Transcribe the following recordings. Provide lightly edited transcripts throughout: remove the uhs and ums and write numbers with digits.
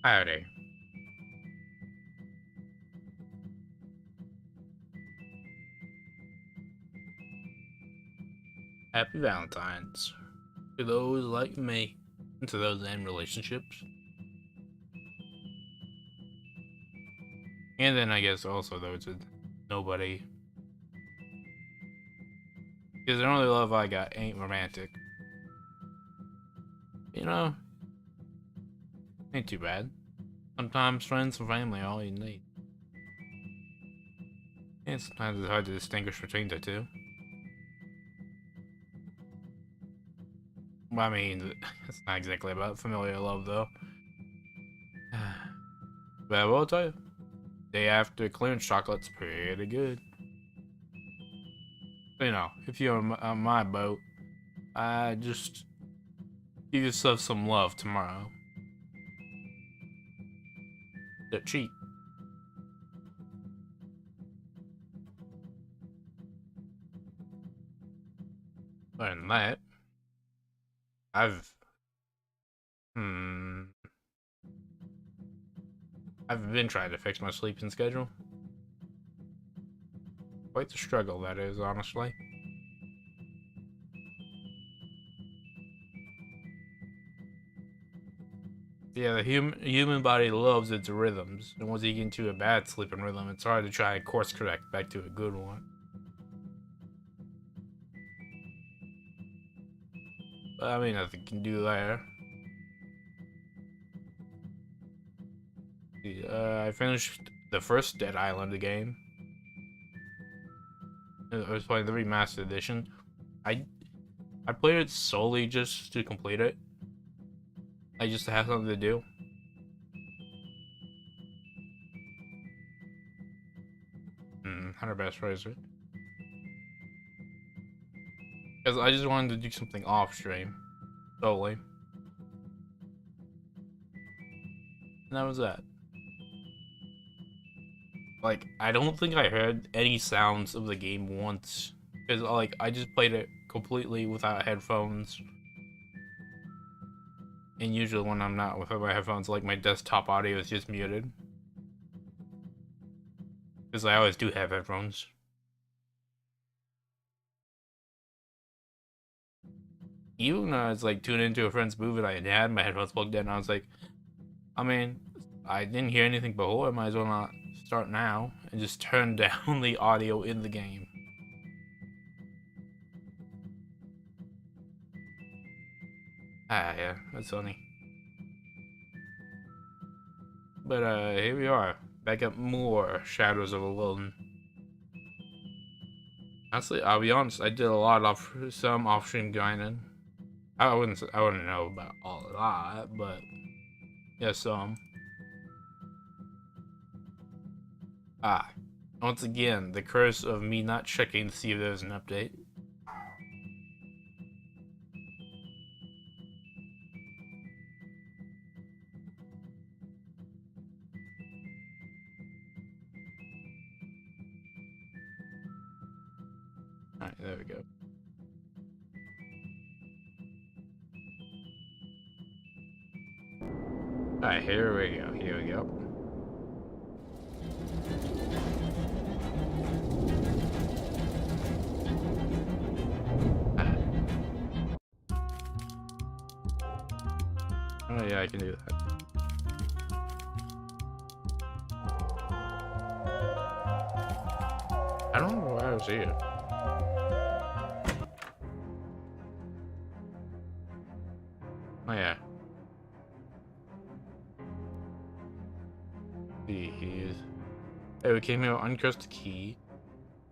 Howdy. Happy Valentine's to those like me and to those in relationships. And then I guess also those with nobody. Because the only love I got ain't romantic. You know, ain't too bad. Sometimes friends and family are all you need. And sometimes it's hard to distinguish between the two. Well, I mean, it's not exactly about familiar love though. But I will tell you, day after clearance chocolate's pretty good. You know, if you're on my boat, just give yourself some love tomorrow. They're cheap. Other than that, I've hmm, I've been trying to fix my sleeping schedule. Quite the struggle that is, honestly. Yeah, the human body loves its rhythms, and once you get into a bad sleeping rhythm, it's hard to try and course correct back to a good one. But I mean, nothing can do there. I finished the first Dead Island game. I was playing the remastered edition. I I played it solely just to complete it. Like just to have something to do. How to best phrase it? Because I just wanted to do something off stream, solely. And that was that. Like, I don't think I heard any sounds of the game once. Because, like, I just played it completely without headphones. And usually when I'm not without my headphones, like, my desktop audio is just muted. Because I always do have headphones. Even when I was, like, tuning into a friend's movie and I had my headphones plugged in, I was like, I mean, I didn't hear anything before, I might as well not start now. And just turn down the audio in the game. Ah, yeah, that's funny. But here we are, back at more Shadows of Loathing. Honestly, I'll be honest, I did a lot of some off-stream grinding. I wouldn't know about all of that, but yeah, some. Once again, the curse of me not checking to see if there's an update. Alright, there we go. Alright, here we go, here we go. Oh yeah, I can do that. I don't know why I was here. Oh yeah. See, hey, we came here with uncursed key.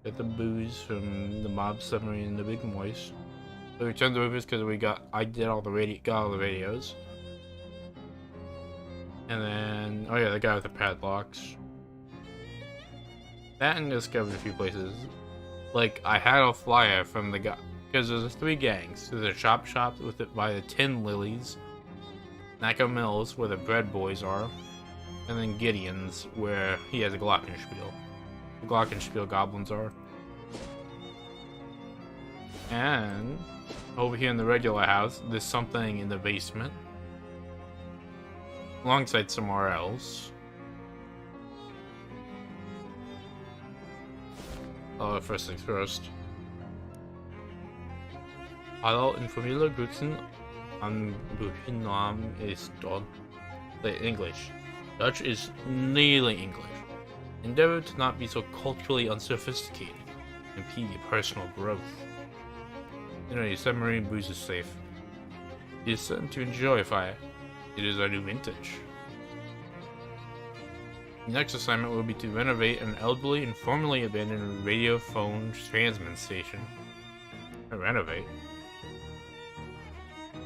Got the booze from the mob submarine in the Big Moist. We returned the rivers because I did all the radios. And then, oh yeah, the guy with the padlocks. That and discovered a few places. Like, I had a flyer from the guy, because there's 3 gangs. There's a shop with it by the Tin Lilies, Naka Mills, where the bread boys are, and then Gideon's, where he has a glockenspiel. The glockenspiel goblins are. And over here in the regular house, there's something in the basement. Alongside somewhere else. First things first. Hallo informiere Gutsen an Buchinam is done. The English. Dutch is nearly English. Endeavor to not be so culturally unsophisticated. Impede personal growth. Your submarine booze is safe. It is certain to enjoy fire. It is our new vintage. The next assignment will be to renovate an elderly and formerly abandoned radio phone transmitter station. Renovate?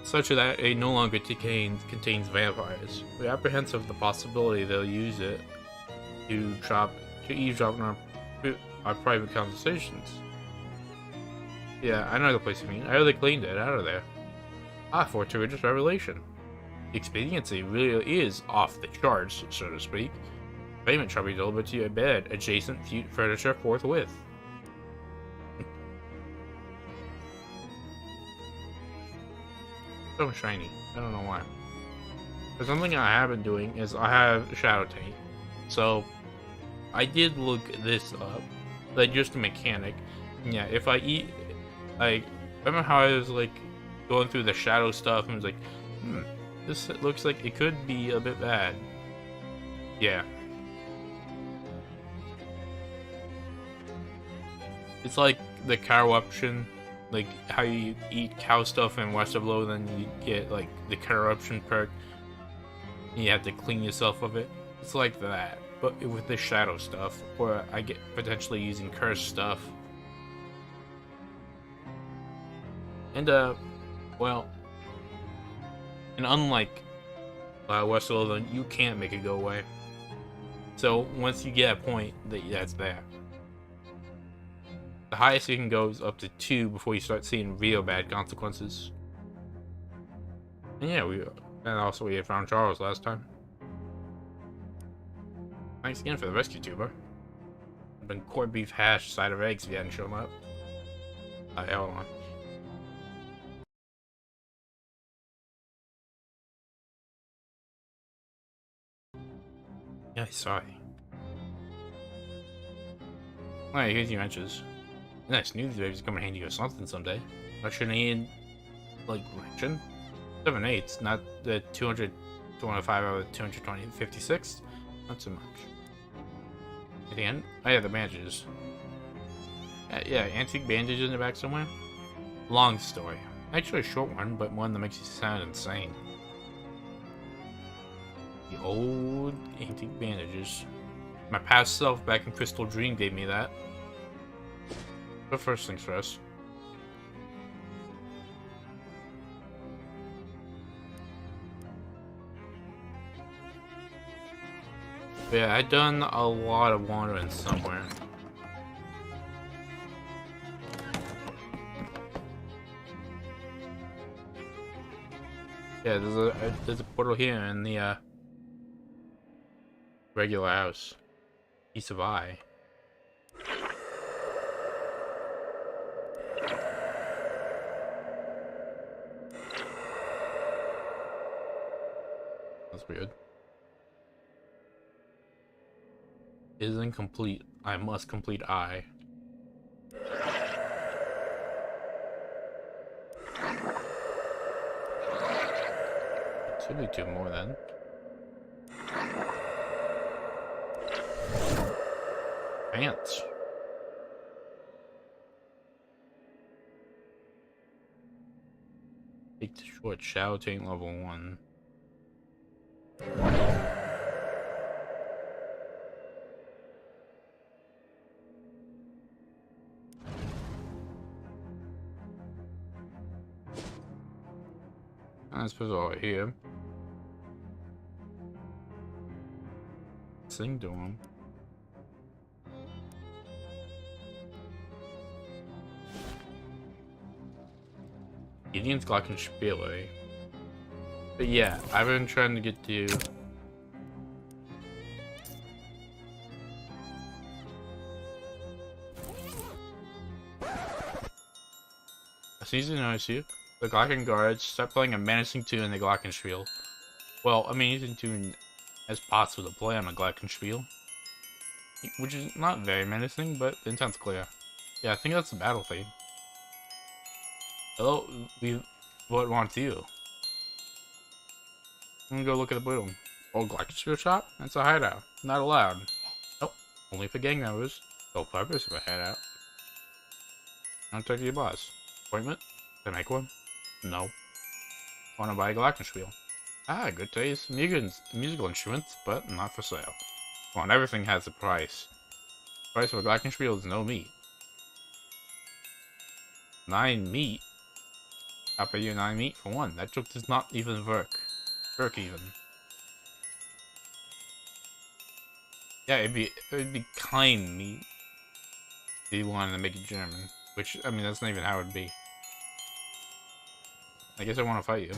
Such that it no longer contains vampires. We're apprehensive of the possibility they'll use it to eavesdrop on our private conversations. Yeah, I know the place you mean. I really cleaned it out of there. Fortuitous revelation. The expediency really is off the charts, so to speak. Payment shall be delivered to your bed, adjacent furniture forthwith. So shiny. I don't know why. But something I have been doing is I have Shadow Taint. So, I did look this up. Like, just a mechanic. Yeah, if I eat... Like, remember how I was, like, going through the shadow stuff and was like, this looks like it could be a bit bad. Yeah. It's like the corruption, like how you eat cow stuff in West of Low, then you get like the corruption perk, and you have to clean yourself of it. It's like that, but with the shadow stuff, or I get potentially using cursed stuff. And well, and unlike West of Low, then you can't make it go away. So once you get a point, that's there. The highest you can go is up to 2 before you start seeing real bad consequences. And yeah, and also we had found Charles last time. Thanks again for the rescue, tuber. I've been corned beef hash, side of eggs if you hadn't shown up. Alright, hold on. Yeah, sorry. Alright, here's your wrenches. Nice news, baby's coming handy or something someday. I should need, like, wrenching? 7/8, not the 225 out of 220, 56. Not so much. At the end, oh yeah, the bandages. Yeah, antique bandages in the back somewhere. Long story. Actually a short one, but one that makes you sound insane. The old antique bandages. My past self back in Crystal Dream gave me that. But first things first. But yeah, I've done a lot of wandering somewhere. Yeah, there's a portal here in the regular house. Piece of eye. That's weird. Is incomplete. I must complete eye. It should be 2 more then. Pants. Take the short Shadow Taint level 1. Let's put it over here. Sing to him. Gideon's Glockenspiele. But yeah, I've been trying to get to... I sneeze to notice you. The Glocken guards start playing a menacing tune in the Glockenspiel. Well, a menacing tune as possible to play on a Glockenspiel. Which is not very menacing, but the intent's clear. Yeah, I think that's the battle theme. Hello, what wants you? I'm gonna go look at the boom. Old Glockenspiel shop? That's a hideout. Not allowed. Nope, only for gang members. No purpose of a hideout. I'll talk to your boss. Appointment? Can I make one? No. Wanna buy a Glockenspiel? Ah, good taste. Musical instruments, but not for sale. Come on, everything has a price. The price of a Glockenspiel is no meat. 9 meat? I'll pay you 9 meat for one. That joke does not even work. Work even. Yeah, it'd be kind meat. If you wanted to make it German. Which, I mean, that's not even how it'd be. I guess I want to fight you.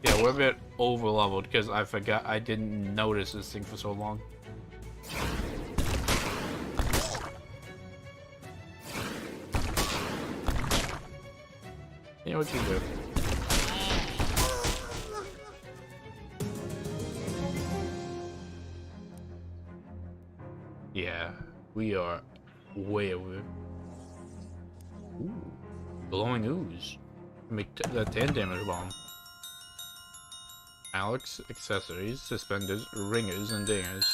Yeah, we're a bit over leveled because I forgot I didn't notice this thing for so long. You know what you do. Yeah, we are way over. Ooh, glowing ooze. Make that 10 damage bomb. Alex accessories, suspenders, ringers, and dingers.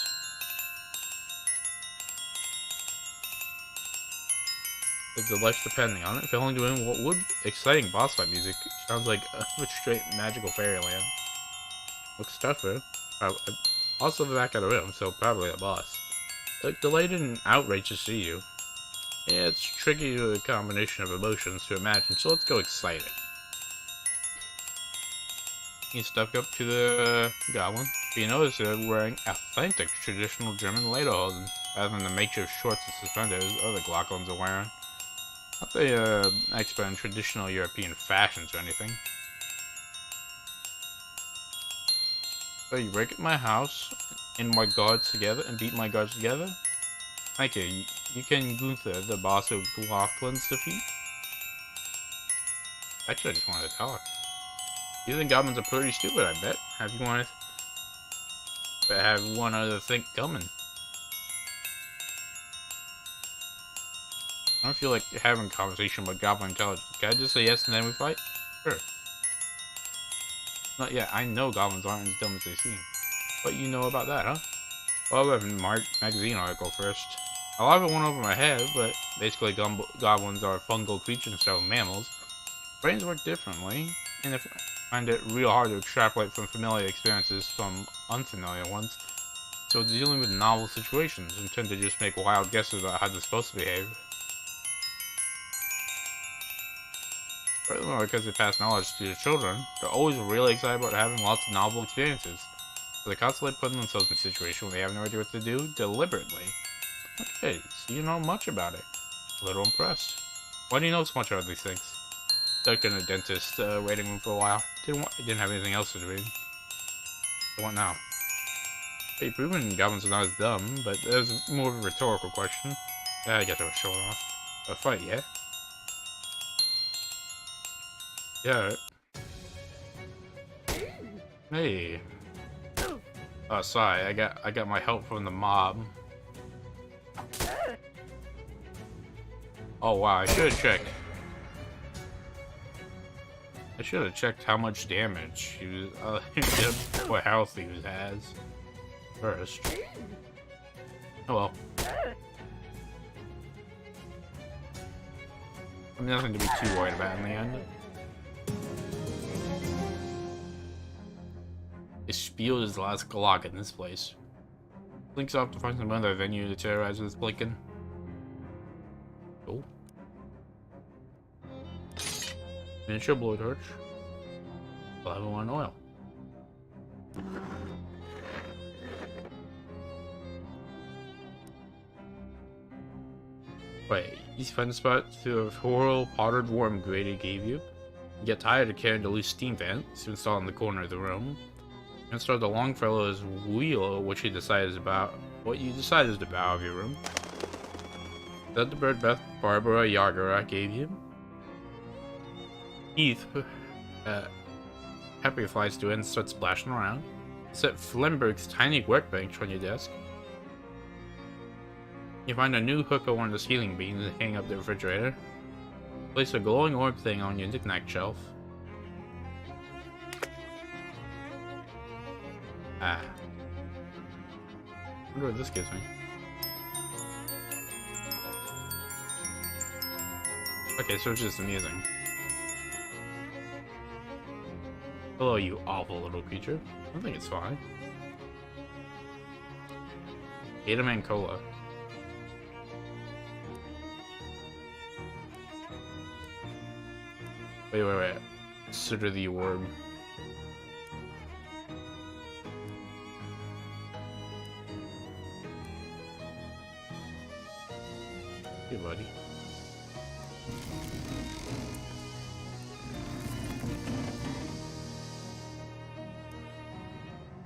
With the life depending on it, if you're only doing what would exciting boss fight music, sounds like a straight magical fairyland. Looks tougher. Also the back of the room, so probably a boss. Look delighted and outraged to see you. Yeah, it's tricky to a combination of emotions to imagine, so let's go excited. He stepped up to the goblin, but you notice they're wearing authentic traditional German lederhosen, rather than the makeshift shorts and suspenders other Glocklins are wearing. Not the expert in traditional European fashions or anything. So you break at my house, in my guards together, and beat my guards together? Thank you. You can Gunther, the boss of Glocklin's defeat? Actually, I just wanted to talk. You think goblins are pretty stupid, I bet. Have one other thing coming. I don't feel like having a conversation about goblin intelligence. Can I just say yes and then we fight? Sure. Not yet. I know goblins aren't as dumb as they seem. What you know about that, huh? Well, I have a magazine article first. I'll have it one over my head, but basically goblins are fungal creatures instead of mammals. Brains work differently, and I find it real hard to extrapolate from familiar experiences from unfamiliar ones. So dealing with novel situations and tend to just make wild guesses about how they're supposed to behave. Furthermore, because they pass knowledge to their children, they're always really excited about having lots of novel experiences. So they constantly putting themselves in a situation where they have no idea what to do, deliberately. Okay, so you know much about it. A little impressed. Why do you know so much about these things? Stuck in a dentist waiting room for a while. Didn't have anything else to do. What now? Hey, proven goblins are not as dumb, but there's more of a rhetorical question. I guess I was showing off. A fight, yeah? Yeah. Hey. Oh, sorry. I got my help from the mob. Oh wow, I should have checked. I should have checked how much damage he was, what health he has first. Oh well. I mean, nothing to be too worried about in the end. His spiel is the last Glock in this place. Links off to find some other venue to terrorize with Blinken. Cool. Miniature blowtorch. Level 1 oil. Wait, you find the spot to a floral pottered worm Grady gave you. You get tired of carrying the loose steam fan, so install in the corner of the room. You install the Longfellow's wheel, which you decide is about what you decide is the bow of your room. That the bird Beth Barbara Yagara gave you. Heath, Happy flies to it and starts splashing around. Set Flimberg's tiny workbench on your desk. You find a new hook on one of the ceiling beams and hang up the refrigerator. Place a glowing orb thing on your knickknack shelf. Ah. Wonder what this gives me. Okay, so it's just amusing. Hello, you awful little creature. I think it's fine. Gatorman Cola. Wait. Consider the orb. Hey, buddy.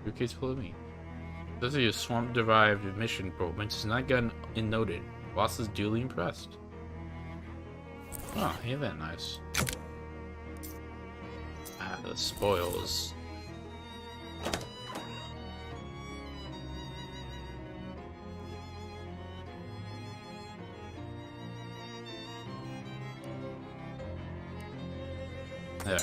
Your case full of me. This is your swamp-derived mission performance is not gotten and noted. Boss is duly impressed. Oh, yeah, that nice. Ah, the spoils. There.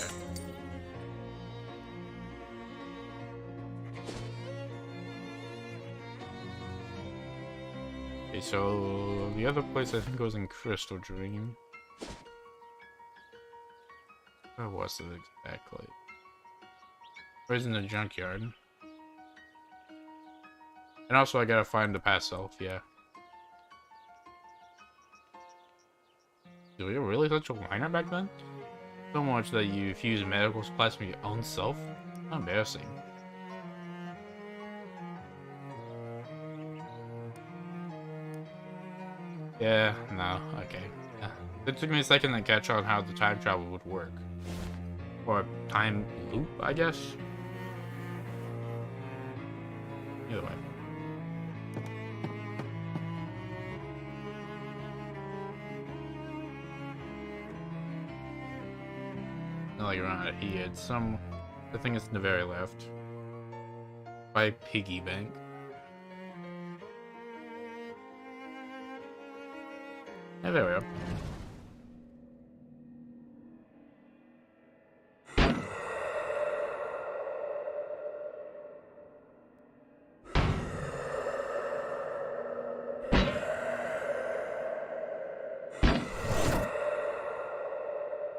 Okay, so the other place I think was in Crystal Dream. Where was it exactly? Where's in the junkyard? And also I gotta find the past self, yeah. Did we really such a whiner back then? So much that you fuse medical supplies from your own self? How embarrassing. Yeah, no, okay. Yeah. It took me a second to catch on how the time travel would work. Or time loop, I guess? Either way. Not like around here, it's some... I think it's in the very left. By Piggy Bank. Yeah, there we are.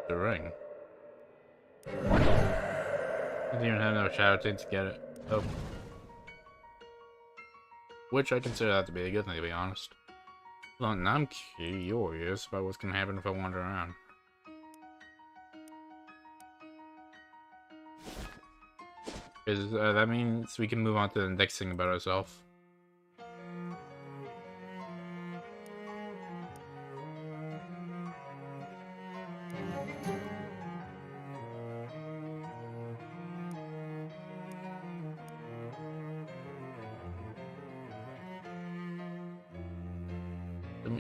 The ring. I didn't even have no shadow thing to get it. Oh. Which I consider that to be a good thing, to be honest. Well, now I'm curious about what's gonna happen if I wander around. Because that means we can move on to the next thing about ourselves.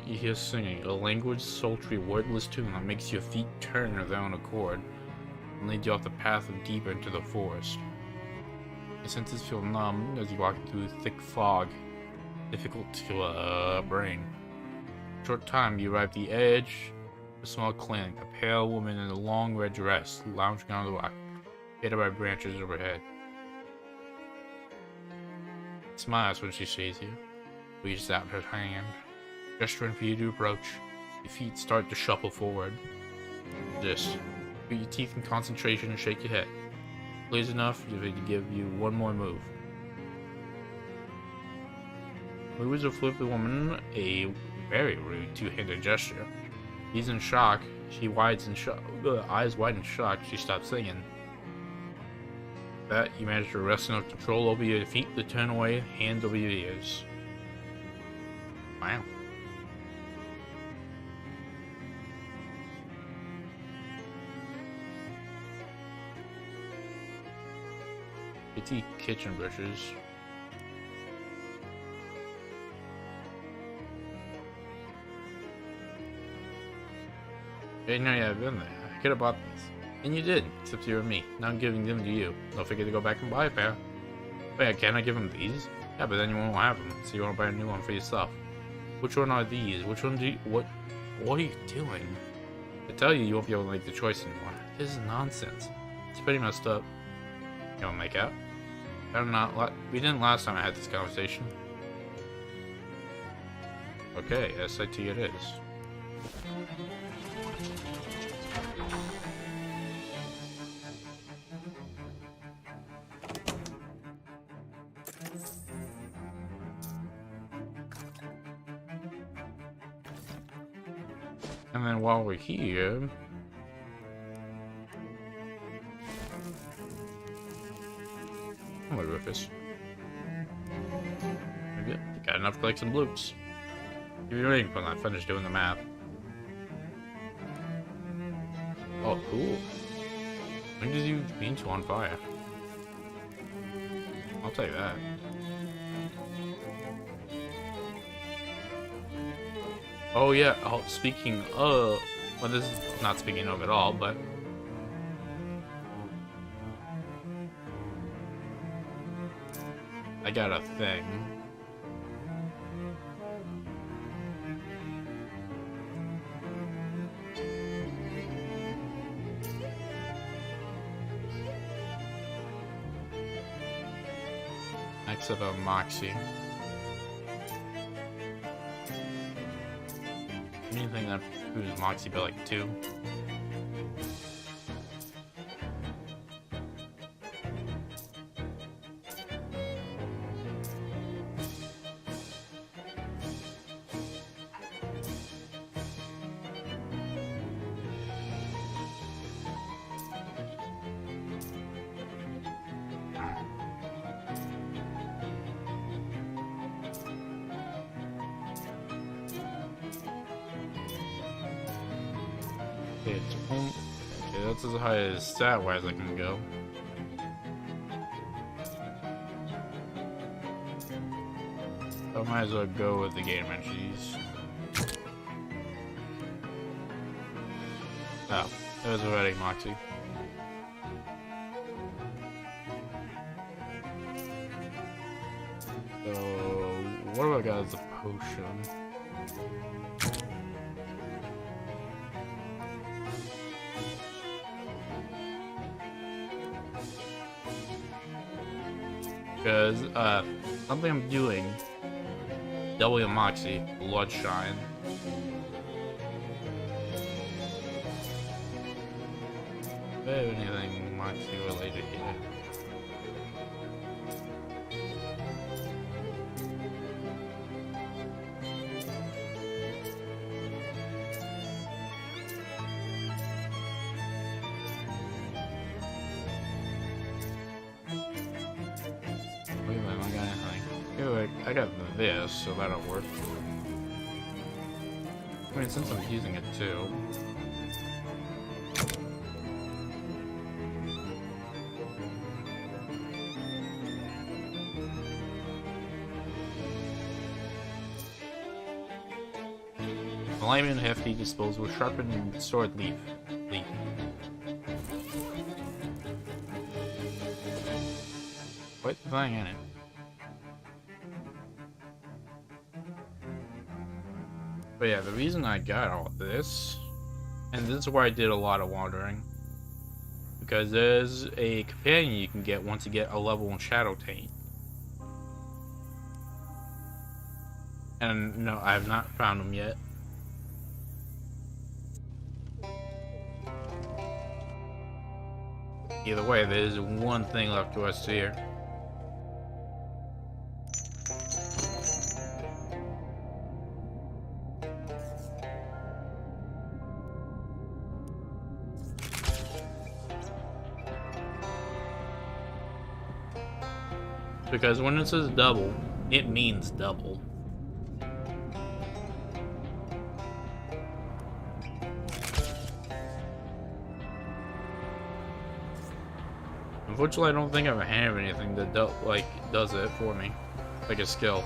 You hear singing, a languid, sultry, wordless tune that makes your feet turn of their own accord and leads you off the path of deeper into the forest. Your senses feel numb as you walk through thick fog, difficult to brain. In a short time, you arrive at the edge of a small clearing. A pale woman in a long red dress lounging on the rock, shaded by branches overhead. She smiles when she sees you, reaches out her hand. Gesturing for you to approach, your feet start to shuffle forward. Just put your teeth in concentration and shake your head. Please enough to give you one more move. Moves a flippy woman a very rude two-handed gesture. He's in shock She eyes wide in shock. She stopped singing. That you managed to wrest enough control over your feet to turn away, hands over your ears. Wow. Pretty kitchen brushes. I didn't know you had been there. I could have bought these. And you did, except you were me. Now I'm giving them to you. Don't forget to go back and buy a pair. Wait, can I give them these? Yeah, but then you won't have them, so you want to buy a new one for yourself. Which one are these? Which one do you... What are you doing? I tell you, you won't be able to make the choice anymore. This is nonsense. It's pretty messed up. You want to make out? We didn't last time I had this conversation. Okay, SIT it is. And then while we're here... I'm gonna rip this. Maybe got enough to collect some bloops. You've been waiting for that. Finish doing the math. Oh, cool. When did you mean to on fire? I'll take that. Oh yeah, oh, speaking of... Well, this is not speaking of at all, but... I got a thing. Next up, a Moxie. Anything that proves Moxie by like 2. Okay, that's as high as stat-wise I can go. I might as well go with the gallivanting. Oh, that was already Moxie. So, what do I got as a potion? Because, something I'm doing, double your Moxie, Bloodshine. Do I have anything Moxie related here? I got this, so that'll work. I mean, since I'm using it too. Alignment and hefty disposable sharpened sword leaf. Quite the thing in it. But yeah, the reason I got all this, and this is where I did a lot of wandering, because there's a companion you can get once you get a level in Shadow Taint. And no, I have not found him yet. Either way, there's one thing left to us here. Because when it says double, it means double. Unfortunately, I don't think I have anything that does it for me, like a skill.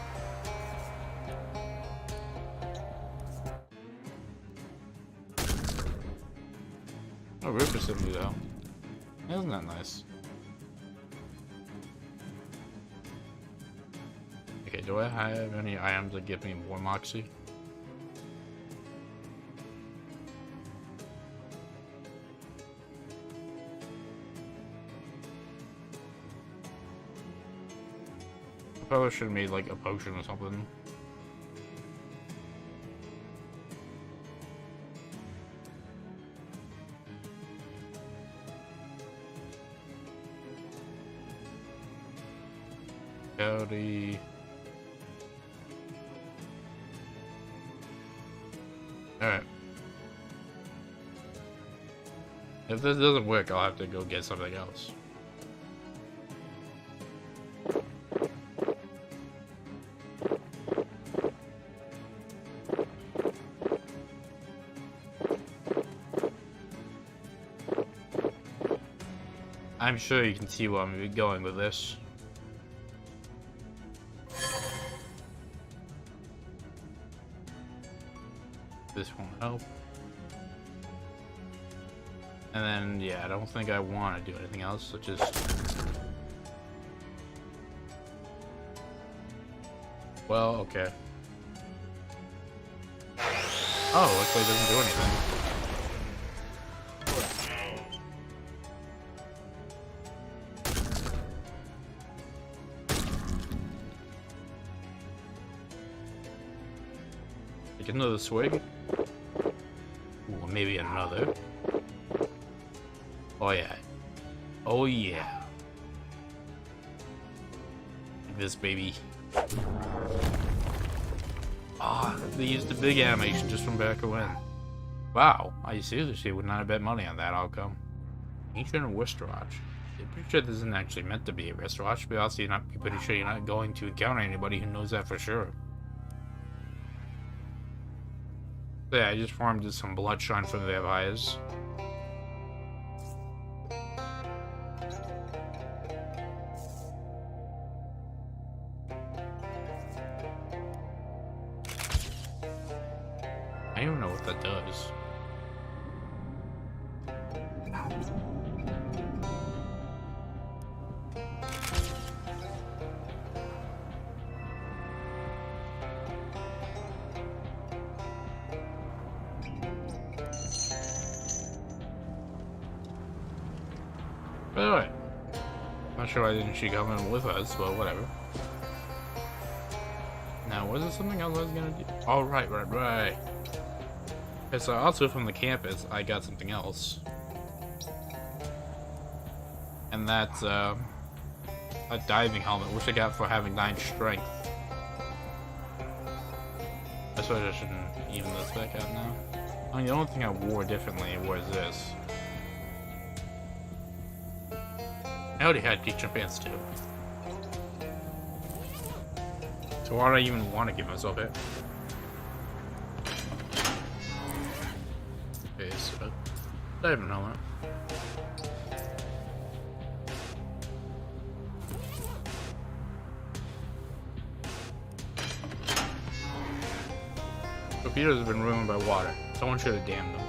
Oh, roof assembly though. Isn't that nice? Okay, do I have any items that give me more moxie? I probably should have made like a potion or something. Howdy. Alright. If this doesn't work, I'll have to go get something else. I'm sure you can see where I'm going with this. This won't help. And then, yeah, I don't think I want to do anything else, so just... Well, okay. Oh, looks like it doesn't do anything. Take another swig. Ooh, maybe another. Oh yeah. Oh yeah. This baby. Ah, they used the big animation just from back when. Wow, I seriously would not have bet money on that outcome. Ancient wristwatch. I'm pretty sure this isn't actually meant to be a wristwatch, but also you're pretty sure you're not going to encounter anybody who knows that for sure. So yeah, I just farmed some bloodshine from the vampires. I don't even know what that does. By the way, not sure why didn't she come in with us, but whatever. Now, was there something else I was gonna do? Oh, right. Okay, so also from the campus, I got something else. And that's, a diving helmet, which I got for having 9 strength. I suppose I shouldn't even this back out now. I mean, the only thing I wore differently was this. I already had teacher pants too. So why do I even want to give myself it? Okay, so diving helmet. Torpedoes have been ruined by water. Someone should have damned them.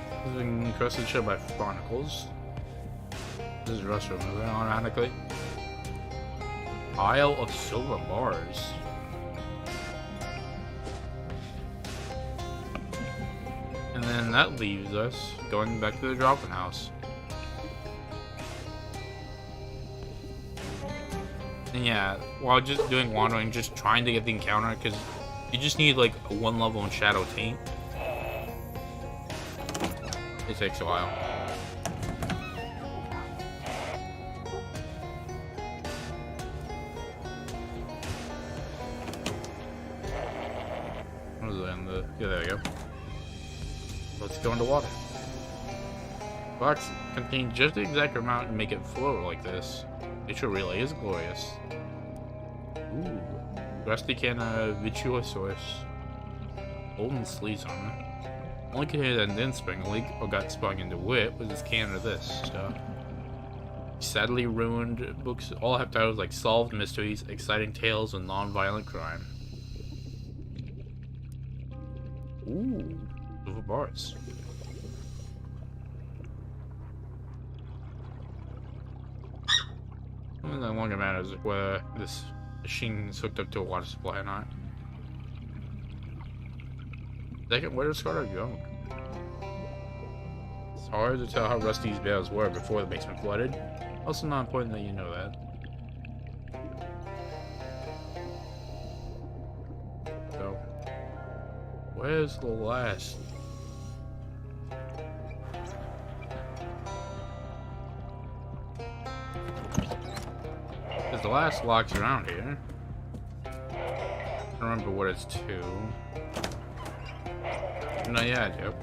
This has been encrusted shell by barnacles. This is rust remover automatically. Pile of silver bars. And then that leaves us going back to the dropping house. And yeah, while just doing wandering, just trying to get the encounter, because you just need like a 1 level in Shadow Taint. It takes a while. What is it in the... Yeah, there we go. Let's go into water. Box contains just the exact amount and make it float like this. Nature really is glorious. Ooh. Rusty can Vituosaurus. Golden sleeves armor. Only contained that didn't spring a leak or got sprung into wit was this can of this stuff. Sadly ruined books all have titles like Solved Mysteries, Exciting Tales, and Non-Violent Crime. Ooh, silver bars. Something that longer matters whether this machine is hooked up to a water supply or not. Second, where does Carter go? It's hard to tell how rusty these bales were before the basement flooded. Also not important that you know that. So, where's the last? Because the last lock's around here. I don't remember what it's to. No, yeah, I do.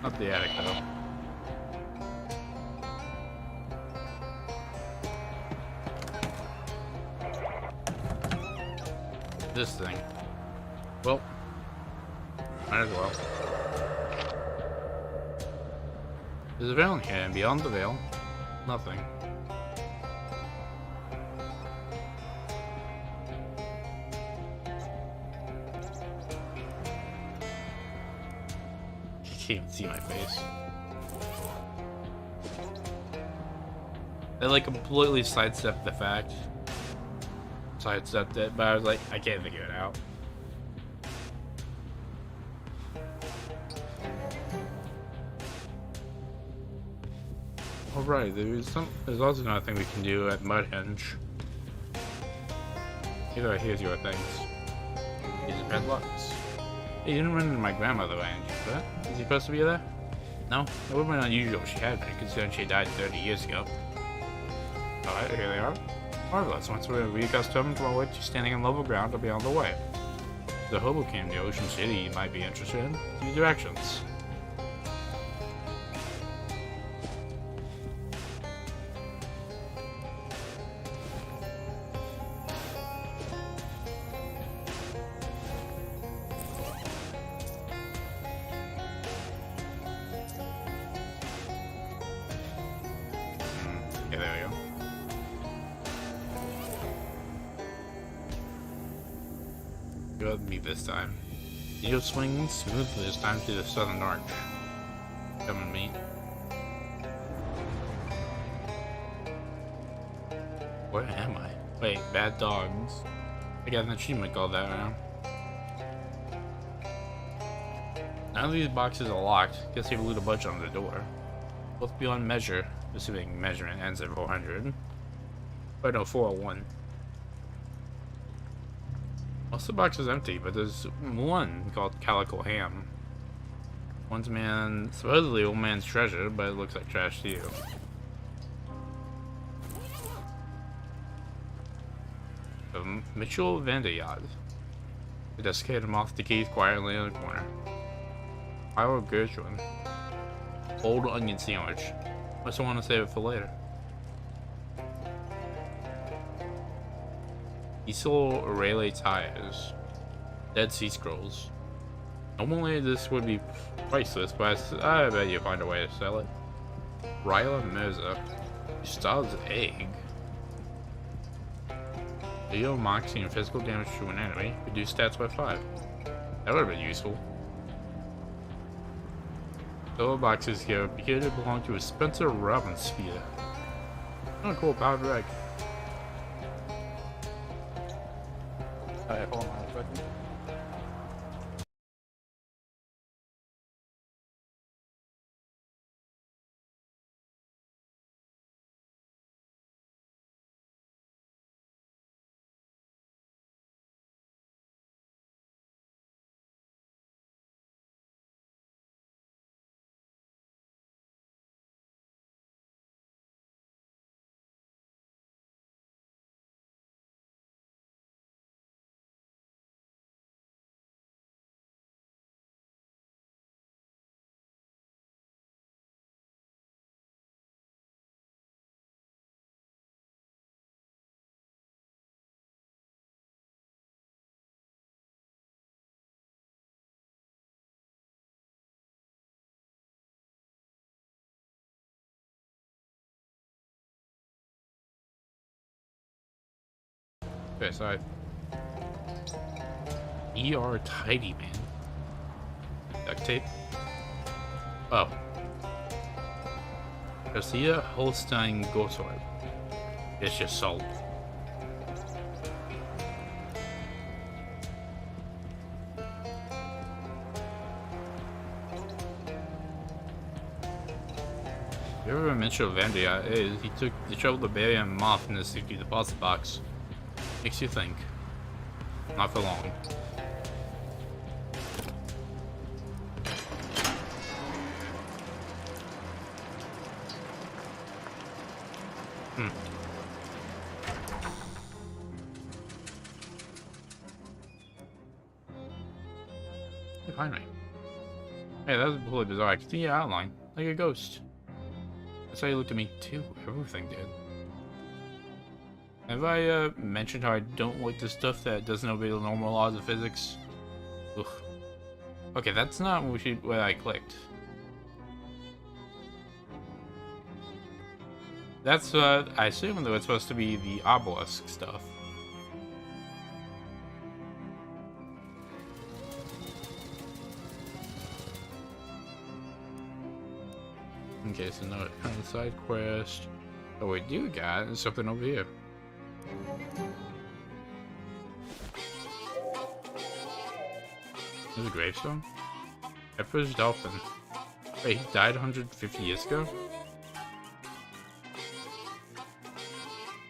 Not the attic, though. This thing. Well, might as well. There's a veil in here, and beyond the veil, nothing. You can't even see my face. They like completely sidestepped the fact. Sidestepped it, but I was like, I can't figure it out. Alright, there's also another thing we can do at Mudhenge. Either here's your things. These are padlocks. Hey, you didn't run into my grandmother by any chance, right? Is he supposed to be there? No? It would have been unusual if she had been, considering she died 30 years ago. Alright, here they are. Marvelous. Once we're reaccustomed to our way to standing on level ground, I'll be on the way. If the hobo came to Ocean City you might be interested in. See directions. Okay, there we go. Good me this time. You'll swing smoothly this time through the southern arch. Come and meet. Where am I? Wait, bad dogs. I got an achievement called that now. None of these boxes are locked. Guess they've looted a bunch on the door. Both beyond measure, assuming measurement ends at 400. But no, 401. Most of the box is empty, but there's one called Calico Ham. One's supposedly old man's treasure, but it looks like trash to you. Mitchell Vandeyard. The desiccated moth decays quietly in the corner. Iowa Gershwin. Old onion sandwich. Must want to save it for later. Diesel Rayleigh tires. Dead Sea Scrolls. Normally this would be priceless, but I bet you find a way to sell it. Ryla Mirza. Gustav's egg. Leo Moxie and physical damage to an enemy. Reduce stats by 5. That would have been useful. Silver boxes here appear to belong to a Spencer Robinsphere. Oh, cool, powered wreck. Alright, hold on a second. Okay, sorry. ER Tidy Man. Duct tape. Oh. Garcia Holstein Gosword. It's just salt. If you ever mentioned Vandia is he took the trouble to bury a moth in the safety deposit box. Makes you think. Not for long. Hey, finally. Hey, that was totally bizarre. I can see your outline, like a ghost. That's how you looked at me too. Everything did. Have I mentioned how I don't like the stuff that doesn't obey the normal laws of physics? Ugh. Okay, that's not what I clicked. That's I assume that it's supposed to be the obelisk stuff. Okay, so no side quest. Oh wait, you got something over here. There's a gravestone? Pepper's Dolphin. Wait, he died 150 years ago?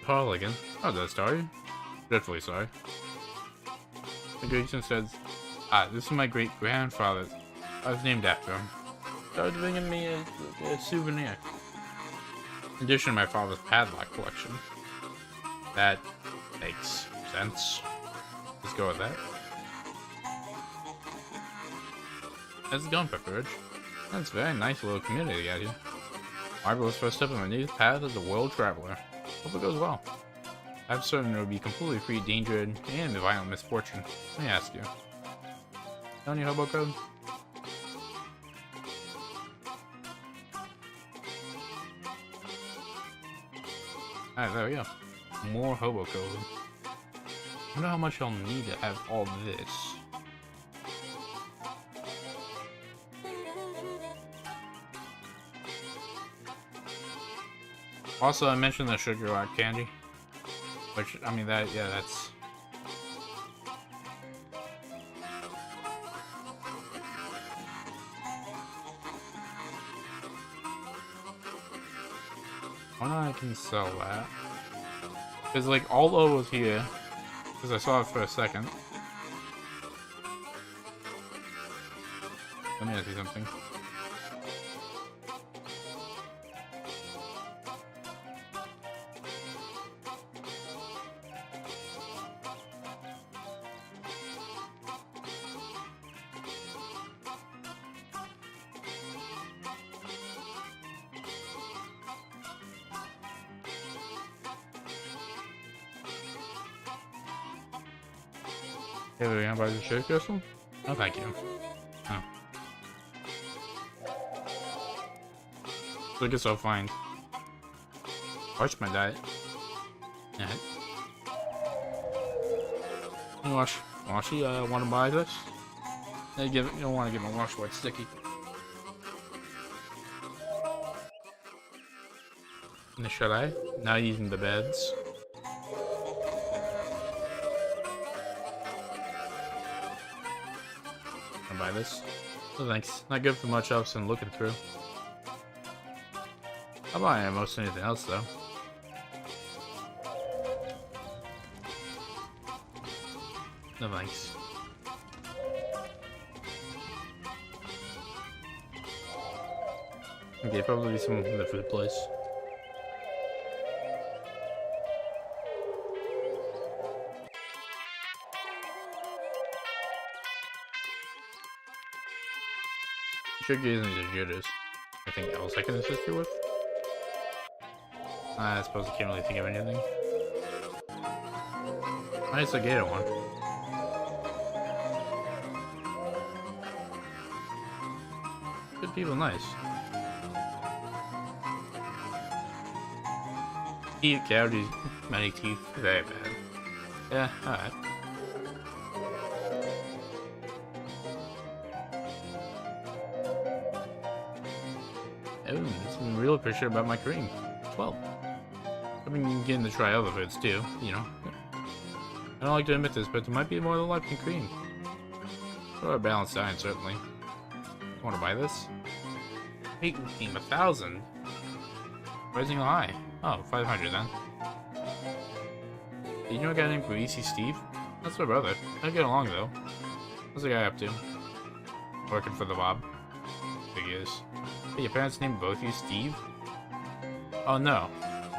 Harligan. Oh, that's sorry. Dreadfully sorry. The gravestone says, this is my great grandfather's. I was named after him. Started bringing me a souvenir. In addition to my father's padlock collection. That makes sense. Let's go with that. How's it going, Pepperidge? That's a very nice little community out here. Marvelous first step on my new path as a world traveler. Hope it goes well. I'm certain it will be completely free of danger and violent misfortune. Let me ask you. Know any hobo code? Alright, there we go. More hobo code. I wonder how much I'll need to have all this. Also, I mentioned the sugar rock candy. Which, I mean, that's... I wonder if I can sell that. Because, like, all over here. Because I saw it for a second. Let me ask you something. Hey, are you gonna buy the share crystal? No, thank you. Oh. Look, it's so fine. Watch my diet. Yeah. Hey, Washy, want to buy this? Hey, you don't want to give my wash white sticky. And should I? Now using the beds. Buy this. Oh, thanks. Not good for much else than looking through. I'll buy almost anything else though. No thanks. Okay, probably some from the food place. Should get into Judas. Anything else I can assist you with? I suppose I can't really think of anything. Nice, a gator one. Good people, nice. Eat cavities, many teeth, very bad. Yeah, alright. Oh, some real appreciative about my cream. 12. I mean, you getting to try other foods too, you know. I don't like to admit this, but there might be more to life than cream. Or a balanced diet, certainly. Want to buy this? 1,000. Rising high. Oh, 500 then. You know a guy named Greasy Steve? That's my brother. They'll get along though. What's the guy up to? Working for the Bob. Big is. Hey, your parents named both you Steve? Oh no.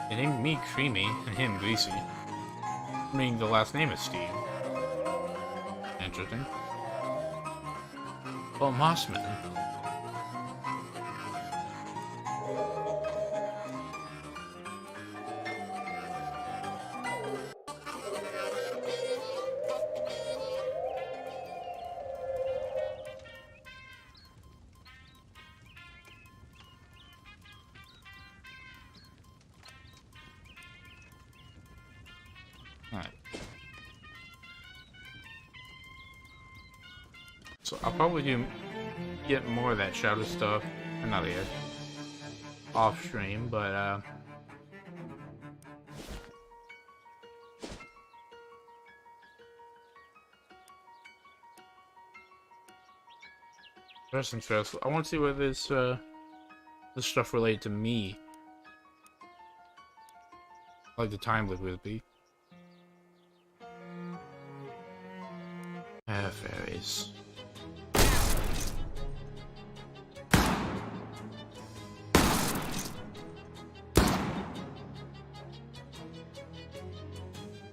They named me Creamy and him Greasy. Meaning the last name is Steve. Interesting. Oh, Mossman. Alright. So I'll probably get more of that shadow stuff. Or not yet. Off stream, but there's some stress. I want to see what this stuff related to me. Like the time loop would be. Fairies.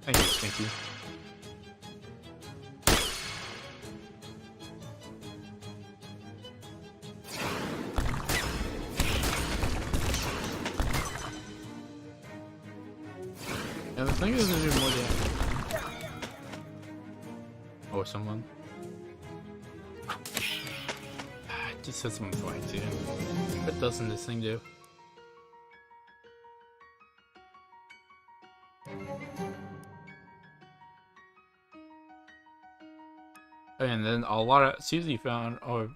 Thank you, thank you. Yeah, the thing is to do more damage. Or someone. It just says I'm fine too. What doesn't this thing do? And then a lot of Susie found, or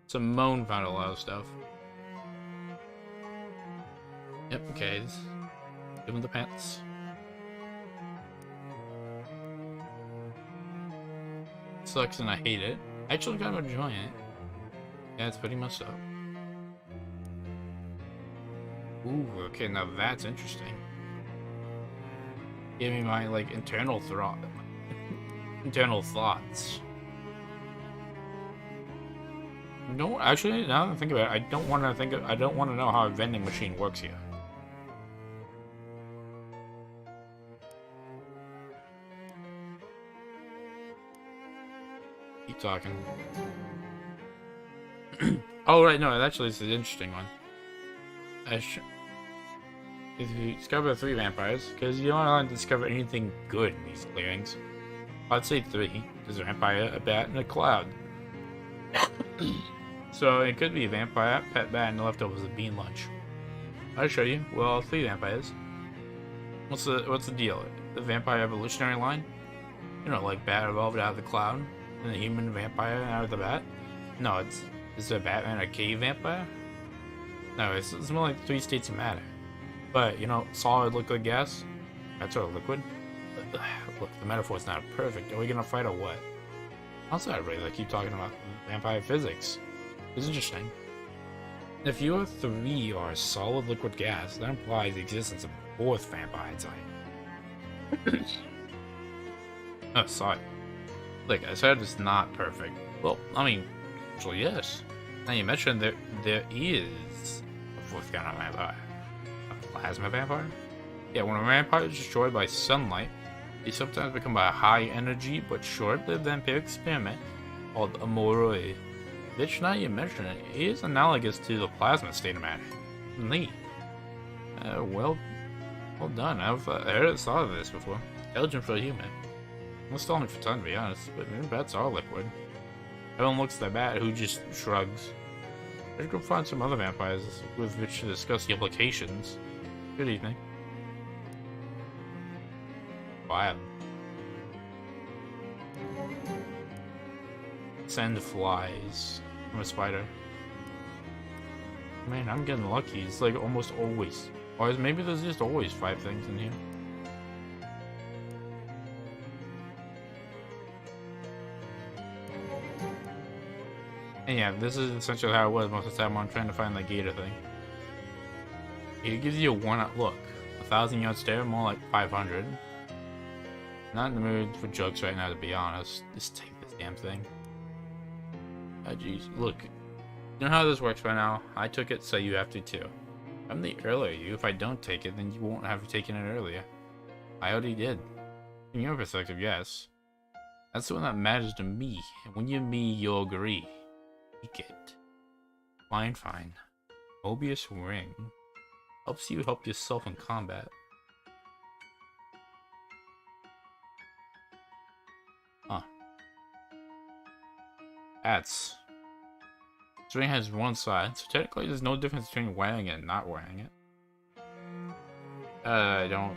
Simone found a lot of stuff. Yep, okay. Give him the pants. Sucks and I hate it. I actually kind of enjoy it. Yeah, it's pretty messed up. Ooh, okay, now that's interesting. Give me my, like, internal thoughts. No, actually, now that I think about it, I don't want to know how a vending machine works here. Keep talking. Oh, right, no, actually, it's an interesting one. If you discover 3 vampires, because you don't want to discover anything good in these clearings. I'd say 3. There's a vampire, a bat, and a cloud. So it could be a vampire, pet bat, and the leftovers of bean lunch. I'll show you. Well, 3 vampires. What's the deal? The vampire evolutionary line? You know, like bat evolved out of the cloud, and the human vampire out of the bat? No, is the Batman a cave vampire? No, it's more like 3 states of matter. But, you know, solid, liquid, gas? That's sort of liquid. Look, the metaphor's not perfect. Are we gonna fight or what? Also, I really keep talking about vampire physics. It's interesting. If your 3 are a solid liquid gas, that implies the existence of a 4th vampire type. Oh, sorry. Like I said, it's not perfect. Well, I mean, actually, yes. Now you mentioned there is a 4th kind of vampire. A plasma vampire? Yeah, when a vampire is destroyed by sunlight, they sometimes become a high-energy but short-lived vampiric experiment called a moroi. Which, now you mention it, is analogous to the plasma state of matter. Neat. Well done. I've thought of this before. Intelligent for a human. I'm stalling for time, to be honest, but maybe bats are liquid. Everyone looks at the bat who just shrugs. I should go find some other vampires with which to discuss the implications. Good evening. Wild. Send flies from a spider. Man, I'm getting lucky. It's like almost always. Or maybe there's just always 5 things in here. And yeah, this is essentially how it was most of the time when I'm trying to find the gator thing. It gives you a one-up look. 1,000-yard stare, more like 500. Not in the mood for jokes right now, to be honest. Just take this damn thing. Oh jeez, look. You know how this works right now? I took it, so you have to too. I'm the earlier you. If I don't take it, then you won't have taken it earlier. I already did. From your perspective, yes. That's the one that matters to me. And when you're me, you'll agree. Take it. Fine, fine. Mobius ring. Helps you help yourself in combat. Huh. That's... This ring has one side, so technically there's no difference between wearing it and not wearing it. I don't...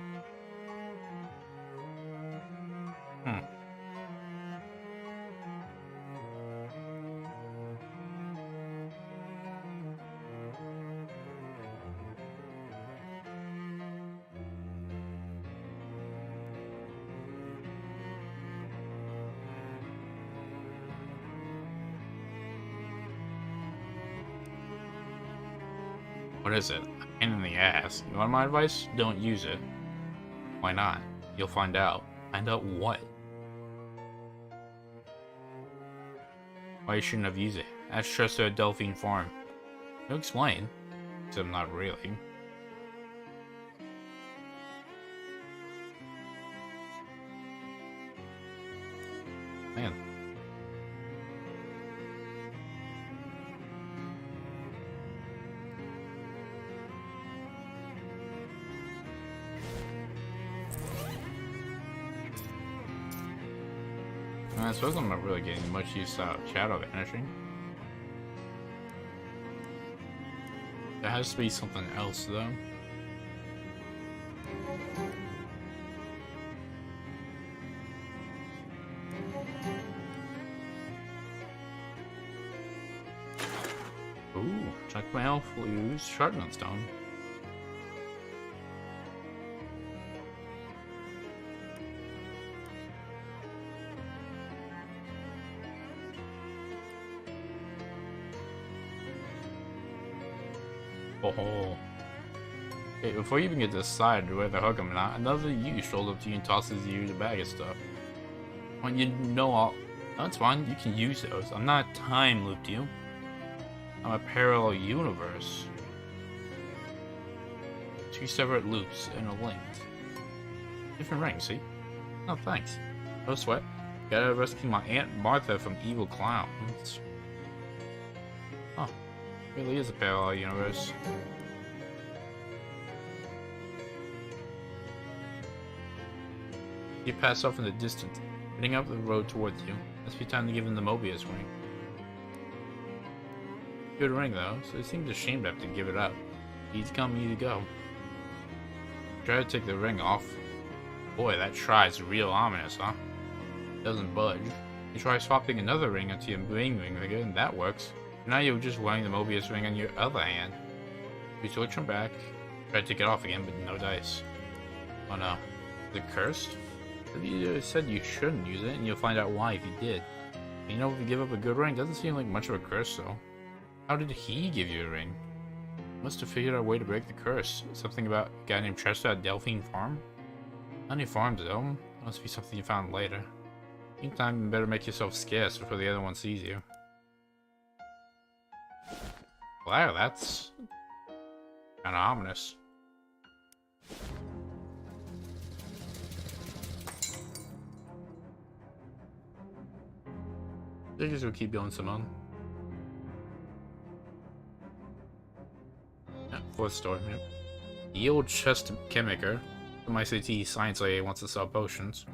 What is it? A pain in the ass. You want my advice? Don't use it. Why not? You'll find out. Find out what? Why you shouldn't have used it. Ask Trester at Delphine Farm. He'll explain. Except not really. Man. I suppose I'm not really getting much use out of shadow vanishing. There has to be something else though. Ooh, check my elf will use sharpening stone. Oh. Hey, before you even get to decide whether to hook him or not, another you strolls up to you and tosses you the bag of stuff. When you know all... That's fine, you can use those. I'm not time looped you. I'm a parallel universe. 2 separate loops interlinked. Different rings, see? No thanks. No sweat. Gotta rescue my Aunt Martha from evil clowns. Huh. Really is a parallel universe. You pass off in the distance, heading up the road towards you. Must be time to give him the Mobius ring. Good ring though, so he seems ashamed to have to give it up. He's come, you to go. Try to take the ring off. Boy, that try's real ominous, huh? Doesn't budge. You try swapping another ring onto your main ring finger, and that works. Now you're just wearing the Mobius ring on your other hand. You switch them back, try to take it off again, but no dice. Oh no. Is it cursed? You said you shouldn't use it, and you'll find out why if you did. You know, if you give up a good ring, doesn't seem like much of a curse, though. How did he give you a ring? Must have figured out a way to break the curse. Something about a guy named Trester at Delphine Farm? Not any farms, though. Must be something you found later. Meantime, you better make yourself scarce before the other one sees you. Wow, that's kind of ominous. I guess we'll keep going, Simone. Yeah, 4th story, yep. The old chest chemiker. My CT science lady wants to sell potions.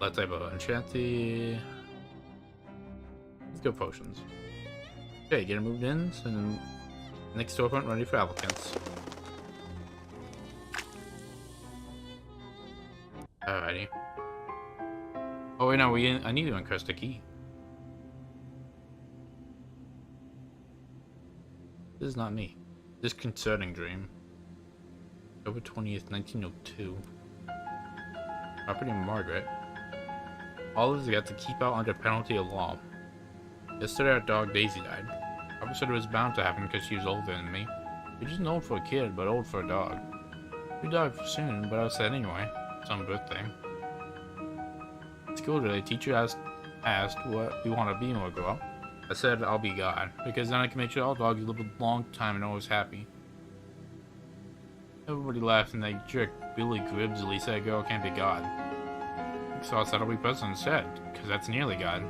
That type of enchanty. Let's go potions. Okay, get it moved in, and next storefront ready for applicants. Alrighty. Oh wait, no, I need to encrust the key. This is not me. Disconcerting dream. October 20th, 1902. Property Margaret. All is got to keep out under penalty of law. Yesterday our dog Daisy died. Papa said it was bound to happen because she was older than me. She's just old for a kid, but old for a dog. We died soon, but I said anyway. Some birthday. At school today, teacher asked what we want to be when we grow up. I said I'll be God, because then I can make sure all dogs live a long time and always happy. Everybody laughed and that jerk Billy Gribbsley said a girl can't be God. So I said I'll be president instead, because that's nearly God.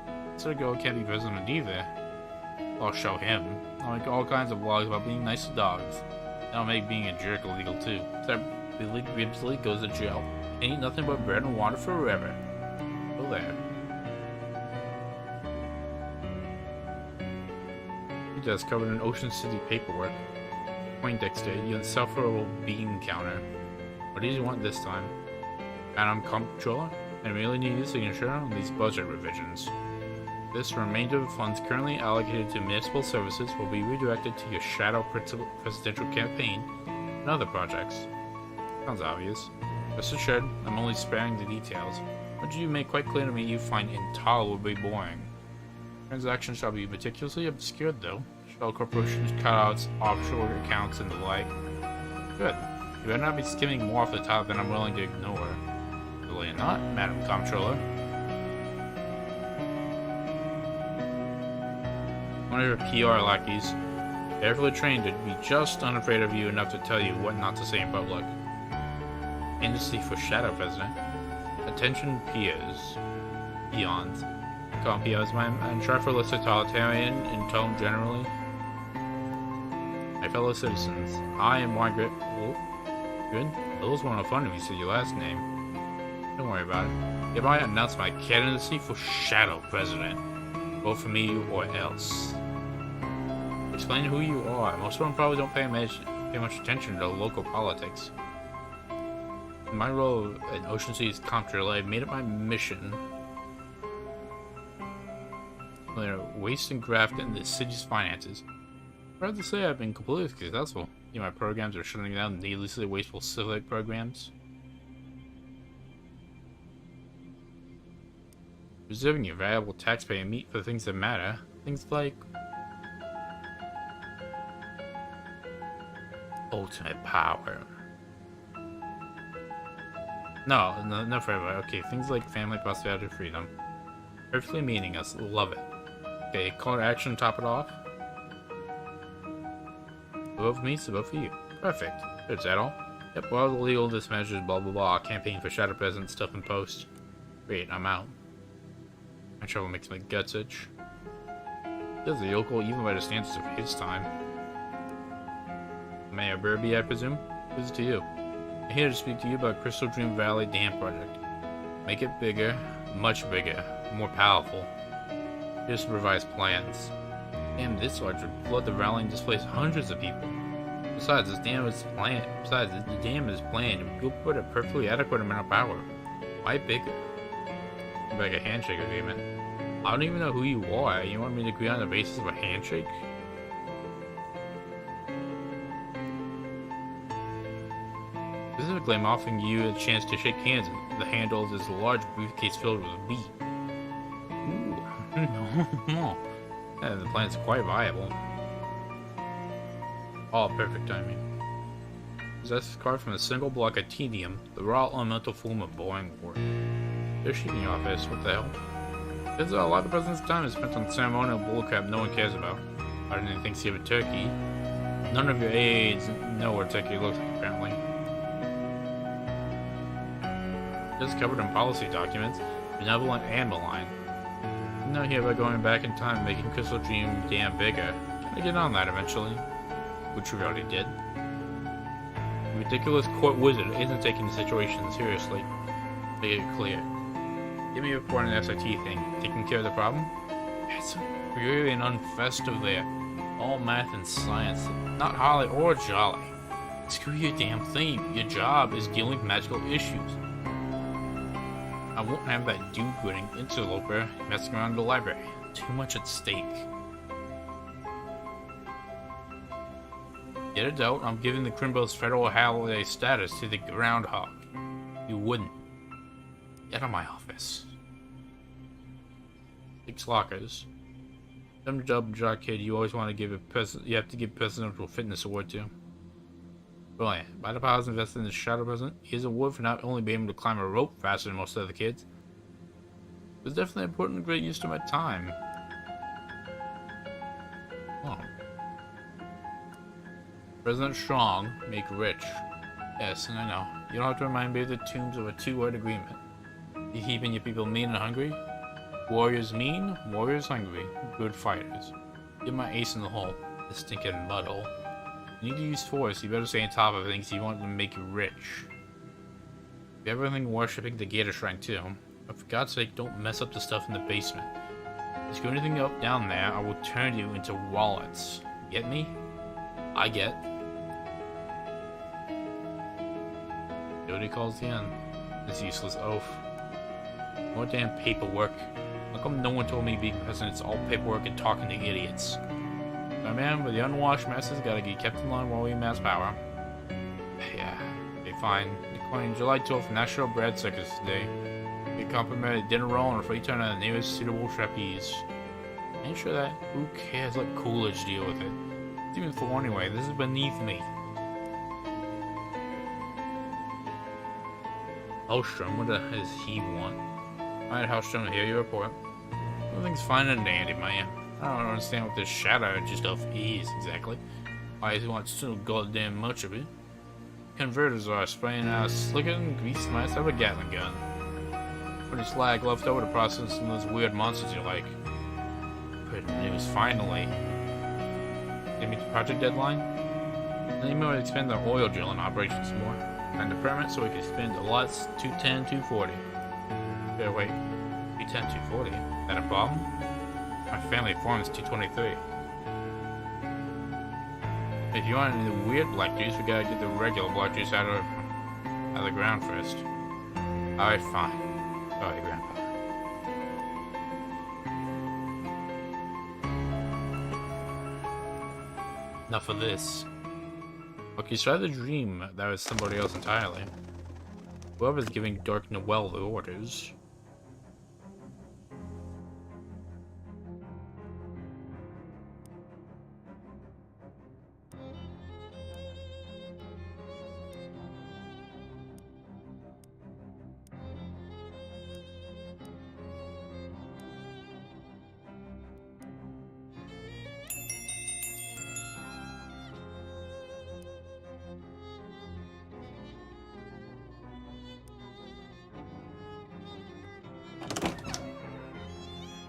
I said a girl can't be president either. I'll show him. I'll make all kinds of vlogs about being nice to dogs. And I'll make being a jerk illegal too. So Billy Gribbsley goes to jail. Ain't nothing but bread and water forever. Go there. He just covered in Ocean City paperwork. Poindexter, the insufferable bean counter. What do you want this time? And I'm comptroller, and really need your signature on these budget revisions. This remainder of funds currently allocated to municipal services will be redirected to your shadow presidential campaign and other projects. Sounds obvious. Rest assured, I'm only sparing the details, which you make quite clear to me you find intolerably boring. Transactions shall be meticulously obscured though. Shell corporations, cutouts, offshore accounts, and the like. Good. You better not be skimming more off the top than I'm willing to ignore. Really not, Madam Comptroller. One of your PR lackeys, carefully trained to be just unafraid of you enough to tell you what not to say in public. Industry for Shadow President. Attention peers. Peons. Call peons, I'm trifle totalitarian in tone generally. My fellow citizens, I am Margaret. Oh, good. Those want to fund me, so your last name. Don't worry about it. Hereby announce my candidacy for Shadow President. Vote for me or else. Explain who you are. Most of them probably don't pay much attention to local politics. In my role at Ocean City's comptroller, I've made it my mission to waste and graft in the city's finances. Proud to say I've been completely successful. My programs are shutting down needlessly wasteful civic programs. Reserving your valuable taxpayer meat for things that matter. Things like ultimate power. No forever. Okay, things like family, prosperity, freedom. Perfectly meaningless. Love it. Okay, call to action, top it off. Vote for me, so vote for you. Perfect. Is that all? Yep, well, the legal dismeasures, blah blah blah. Campaign for Shadow President, stuff in post. Great, I'm out. My trouble makes my guts itch. Does the yokel even by the standards of his time? Mayor Burby, I presume? Who's it to you? I'm here to speak to you about Crystal Dream Valley Dam Project. Make it bigger, much bigger, more powerful. Here's some revised plans. Damn, this large would flood the valley and displace hundreds of people. Besides, the dam is planned to put a perfectly adequate amount of power. Why bigger? Like a handshake agreement. I don't even know who you are. You want me to agree on the basis of a handshake? Specifically, I'm offering you a chance to shake hands. The handle is a large briefcase filled with a bee. Ooh, no. Yeah, the plan's quite viable. All perfect timing. Possesses card from a single block of tedium, the raw elemental form of boring work. They're shooting your office, what the hell? There's a lot of president's time is spent on ceremonial bullcrap no one cares about. I don't even think you have a turkey. None of your aides know what a turkey looks like, apparently. Just covered in policy documents, benevolent and malign. Now here by going back in time making Crystal Dream Dam bigger. Can I get on that eventually? Which we already did. The ridiculous court wizard isn't taking the situation seriously. Make it clear. Give me a report on the SIT thing. Taking care of the problem? It's really an unfestive there. All math and science. Not holly or jolly. Screw your damn theme. Your job is dealing with magical issues. I won't have that dude-grinning interloper messing around the library. Too much at stake. Get a doubt, I'm giving the Crimbos federal holiday status to the groundhog. You wouldn't. Get out of my office. 6 lockers. Some job kid you always want to give you have to give presidential fitness award to. Brilliant. By the powers invested in the shadow president, he is awarded for not only being able to climb a rope faster than most other kids. It was definitely important and great use to my time. Oh. President Strong, make rich. Yes, and I know. You don't have to remind me of the terms of a 2-word agreement. You keeping your people mean and hungry? Warriors mean, warriors hungry. Good fighters. Get my ace in the hole. The stinking muddle. You need to use force, you better stay on top of things if you want to make you rich. If you have everything worshipping the Gator Shrine too, but for God's sake, don't mess up the stuff in the basement. If you screw anything up down there, I will turn you into wallets. Get me? I get. Duty calls the end. This useless oaf. More damn paperwork. How come no one told me being president is all paperwork and talking to idiots? My man with the unwashed messes gotta get kept in line while we amass power. Yeah, okay, fine. Declaring July 12th National Bread Circus Day. Get complimented dinner roll and a free turn on the nearest suitable trapeze. Ain't sure that. Who cares? Let Coolidge deal with it. It's even for anyway. This is beneath me. Hellstrom, what does he want? Alright, Hellstrom, hear your report. Everything's fine and dandy, man. I don't understand what this shadow stuff is exactly. Why he wants so goddamn much of it. Converters are spraying out slicker than greased mice out of a Gatling gun. Pretty slag left over to process some of those weird monsters you like. Good news, finally. They meet the project deadline? Then you might expand their oil drilling operations more. And the permit so we can spend a lot's 210, 240. Yeah, wait. 210, 240? That a problem? My family farms 223. If you want any weird black juice, we gotta get the regular black juice out of the ground first. Alright, fine. Sorry, Grandpa. Enough of this. Okay, so I had a dream that was somebody else entirely. Whoever's giving Dark Noel the orders.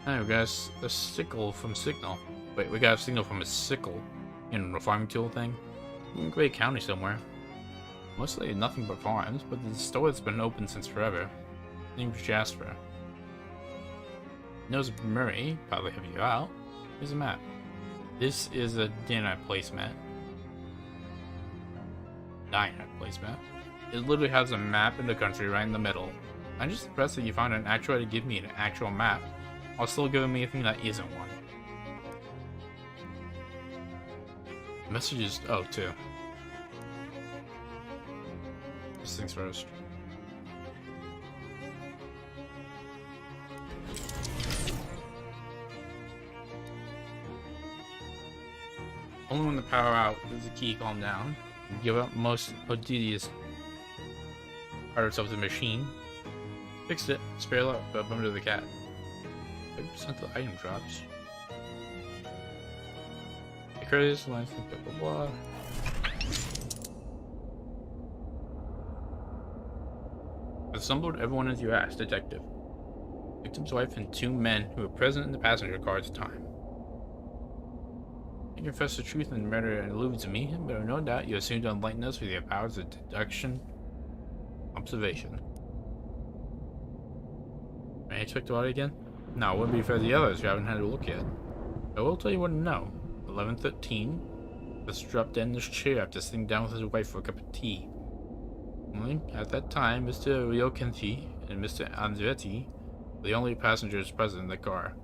Hey, we got a sickle from Signal. Wait, we got a signal from a sickle in a farming tool thing? In Gray County somewhere. Mostly nothing but farms, but the store that's been open since forever. Name's Jasper. Knows Murray, probably have you out. Here's a map. This is a dinner placemat. Diner placemat. It literally has a map in the country right in the middle. I'm just impressed that you found an actual way to give me an actual map, while still giving me a thing that isn't one. Messages, oh, two. First things first. Only when the power out does the key calm down. Give up most tedious parts of the machine. Fixed it. Spare luck, but bump to the cat. 50% of the item drops. The craziest lines, blah blah blah. Assembled everyone as you asked, detective. Victim's wife and 2 men who were present in the passenger car at the time. You confess the truth in the murder and eludes me, but no doubt you assume to enlighten us with your powers of deduction, observation. May I expect about it again? No, it wouldn't be for the others who haven't had a look yet. I will tell you what to know. 11:13. Mr. dropped in this chair after sitting down with his wife for a cup of tea. Only, at that time, Mr. Ryokanti and Mr. Andretti were the only passengers present in the car.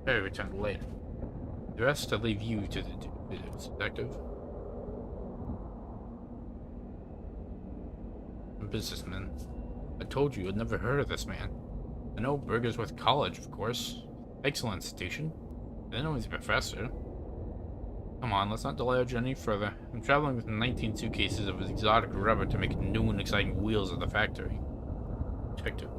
Perry returned later. The rest I leave you to the detective. I'm a businessman. I told you I'd never heard of this man. I know Burgersworth College, of course. Excellent institution. I know he's a professor. Come on, let's not delay our journey further. I'm traveling with 19 suitcases of exotic rubber to make new and exciting wheels at the factory. Detective.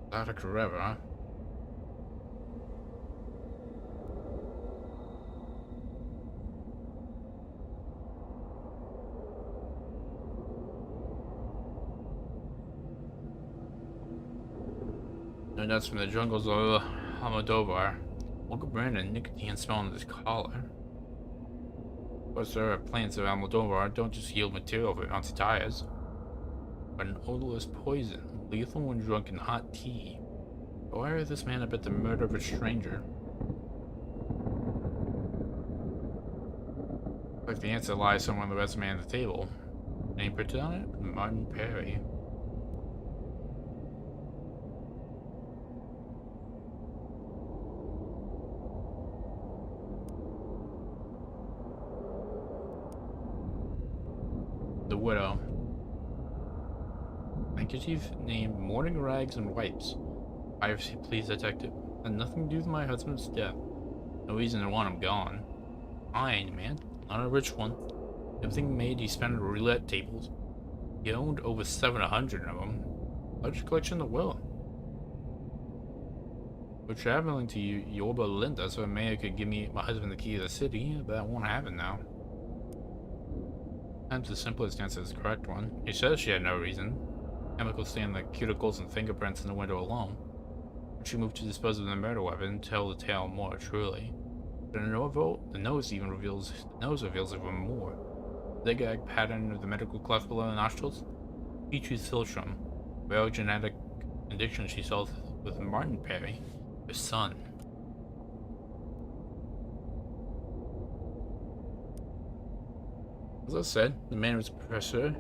Exotic rubber, huh? No nuts from the jungles of Almodovar. Uncle Brandon, nicotine smell on his collar. Of course, there are plants of Almodovar don't just yield material for bouncy tires, but an odorless poison, lethal when drunk in hot tea. Why are this man about the murder of a stranger? Like the answer lies somewhere on the resume on the table. Name printed on it? Martin Perry. The widow. Handkerchief named Morning Rags and Wipes. Privacy, please, detective. Had nothing to do with my husband's death. No reason to want him gone. Fine, man. Not a rich one. Everything made he spent on roulette tables. He owned over 700 of them. Large collection in the will. We're traveling to Yorba Linda, so Mayor could give me my husband the key to the city, but that won't happen now. Sometimes the simplest answer is the correct one. She says she had no reason. Chemicals stain the cuticles and fingerprints in the window alone. When she moved to dispose of the murder weapon, tell the tale more truly. But in the nose reveals even more. Zigzag pattern of the medical cleft below the nostrils. Peaches Filtrum, rare genetic condition she saw with Martin Perry, her son. As I said, the man was a professor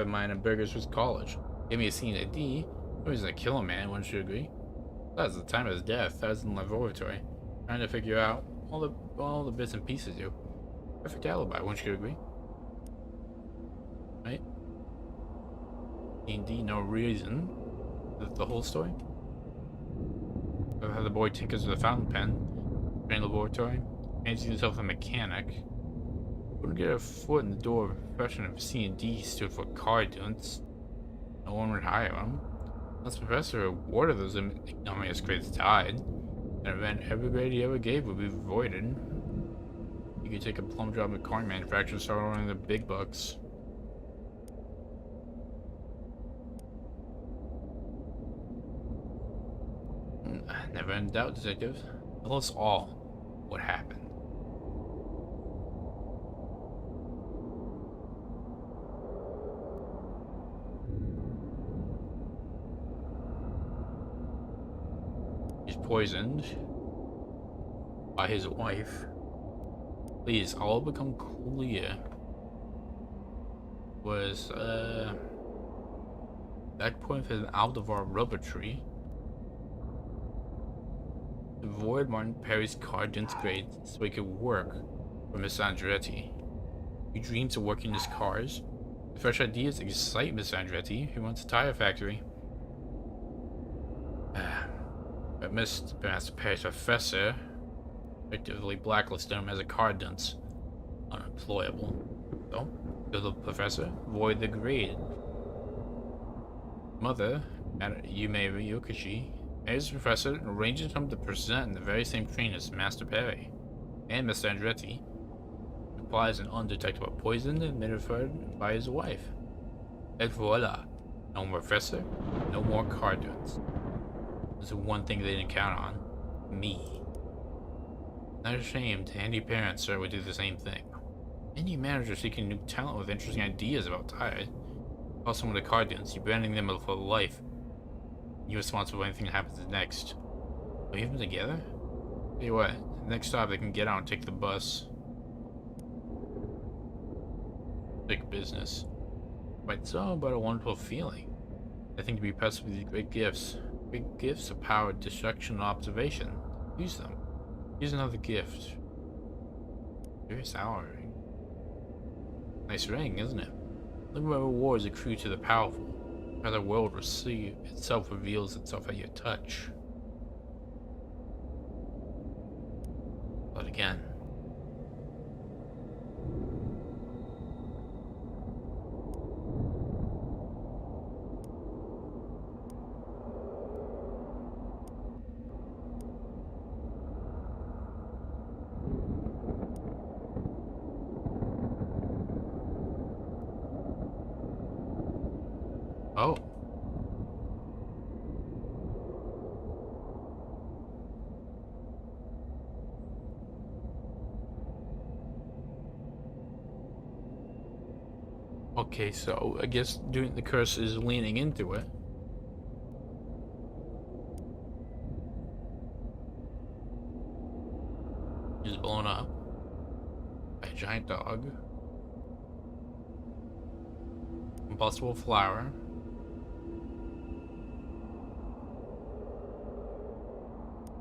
of mine at Burgersworth College. Gave me a scene at D. No reason to kill a man, wouldn't you agree? Besides, at the time of his death, I was in the laboratory, trying to figure out all the bits and pieces you. Perfect alibi, wouldn't you agree? Right? D, no reason. The whole story? Of how the boy tinkers with a fountain pen, train laboratory, fancies himself a mechanic. Wouldn't get a foot in the door of a profession if C&D stood for car dunce. No one would hire him. Unless Professor awarded those ignominious grades died, an event every grade he ever gave would be avoided. You could take a plum job at car manufacturer and start earning the big bucks. Never in doubt, detective. Tell us all what happened. He's poisoned by his wife. Please, all become clear. Was that point of out of our rubber tree. Avoid Martin Perry's car didn't grade so he could work for Miss Andretti. He dreams of working his cars. The fresh ideas excite Miss Andretti, who wants a tire factory. But Master Perry's professor effectively blacklisted him as a car dunce. Unemployable. So, to the professor, avoid the grade. Mother, Yume Ryokushi, as professor, and arranges him to present in the very same train as Master Perry and Mr. Andretti. Applies an undetectable poison administered by his wife. And voila, no more professor, no more car dunce. There's one thing they didn't count on: me. Not ashamed, handy parents sir would do the same thing. Any manager seeking new talent with interesting ideas about tires. Call someone a car dunce, you're branding them for life. You're responsible for anything that happens next. Leave them together? Tell you what, next stop they can get out and take the bus. Big business. Quite so, but a wonderful feeling. I think to be blessed with these great gifts. Great gifts of power, destruction, and observation. Use them. Use another gift. Curious hour ring. Nice ring, isn't it? Look what rewards accrue to the powerful. How the world itself reveals itself at your touch. But again. Oh. Okay, so I guess doing the curse is leaning into it. Is blown up by a giant dog. Combustible flower.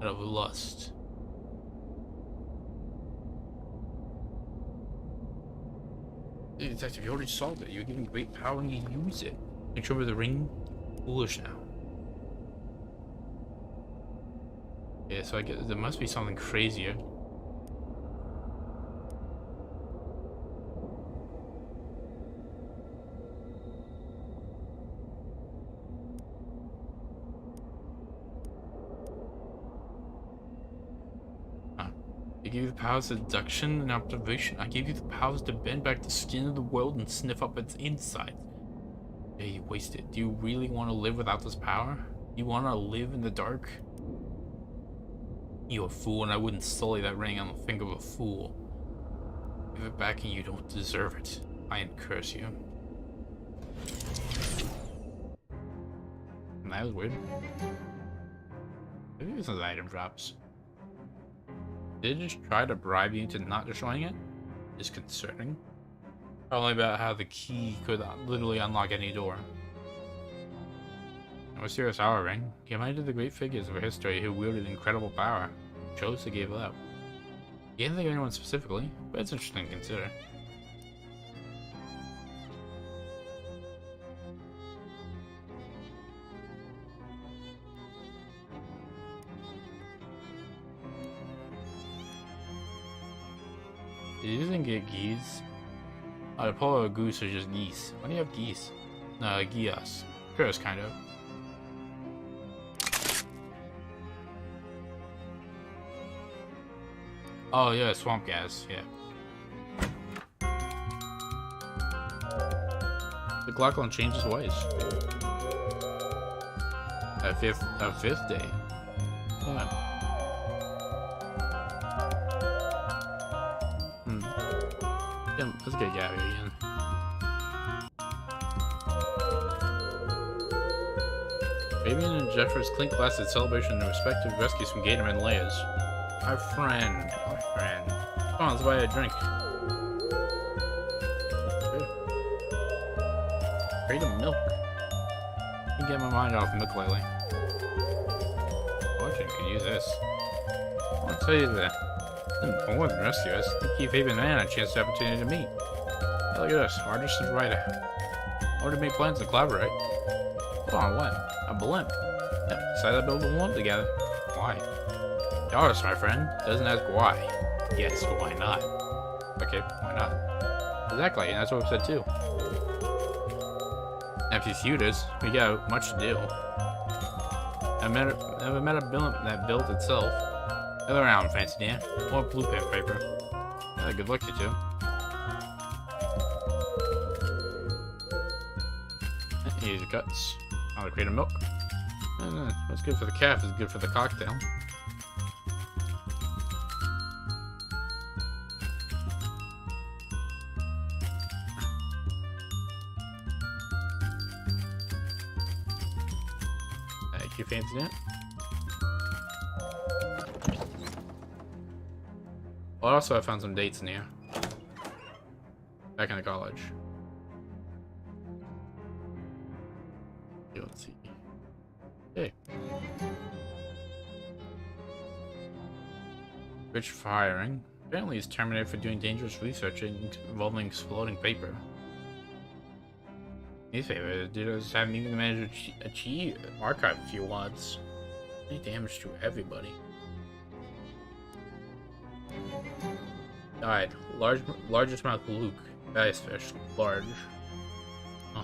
Out of lust. Hey, detective, you already solved it. You're given great power and you use it. Control of the ring. Foolish now. Yeah, so I guess there must be something crazier. I gave you the powers of deduction and observation. I gave you the powers to bend back the skin of the world and sniff up its insides. Yeah, you wasted. Do you really want to live without this power? You want to live in the dark? You're a fool, and I wouldn't sully that ring on the finger of a fool. Give it back and you don't deserve it. I curse you. And that was weird. Maybe this is item drops. Did it just try to bribe you into not destroying it? Disconcerting. Probably about how the key could literally unlock any door. A mysterious hour ring. He reminded the great figures of history who wielded incredible power. Chose to give it up. He didn't think of anyone specifically, but it's interesting to consider. Did you even get geese? The polo goose are just geese. Why do you have geese? Geese. Curious, kind of. Oh yeah, swamp gas, yeah. The Glocklin changes ways. A fifth day. Yeah. Yeah, let's get Gabby again. Fabian and Jeffers clink glasses celebration of their respective rescues from Gatorman layers. Our friend. Come on, let's buy a drink. Crate of milk. I can get my mind off milk lately. Watching could use this. I'll tell you that. More than rescue us. Give Fabian and a chance, the opportunity to meet. Hey, look at us, artist and writer. Already made plans to collaborate. Hold on, what? A blimp. Yeah, decided to build a blimp together. Why? The artist, my friend, doesn't ask why. Yes, why not? Okay, why not? Exactly, and that's what we said too. Empty suitors, we got much to do. I've never met a blimp that built itself. Gather around, fancy Dan. More blue pen paper. Yeah, good luck, you two. Here's your guts. Another crate of milk. What's good for the calf is good for the cocktail. Thank you, fancy Dan. Also, I found some dates in here. Back in the college. Let's see. Okay. Rich for hiring. Apparently he's terminated for doing dangerous research involving exploding paper. Newspaper dealers haven't even managed to achieve archive a few wads. Any damage to everybody. Died. Largest mouth Luke. Ice fish. Large. Huh.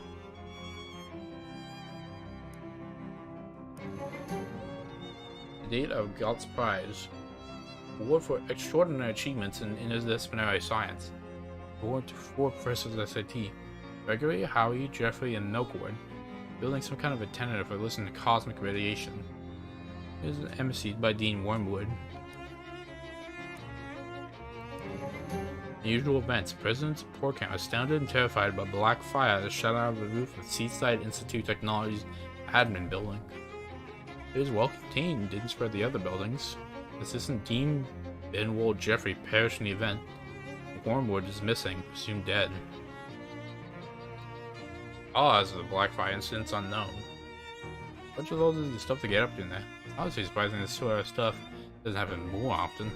The date of Galt's Prize. Award for extraordinary achievements in interdisciplinary science. Award to 4 professors at SIT. Gregory, Howie, Jeffrey, and Milkwood. Building some kind of antenna for listening to cosmic radiation. It was embassied by Dean Wormwood. Unusual events. President's report came astounded and terrified by black fire that shot out of the roof of Seaside Institute Technology's admin building. It was well contained and didn't spread the other buildings. Assistant Dean Benwold Jeffrey perished in the event. Wormwood is missing, presumed dead. Cause of the black fire incident's unknown. What the hell is the stuff to get up in there? Honestly surprising this sort of stuff doesn't happen more often.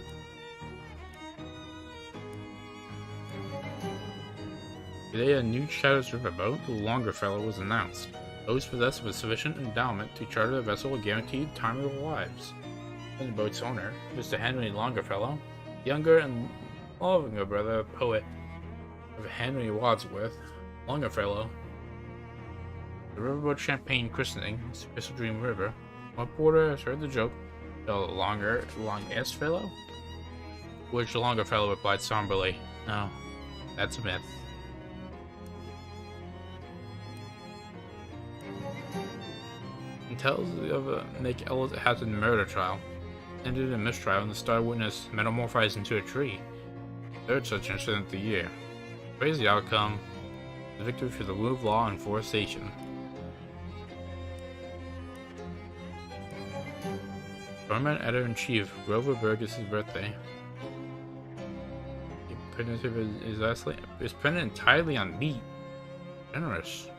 Today, a new Shadows riverboat, the Longerfellow, was announced. Those possessed with sufficient endowment to charter a vessel will guarantee time of their lives. And the boat's owner, Mr. Henry Longerfellow, younger and longer brother, poet of Henry Wadsworth, Longerfellow. The riverboat champagne christening, Crystal Dream River. One porter has heard the joke, the longest fellow? Which the Longerfellow replied somberly, no, that's a myth. It tells of a Nick Ellis Hazard murder trial. Ended in mistrial and the star witness metamorphosed into a tree. Third such incident of the year. Crazy outcome. The victory for the rule of law and forestation. Permanent editor-in-chief, Grover Burgess' birthday. Is printed entirely on meat. Generous.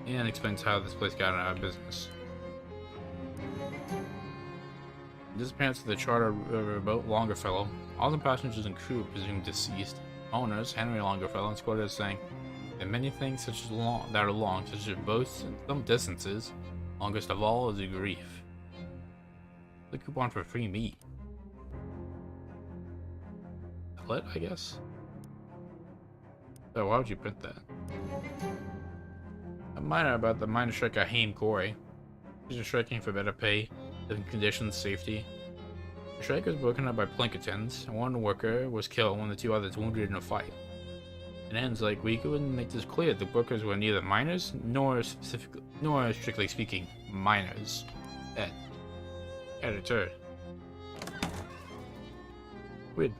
And explains how this place got out of business. Disappearance of the charter boat Longerfellow. All the passengers and crew presumed deceased. Owners, Henry Longerfellow, is quoted as saying, "There are many things such as that are long, such as both some distances. Longest of all is a grief." The coupon for free meat. Lit, I guess. So why would you print that? A minor about the minor strike at Haim Quarry. These are striking for better pay, living conditions, safety. The strike was broken up by Plankertons, and one worker was killed when the 2 others wounded in a fight. It ends like we couldn't make this clear. The workers were neither miners nor strictly speaking miners. Editor. Weird.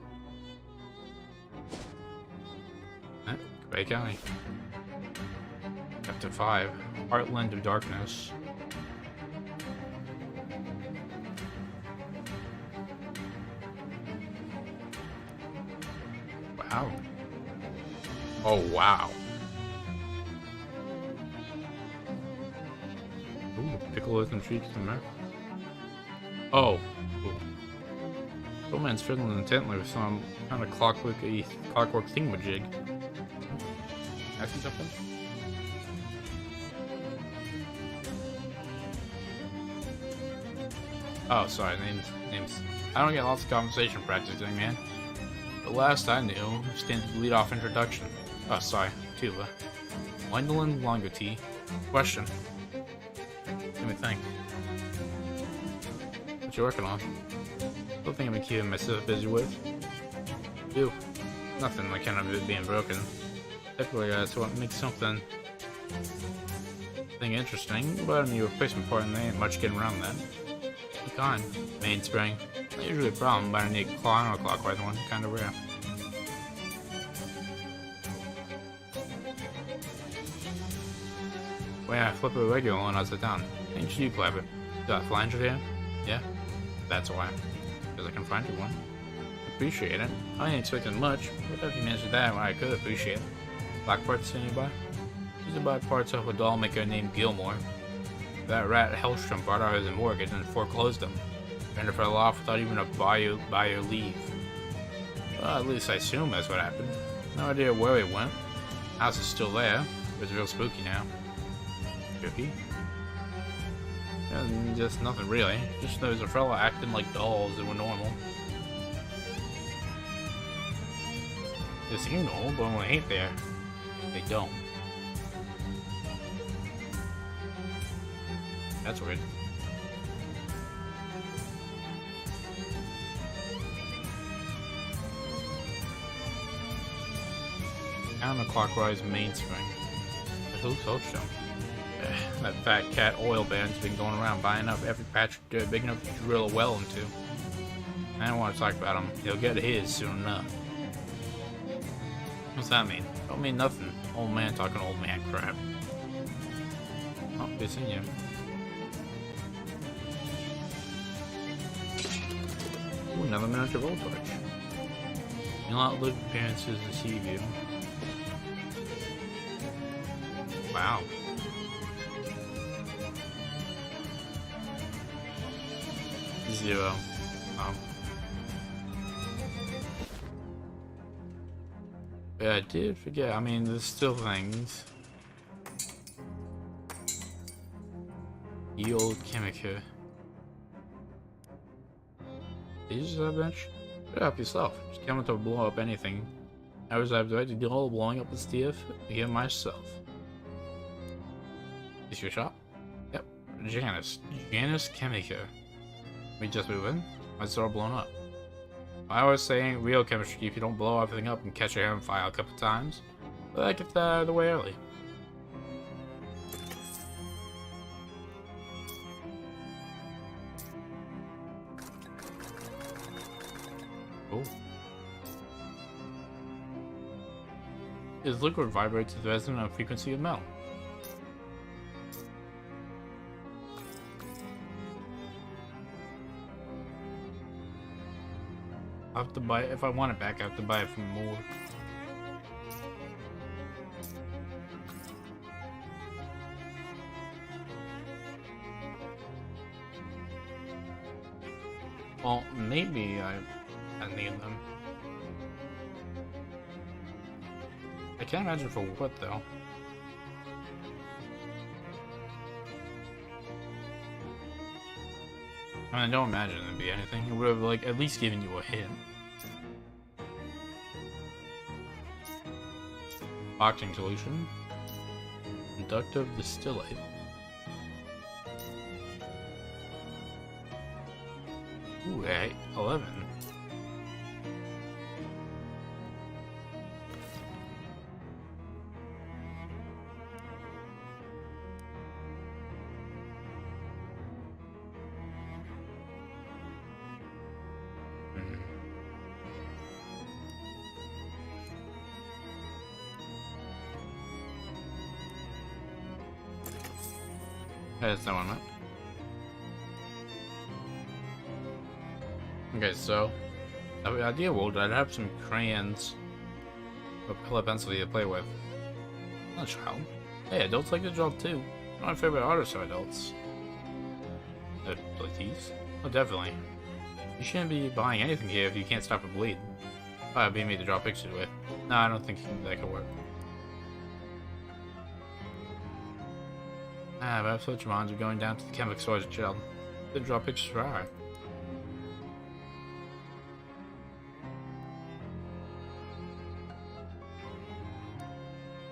Bay County. Chapter 5. Heartland of Darkness. Wow. Oh, wow. Ooh, pickleism treats the map. Oh. Soulman's fiddling intently with some kind of clockwork thingamajig. I see something? Oh, sorry, names. I don't get lots of conversation practicing, man. The last I knew, standard lead-off introduction. Oh, sorry, Tuba. Gwendolyn Longotee. Question. Let me think. What you working on? Still think I've been keeping myself busy with. Do. Nothing like kind of it being broken. Typically, that's what makes something interesting, but a new replacement part and there ain't much getting around that. What kind? Mainspring. Not usually a problem, but I need a counterclockwise one, kinda rare. Well, yeah, I flip a regular one as it down. Ain't you clever? Got a flanger here? Yeah? That's why. Because I can find you one. Appreciate it. I ain't expecting much, but if you managed that, I could appreciate it. Black parts anybody? Used to buy parts off a doll maker named Gilmore. That rat Hellstrom brought out his mortgage and foreclosed him. Vendor fell off without even a buyer leave. Well, at least I assume that's what happened. No idea where he went. House is still there. It's real spooky now. Spooky? And just nothing really. Just there's a fella acting like dolls that were normal. They seem normal, but when I ain't there, they don't. That's weird. Counterclockwise mainspring. Who's Hellstrom? That fat cat oil band's been going around buying up every patch of dirt big enough to drill a well into. I don't want to talk about him. He'll get his soon enough. What's that mean? Don't mean nothing. Old man talking old man crap. Oh, good seeing you. Ooh, another miniature roll torch. You'll outlive appearances and see you. Wow. Zero. Oh. Yeah, I did forget. I mean, there's still things. Ye old chemical. Did you just have a bench? Shut up yourself. Just coming to blow up anything. I have the right to do all the blowing up the stuff again myself. Is your shop? Yep. Janus Chemica. We just move in. My store blown up. I was saying real chemistry if you don't blow everything up and catch your hair on fire a couple times. But I get that out of the way early. Oh. His liquid vibrates to the resonant frequency of metal. I have to buy it. If I want it back, I have to buy it from more. Well, maybe I need them. I can't imagine for what though. I mean, I don't imagine it'd be anything. It would have like at least given you a hint. Boxing solution. Inductive distillate. Ooh, 11. That's no one up. Okay, so the idea would I'd have some crayons or color pencil to play with. Not a child. Hey, adults like to draw too. One of my favorite artists are adults. Please? Oh, definitely. You shouldn't be buying anything here if you can't stop a bleed. Probably be me to draw pictures with. No, I don't think that could work. Ah, but I have such minds of going down to the chemical store as a child. They draw pictures for art.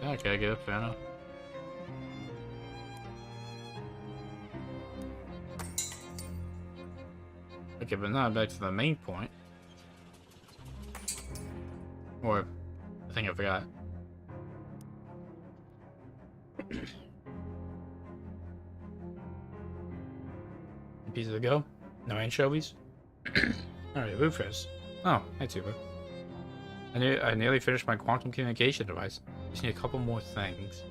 Okay, I get it, fair enough. Okay, but now back to the main point. Or, I think I forgot. Pieces to go? No anchovies? Alright, Rufus. Oh, hey Tuba. I nearly finished my quantum communication device. Just need a couple more things.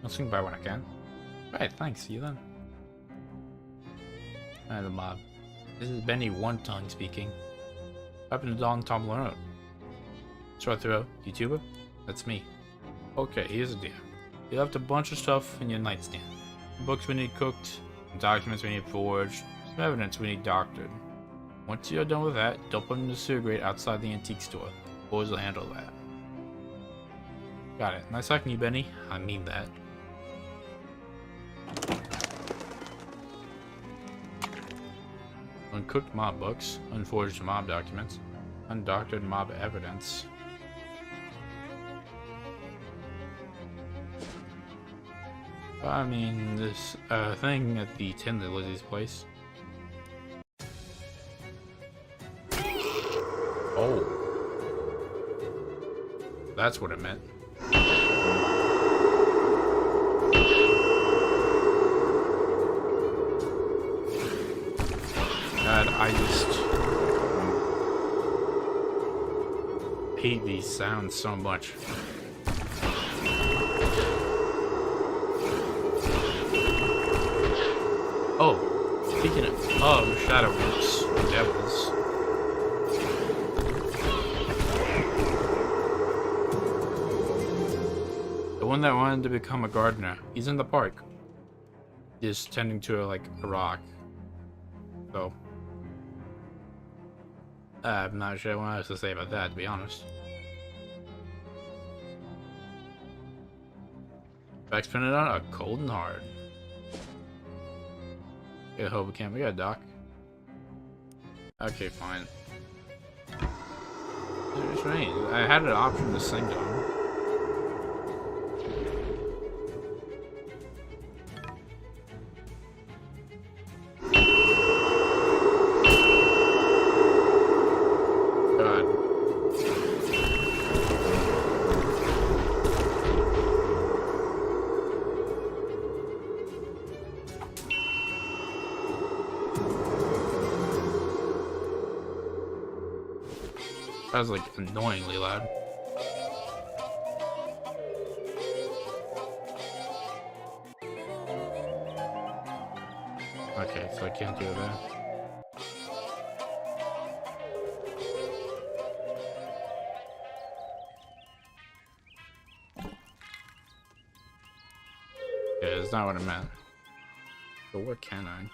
I'll swing by when I can. Right, thanks. See you then. Alright, the mob. This is Benny One Tongue speaking. Up in the Don Tumbler Road. Straight through, YouTuber? That's me. Okay, here's the deal. You left a bunch of stuff in your nightstand. Books we need cooked, Some documents we need forged. Some evidence we need doctored. Once you're done with that, dump them in the sewer grate outside the antique store. Boys will handle that. Got it. Nice talking to you, Benny. I mean that. Uncooked mob books, unforged mob documents, undoctored mob evidence. I mean, this thing at the Tinley Lizzie's place. Oh. That's what it meant. God, I just hate these sounds so much. Oh, speaking of shadow roots, devils. The one that wanted to become a gardener. He's in the park. Just tending to a rock. So I'm not sure what else to say about that, to be honest. Back's printed out, a cold and hard. I hope we can't. We got a dock. Okay, fine. It's strange. I had an option to sing to him. That was annoyingly loud. Okay, so I can't do that. Yeah, it's not what I meant. But where can I?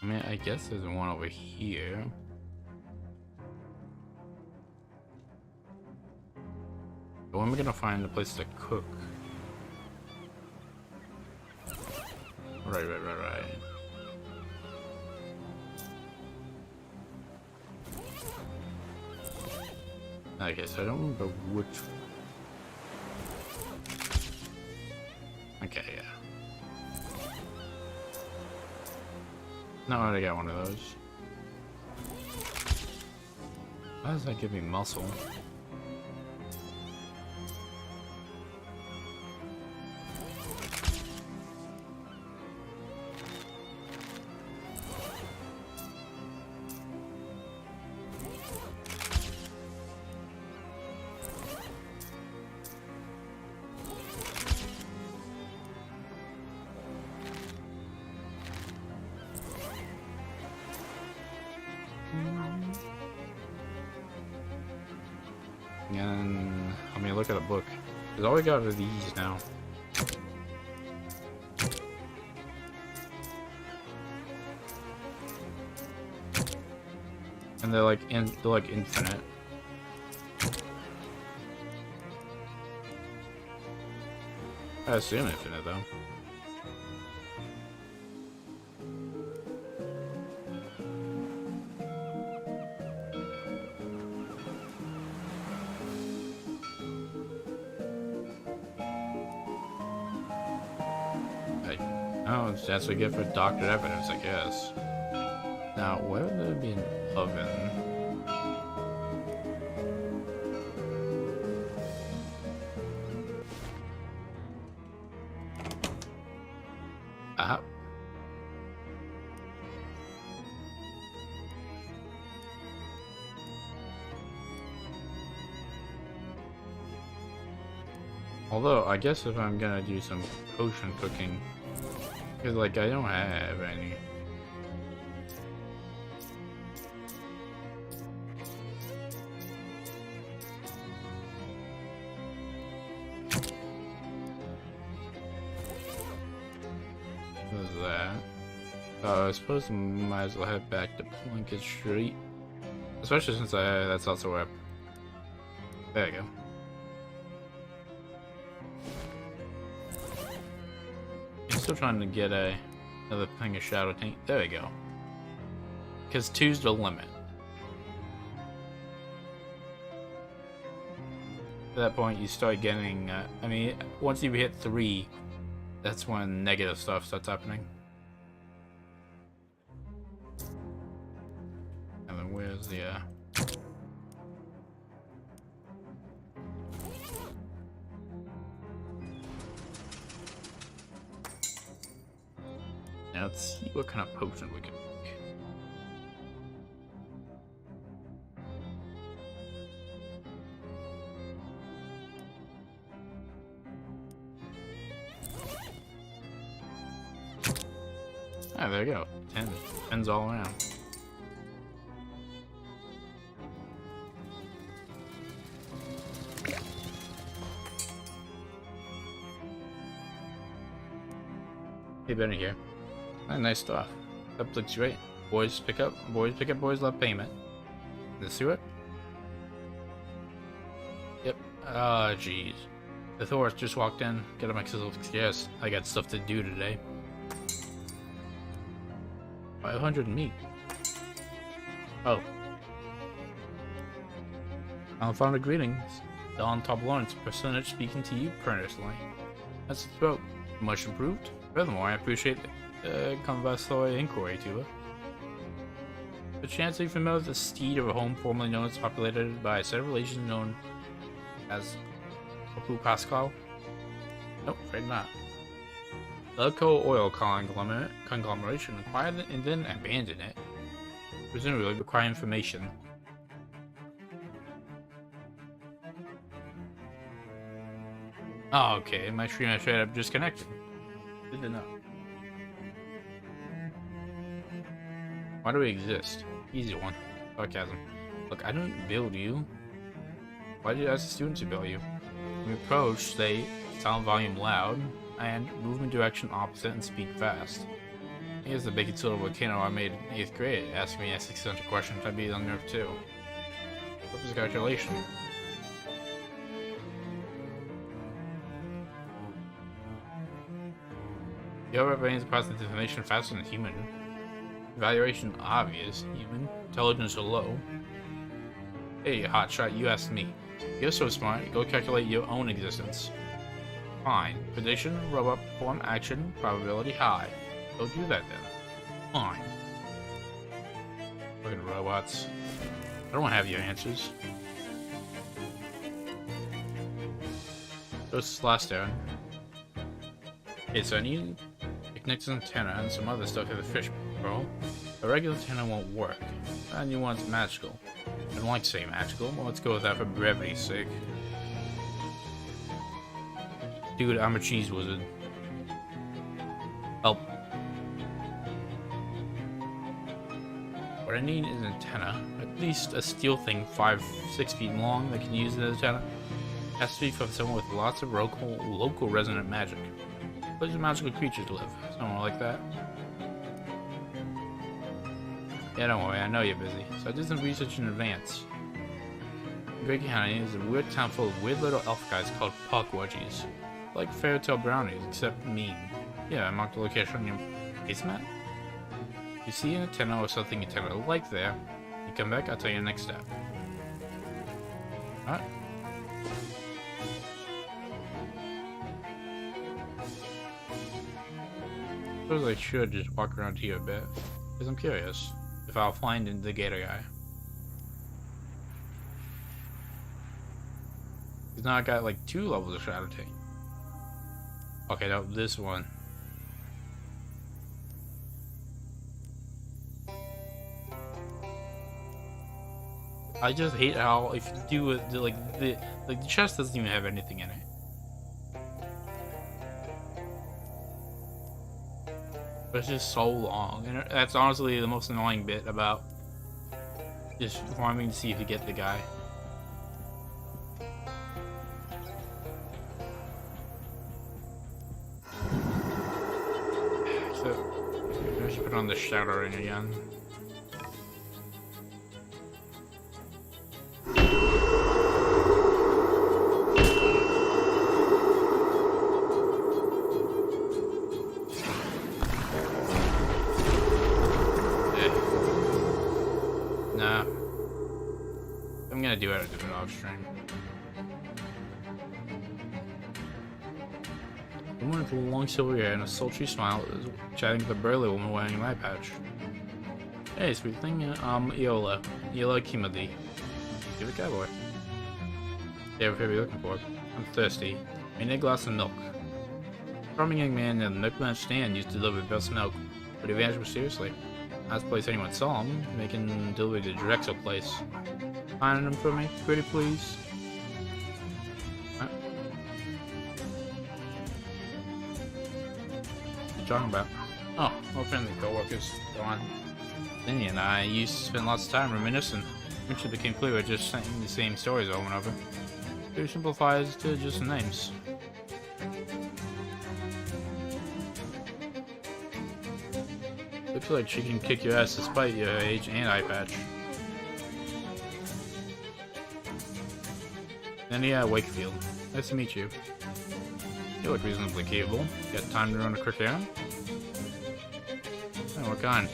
I mean, I guess there's one over here. But when are we gonna find a place to cook? Right. Okay, so I don't remember which. Okay, yeah. No, I already got one of those. Why does that give me muscle? And I mean, look at a book. Because all we got are these now. And they're infinite. I assume infinite though. Oh, that's what we get for doctored evidence, I guess. Now, where would there be an oven? Although, I guess if I'm gonna do some potion cooking, because, like, I don't have any. What is that? I suppose I might as well head back to Plunkett Street. Especially since that's also where. There you go. I'm still trying to get another thing of Shadow Taint. There we go. Because 2's the limit. At that point, you start getting. I mean, once you hit 3, that's when negative stuff starts happening. And then where's the Now let's see what kind of potion we can make. Ah, there you go. 10. 10's all around. Hey, Benny here. Nice stuff. That looks great. Boys pick up, boys love payment. Let's see it. Yep. Ah, jeez. The Thor's just walked in. Gotta make myself scarce. I got stuff to do today. 500 meat. Oh. Unfounded greetings. Don Top Lawrence, percentage speaking to you personally. That's the throat. Much improved. Furthermore, I appreciate conversational inquiry, Tuba. The chance are you familiar with the steed of a home formerly known as populated by a set of relations known as Apu Pascal? Nope, afraid not. Elko oil conglomeration acquired it and then abandoned it. Presumably require information. Oh, okay, my stream straight up disconnected. Good to know. Why do we exist? Easy one. Sarcasm. Look, I didn't build you. Why did you ask the students to build you? When we approach, they sound volume loud, and move in direction opposite and speak fast. Here's the big little volcano I made in 8th grade. Asking me a 600 questions, I'd be on nerve too. What was calculation? The other brains process information faster than human. Evaluation obvious. Human. Intelligence low. Hey, hotshot, you asked me. You're so smart, go calculate your own existence. Fine. Prediction, robot perform action, probability high. Go do that then. Fine. Look at robots. I don't have your answers. What's this last errand? Okay, so I need Nick's antenna and some other stuff for the fish bro. A regular antenna won't work. And you want magical. I don't like saying magical, but let's go with that for brevity's sake. Dude, I'm a cheese wizard. Help. What I need is an antenna. At least a steel thing 5-6 feet long that can use the antenna. It has to be from someone with lots of local resonant magic. Where's the magical creatures live? Somewhere like that. Yeah, don't worry, I know you're busy. So I did some research in advance. Great County is a weird town full of weird little elf guys called Puckwudgies. Like fairytale brownies, except mean. Yeah, I marked the location on your base map. If you see an antenna or something you tend to like there, you come back, I'll tell you the next step. Alright. I suppose I should just walk around here a bit, because I'm curious if I'll find the gator guy. Because now I got like 2 levels of Shadow Taint. Okay, now this one. I just hate how if you do it, the chest doesn't even have anything in it. But it's just so long, and that's honestly the most annoying bit about just farming to see if you get the guy. So, I should put on the shadow ring again. Nah. I'm gonna do it off stream. A woman with long silver hair and a sultry smile is chatting with a burly woman wearing an eye patch. Hey, sweet thing, I'm Iola Kimadi. Give a cowboy. Hey, what are you looking for? I'm thirsty. I need a glass of milk. A charming young man in the milkman stand used to deliver the best milk, but he vanished mysteriously. Last place anyone saw him, making delivery to the Drexel place. Find him for me, pretty please. What you talking about? Oh, old friendly co-workers. Go on. Vinny and I used to spend lots of time reminiscing. Eventually became clear we're just saying the same stories over and over. Pretty simplifies to just some names. Looks like she can kick your ass despite your age and eye patch. Then yeah, Wakefield. Nice to meet you. You look reasonably capable. Got time to run a quick errand? Oh, what kind?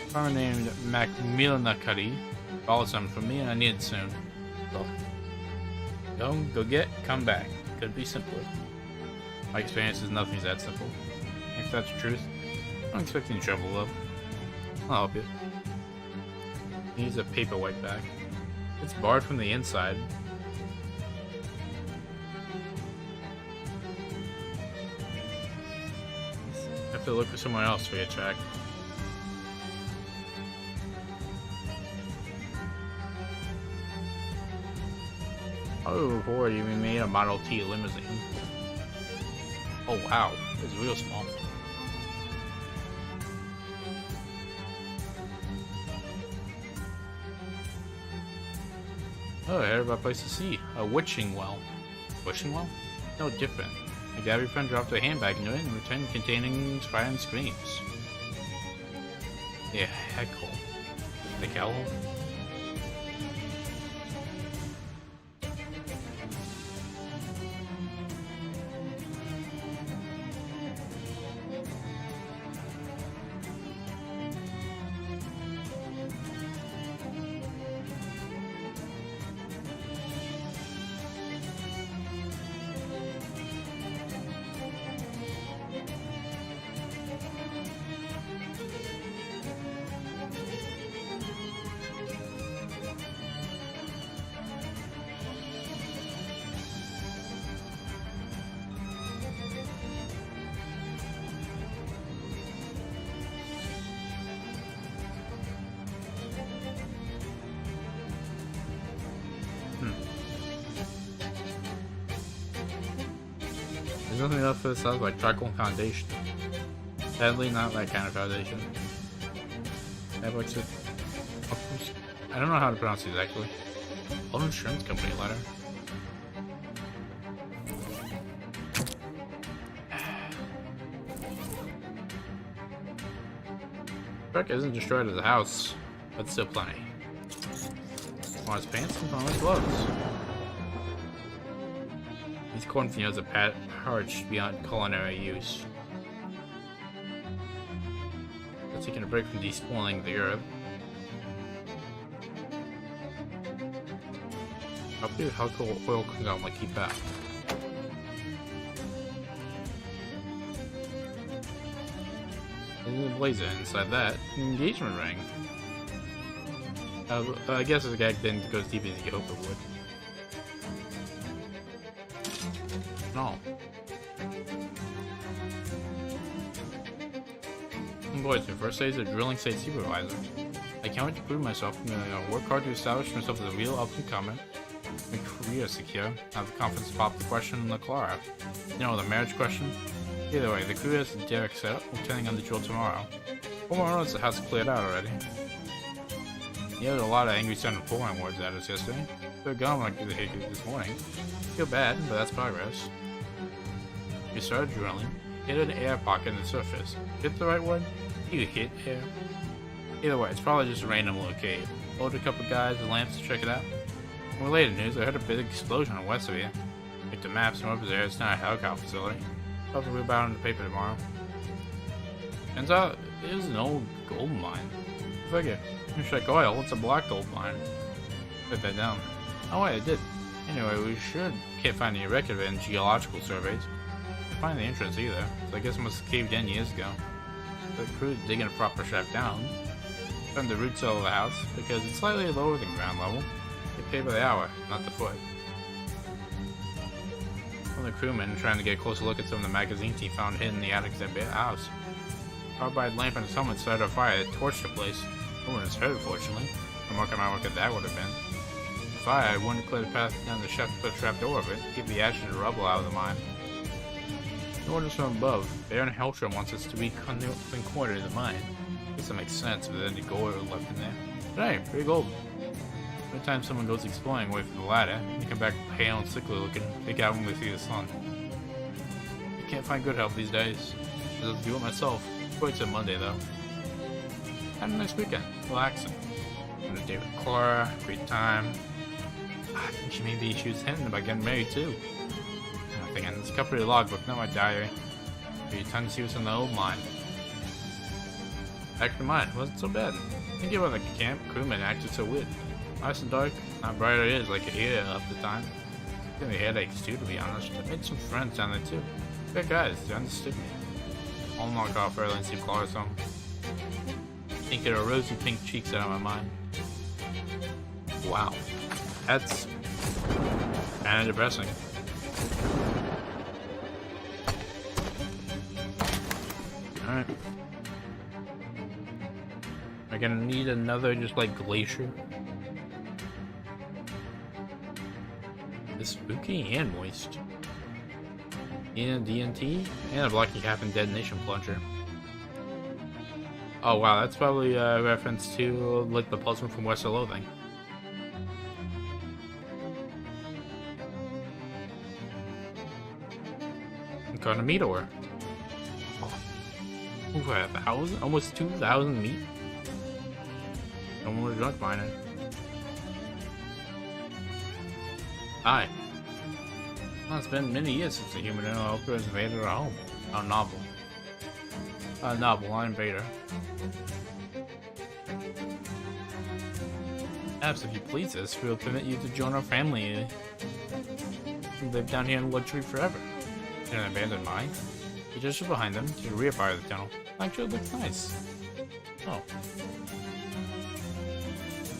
Farmer named Macmillan Cuddy. Follow something from me and I need it soon. So, go get, come back. Could be simpler. My experience is nothing's that simple. If that's the truth, I don't expect any trouble though. I'll help you. He needs a paperweight back. It's barred from the inside. I have to look for someone else to get checked. Oh boy, you made a Model T limousine. Oh wow, it's real small. Oh, I heard about a place to see. A witching well. Witching well? No different. A Gabby friend dropped a handbag into it and returned containing inspiring screams. Yeah, heck hole. The cow hole? There's nothing else for this house like charcoal foundation. Sadly, not that kind of foundation. I don't know how to pronounce these actually. Old insurance company letter. Truck isn't destroyed as a house, but still plenty. On his pants and on his gloves. These cornfields are parched beyond culinary use. They're taking a break from despoiling the earth. Hopefully how oil comes out like keep that. There's a blazer inside that. An engagement ring. I guess the gag didn't go as deep as you hoped it would. No. Boy, it's my first day as a drilling site supervisor. I can't wait to prove myself. I'm gonna work hard to establish myself as a real up-and-comer. My career secure. Now the conference popped the question in the Clara. You know, the marriage question? Either way, the crew has Derek set up, returning on the drill tomorrow. 4 more roads, the house cleared out already. Yeah, there's a lot of angry sounding pouring words at us yesterday. They're gone like the hiccup this morning. Feel bad, but that's progress. We started drilling. Hit an air pocket in the surface. Hit the right word? You hit air. Either way, it's probably just a random little cave. Loaded a couple guys with lamps to check it out. In related news, I heard a big explosion west of here. Looked at maps and over there, it's not a helicopter facility. Hopefully we'll about in the paper tomorrow. Turns out, it was an old gold mine. Figure, check oil, it's a black gold mine. Put that down. Oh wait, I did. Anyway, we sure can't find any record of it in geological surveys. Can't find the entrance either, so I guess it must have caved in years ago. The crew's digging a proper shaft down. From the root cell of the house, because it's slightly lower than ground level. Get paid by the hour, not the foot. One of the crewmen trying to get a closer look at some of the magazines he found hidden in the attic of their bare house. Carbide lamp in his helmet started a fire that torched the place. No one was hurt, fortunately. Remarking my work that would have been. The fire wouldn't clear the path down the shaft to put a trap door over it, keep the ash and rubble out of the mine. No orders from above. Baron Heltram wants us to be within quarter of the mine. I guess that makes sense if there's any gold left in there. But hey, pretty gold. Every time someone goes exploring away from the ladder, they come back pale and sickly looking, pick out when they see the sun. You can't find good help these days. I have to do it myself. Quite till Monday though. Had a nice weekend, relaxing. Had a day with Clara, great time. I think she was hinting about getting married too. I'm thinking, this cover of the logbook, not my diary. Maybe time to see what's in the old mine. Back to mine, wasn't so bad. Thinking about the camp, crewmen acted so weird. Nice and dark, not bright it is like a here up the time. Gave me headaches too, to be honest. I made some friends down there too. Good guys, they understood me. I'll knock off early and see if Clara's home. Think there are rosy pink cheeks out of my mind. Wow. That's kinda depressing. Alright. Am I gonna need another just like glacier? It's spooky and moist. And DNT and a blocky half-in detonation plunger. Oh wow, that's probably a reference to like the puzzle from West of Loathing. Got a meat ore. Oh. Over 1,000? Almost 2,000 meat? No more junk mining. Hi. Well, it's been many years since a human interloper has invaded our home. Oh, novel. Novel, I'm Vader. Perhaps if you please us, we'll permit you to join our family and live down here in luxury forever. In an abandoned mine. You just behind them to the rear part of the tunnel. Actually, it looks nice. Oh.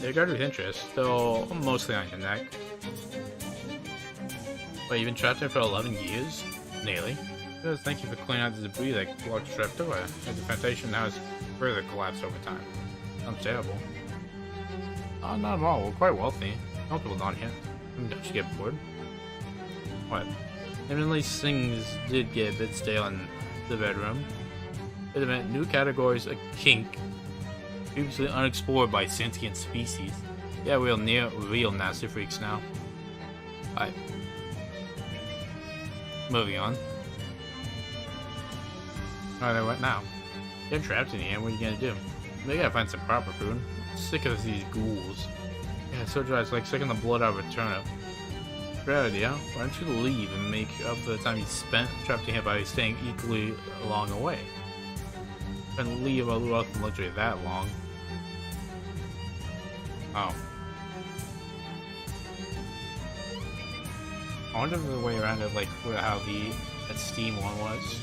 They regard with interest, though mostly on your neck. But you've been trapped there for 11 years? Nearly. Because thank you for clearing out the debris that blocked the trap door, as the foundation now has further collapsed over time. Sounds terrible. Not at all. We're quite wealthy. Comfortable down here. Don't you get bored? What? Evidently, things did get a bit stale in the bedroom. It meant new categories of kink, previously unexplored by sentient species. Yeah, we're real nasty freaks now. Alright. Moving on. Alright, what now? They're trapped in here, what are you gonna do? They gotta find some proper food. I'm sick of these ghouls. Yeah, it's so dry, it's like sucking the blood out of a turnip. Great idea. Why don't you leave and make up for the time you spent trapped in here by staying equally along the way? And leave a little from luxury that long. Oh. I wonder if there's a way around it, like how that Steam one was.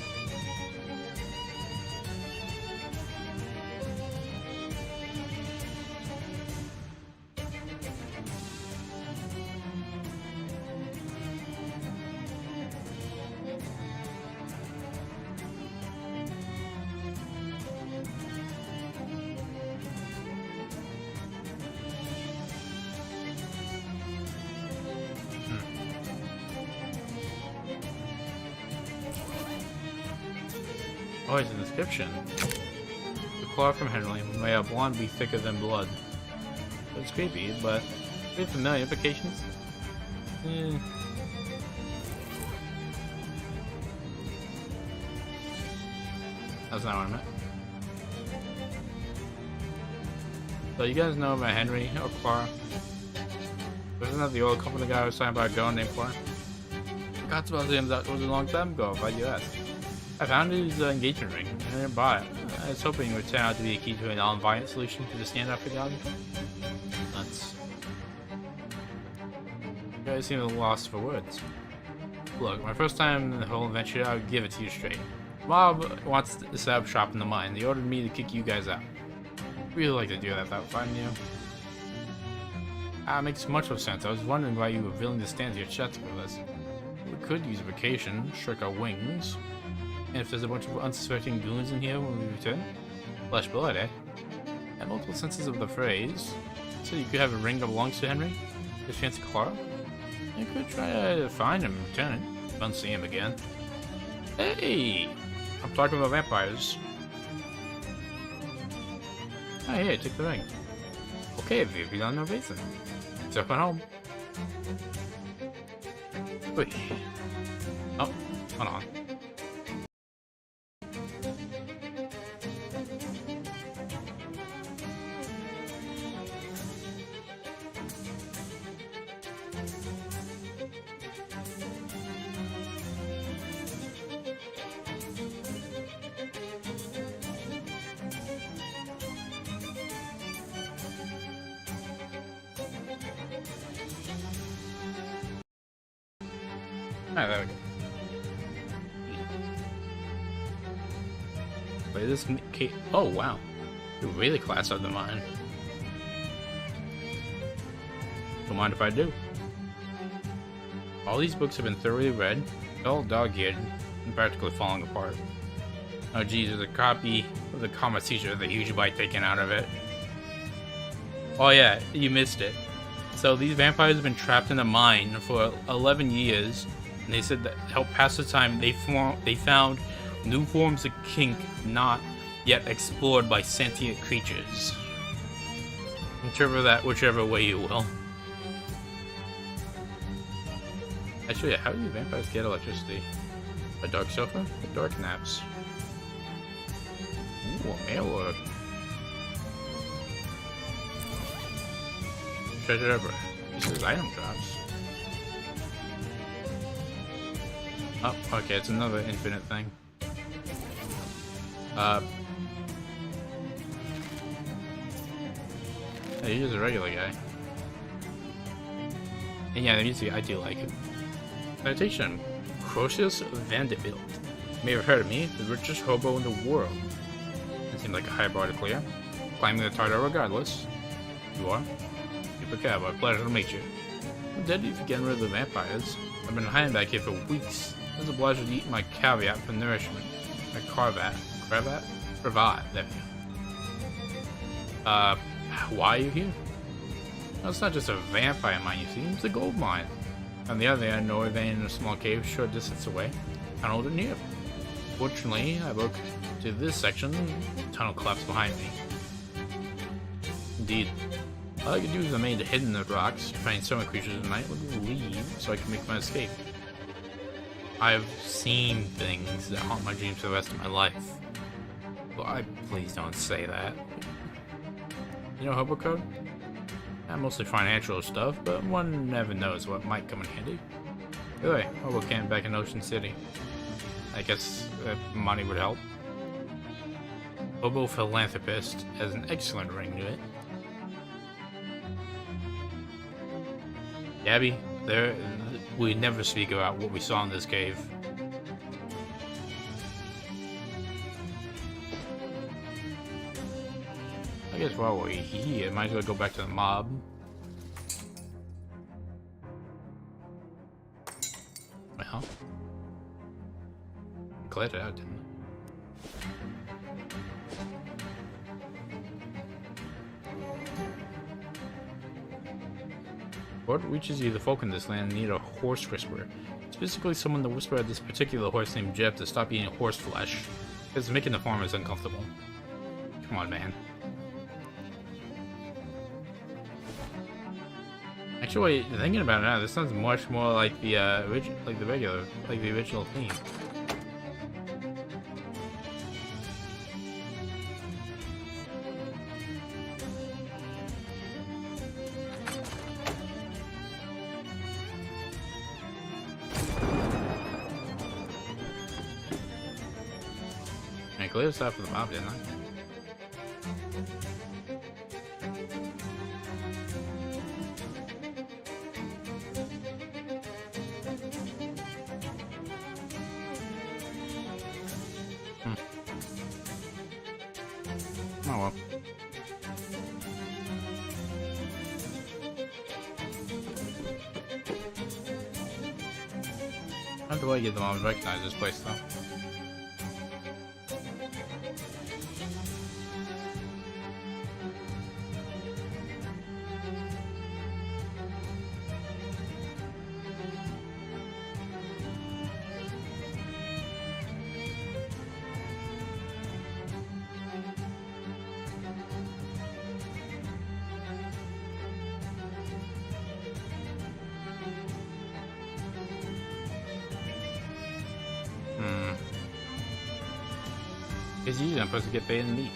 Oh, it's an inscription. The claw from Henry. May a blonde be thicker than blood. It's creepy, but pretty familiar implications. That's not what I meant. So you guys know about Henry or Clara? Wasn't that the old company guy I was talking about a girl named Clara? I forgot about him, that was a long time ago, but you asked. I found his engagement ring, and I didn't buy it. I was hoping it would turn out to be a key to a non-violent solution to the standoff forgotten. Nuts. You guys seem a little lost for words. Look, my first time in the whole adventure, I would give it to you straight. Mob wants to set up shop in the mine. They ordered me to kick you guys out. I'd really like to do that without fighting you. Makes much of sense. I was wondering why you were willing to stand to your chest with us. We could use a vacation, shrink our wings. And if there's a bunch of unsuspecting goons in here when we return, flesh blood, eh? I have multiple senses of the phrase. So you could have a ring that belongs to Henry? His fancy Clara? You could try to find him and return it. Don't see him again. Hey! I'm talking about vampires. Oh, hey, take the ring. Okay, if you don't know reason. So come home. Wait. Oh, hold on. Alright, there we go. Play this Kate. Oh, wow. You really class up the mine. Don't mind if I do. All these books have been thoroughly read, all dog-eared, and practically falling apart. Oh geez, there's a copy of the Karma Teacher with a huge bite taken out of it. Oh yeah, you missed it. So these vampires have been trapped in a mine for 11 years. And they said that to help pass the time, they found new forms of kink not yet explored by sentient creatures. Interpret that whichever way you will. Actually, how do vampires get electricity? A dark sofa? A dark naps. Ooh, a mail order. Treasure ever. This is item drops. Oh, okay, it's another infinite thing. Hey, he's a regular guy. And yeah, the music, I do like it. Meditation. Croesus Vanderbilt. You may have heard of me, the richest hobo in the world. It seemed like a high bar to clear. Climbing the title regardless. You are? Super Cowboy, pleasure to meet you. I'm dead if you get rid of the vampires. I've been hiding back here for weeks. I was obliged to eat my caveat for nourishment. My cravat. Cravat, there we go. Why are you here? Well, it's not just a vampire mine, you see. It's a gold mine. On the other hand, no vein in a small cave short distance away. Tunneled in here. Fortunately, I broke to this section. The tunnel collapsed behind me. Indeed. All I could do is remain hidden in the rocks, find some creatures at night, would leave so I can make my escape. I've seen things that haunt my dreams for the rest of my life. Well, please don't say that. You know hobo code? Not mostly financial stuff, but one never knows what might come in handy. Anyway, hobo camp back in Ocean City. I guess money would help. Hobo philanthropist has an excellent ring to it. Gabby, we never speak about what we saw in this cave. I guess while we're here, might as well go back to the mob. Well, cleared it out, didn't it? What reaches you, the folk in this land need a horse whisperer. Specifically someone to whisper at this particular horse named Jeff to stop eating horse flesh. Because making the farmers uncomfortable. Come on, man. Actually, thinking about it now, this sounds much more like the original theme. I cleared this out for the mob, didn't I? Oh well. How do I get them all to recognize this place though? Because usually I'm supposed to get paid in meat.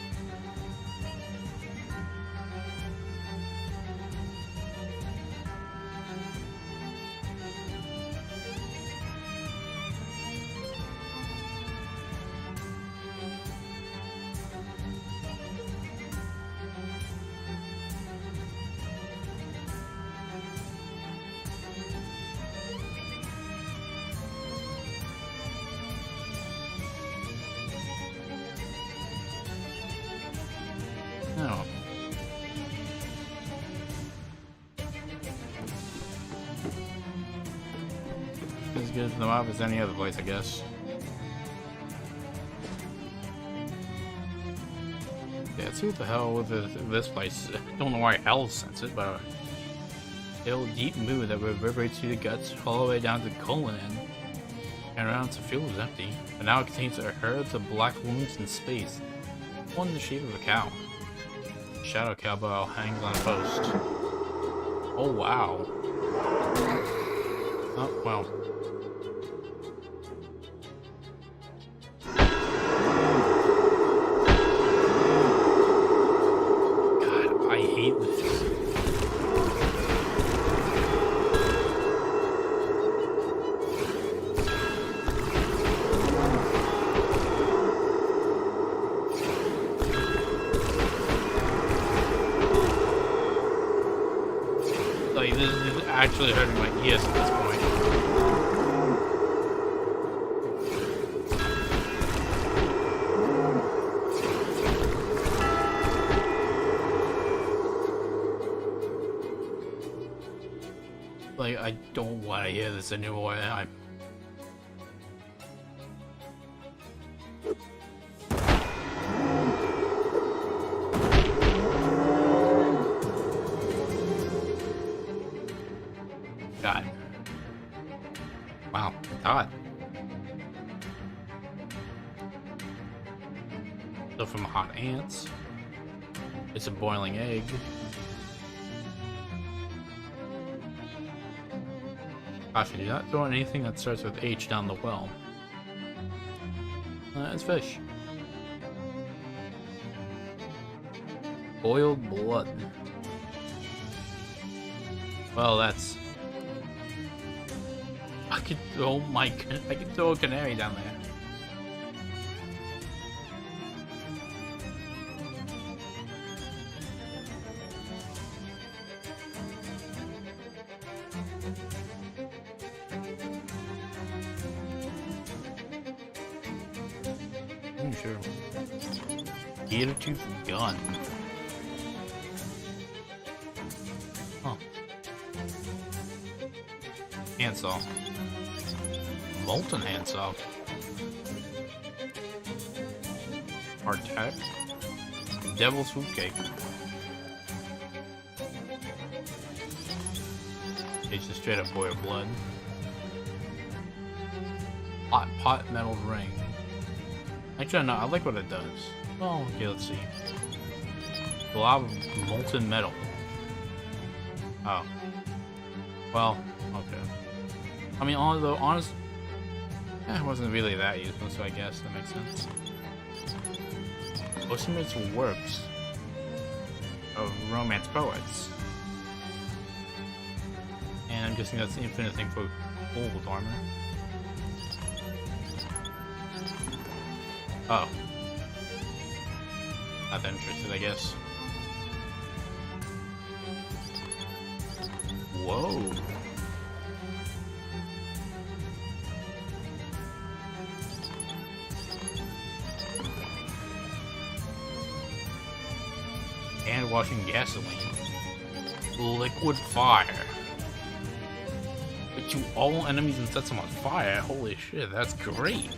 No. As good as the mob as any other place, I guess. Yeah, let's see what the hell with this place. I don't know why hell sends it, but a little deep mood that reverberates through the guts all the way down to the colon and around to feel is empty. But now it contains a herd of black wounds in space, one in the shape of a cow. Shadow cowbell hangs on a post. Oh wow. Oh well. God, I hate this. Like, this is actually hurting my ears at this point. Like, I don't want to hear this anymore. God. Wow, God. So from hot ants, it's a boiling egg. Caution, do not throw anything that starts with H down the well. It's fish. Boiled blood. Well, that's... I could throw a canary down there. Sure. Gator tooth gun. Huh. Handsaw. Molten handsaw. Hardtack. Devil's food cake. It's just straight up boiled blood. Hot pot metal ring. Actually, no, I like what it does. Well, okay, let's see. A lot of molten metal. Oh. Well, okay. I mean, although, honestly, it wasn't really that useful, so I guess that makes sense. Ultimate's works of romance poets. And I'm guessing that's the infinite thing for gold armor. Oh. Not that interested, I guess. Whoa. And washing gasoline. Liquid fire. But to all enemies and sets them on fire. Holy shit, that's great.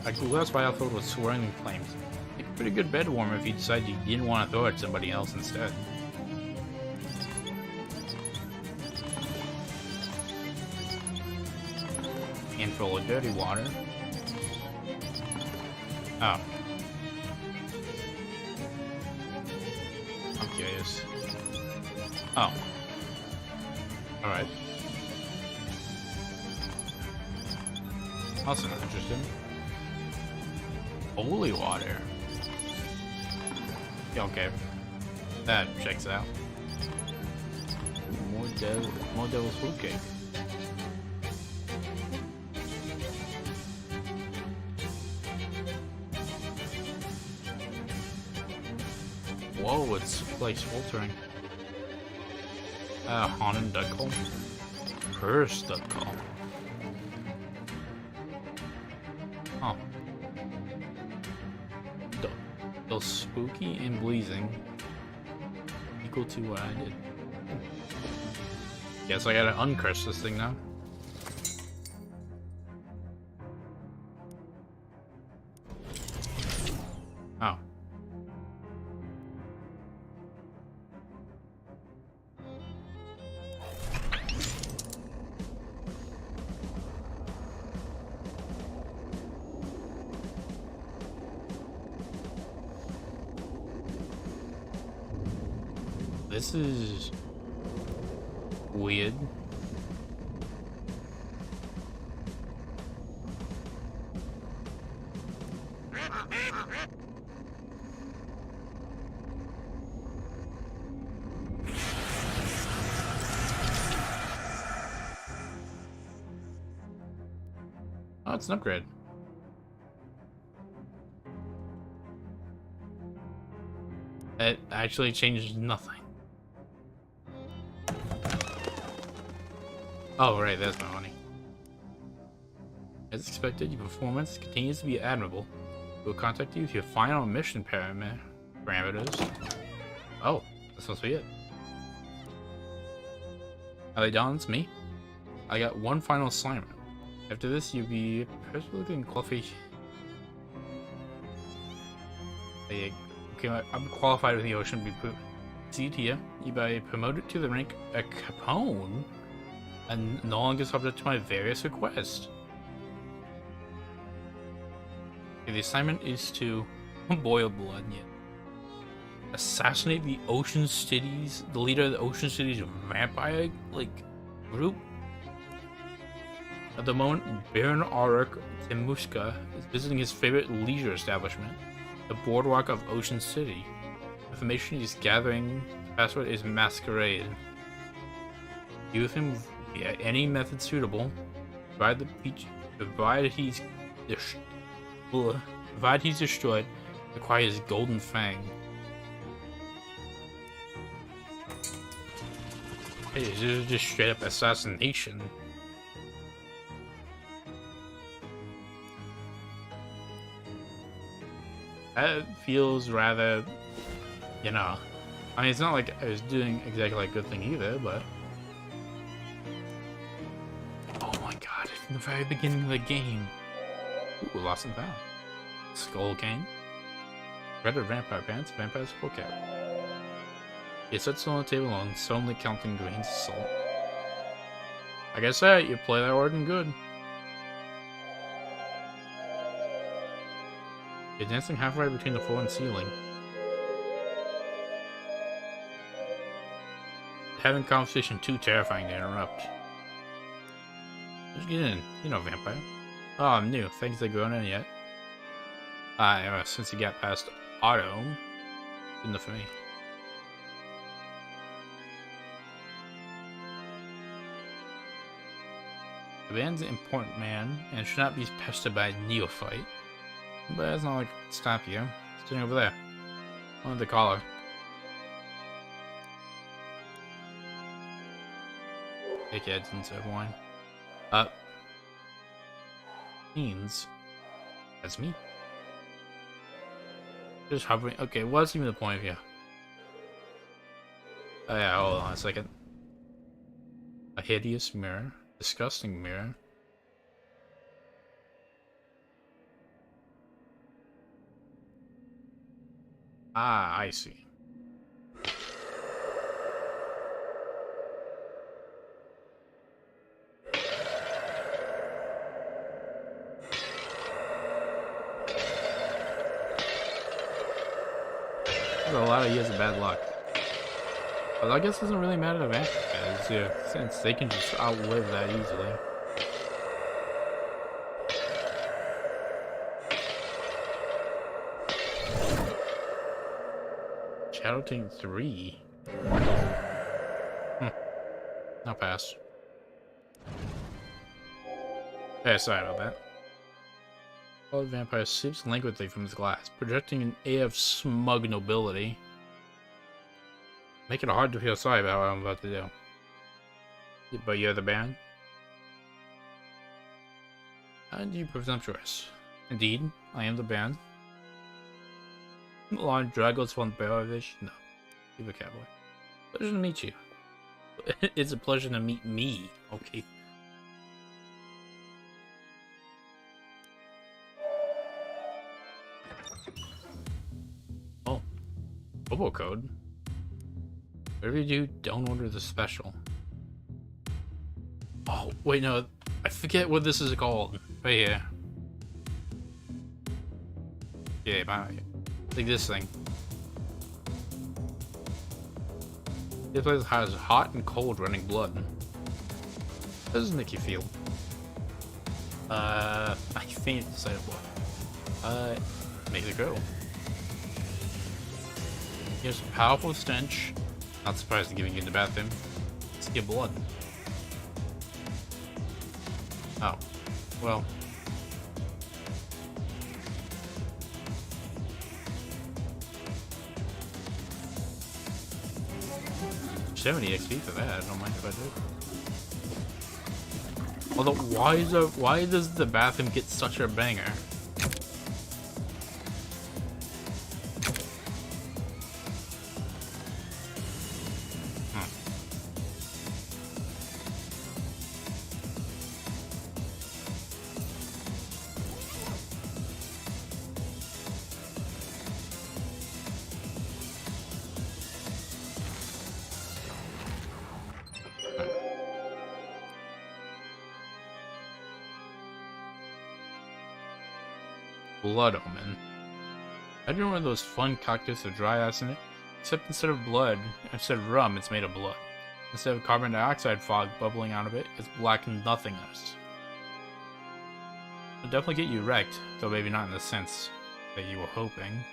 A glass vial filled with swirling flames. Like a pretty good bed warmer if you decided you didn't want to throw it at somebody else instead. Handful of dirty water. Oh. I'm curious. Oh. Alright. Also not interested. Holy water. Yeah, okay. That checks out. Ooh, more devil's food cake. Whoa, it's like sweltering. Haunted duck call. Cursed duck call. Oh. Still spooky and blazing. Equal to what I did. Guess I gotta uncurse this thing now. Oh. This is weird. Oh, it's an upgrade. It actually changes nothing. Oh, right, that's my money. As expected, your performance continues to be admirable. We'll contact you with your final mission parameters. Oh, that's supposed to be it. Are they done? It's me. I got one final assignment. After this, you'll be perfectly qualified. Okay, I'm qualified with the ocean. See it here. You be promoted to the rank a Capone. And no longer subject to my various requests. Okay, the assignment is to boil blood yet. Assassinate the the leader of the Ocean City's vampire group. At the moment, Baron Auric Timushka is visiting his favorite leisure establishment, the Boardwalk of Ocean City. Information he's gathering. Password is Masquerade. Use him via any method suitable, provided he's destroyed, acquire his golden fang. Hey, this is just straight up assassination. That feels rather, you know, I mean, it's not like I was doing exactly like a good thing either, but oh my god, from the very beginning of the game. Ooh, lost and found. Skull cane. Red vampire pants, vampire skull cap. He sits on the table and solemnly counting grains of salt. Like I said, you play that working good. You're dancing halfway between the floor and ceiling. Having conversation too terrifying to interrupt. Just get in. You know, vampire. Oh, I'm new. Things that grown in yet. Since you got past auto, good enough for me. The band's an important man and should not be pestered by a neophyte. But it's not like it could stop you. Sitting over there. On the collar. Dickheads inside wine. Means that's me. Just hovering. Okay, what's even the point of you? Oh yeah, hold on a second. A hideous mirror. Disgusting mirror. Ah, I see. A lot of years of bad luck. But I guess it doesn't really matter to vampires, yeah, since they can just outlive that easily. Shadowting 3. I'll pass. Hey, sorry about that. The vampire sips languidly from his glass, projecting an air of smug nobility. Making it hard to feel sorry about what I'm about to do. But you're the band? And you presumptuous. Indeed, I am the band. Lon Dragos von Berovich? No. You're a cowboy. Pleasure to meet you. It's a pleasure to meet me. Okay. Promo code. Whatever you do, don't order the special. Oh, wait, no. I forget what this is called. Right here. Yeah, like this thing. This place has hot and cold running blood. How does it make you feel? I faint at the sight of blood. Makes it go. Here's a powerful stench. Not surprised to giving you in the bathroom. It's your blood. Oh. Well. $70 XP for that. I don't mind if I do. Although, why does the bathroom get such a banger? Blood omen. I don't know one of those fun cocktails with dry ice in it, except instead of rum, it's made of blood. Instead of carbon dioxide fog bubbling out of it, it's black nothingness. It'll definitely get you wrecked, though maybe not in the sense that you were hoping.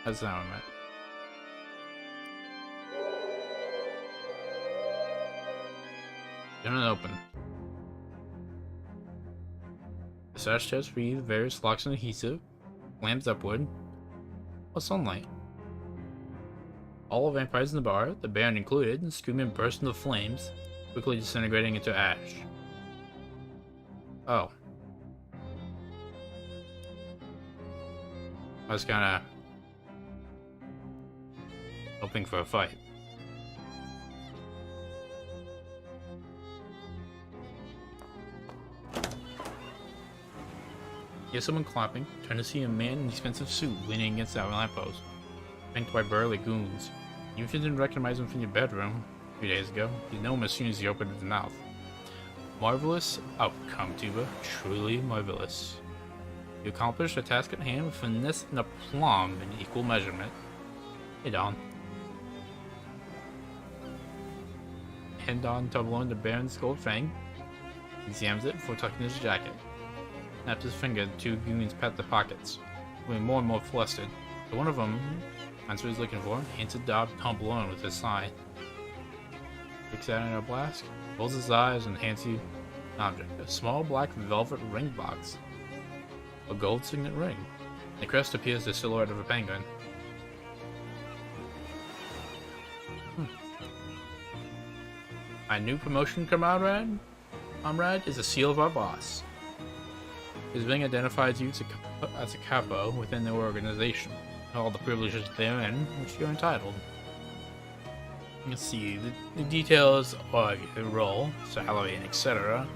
That's not what I meant. Don't open. The sash chest for you, various locks and adhesive, lamps upward. Oh, sunlight. All vampires in the bar, the band included, screaming burst into flames, quickly disintegrating into ash. Oh. I was kinda hoping for a fight. Hear someone clapping, turn to see a man in an expensive suit leaning against that lamppost, flanked by burly goons. You didn't recognize him from your bedroom a few days ago. You know him as soon as he opened his mouth. Marvelous outcome, Tuba. Truly marvelous. You accomplished the task at hand with finesse and aplomb in equal measurement. Hey, Don. Hand on Toblerone the Baron's gold fang. Examines it before tucking his jacket. Snaps his finger, the two goons pat the pockets, becoming more and more flustered. So one of them finds what he's looking for, hands it to Toblerone with his sign. Looks at it in a blast, rolls his eyes, and hands you an object. A small black velvet ring box. A gold signet ring. The crest appears the silhouette of a penguin. My new promotion, comrade, is a seal of our boss. His ring identifies you as a capo within the organization. All the privileges therein, which you're entitled. Let's see, the details of your role, salary, and etc.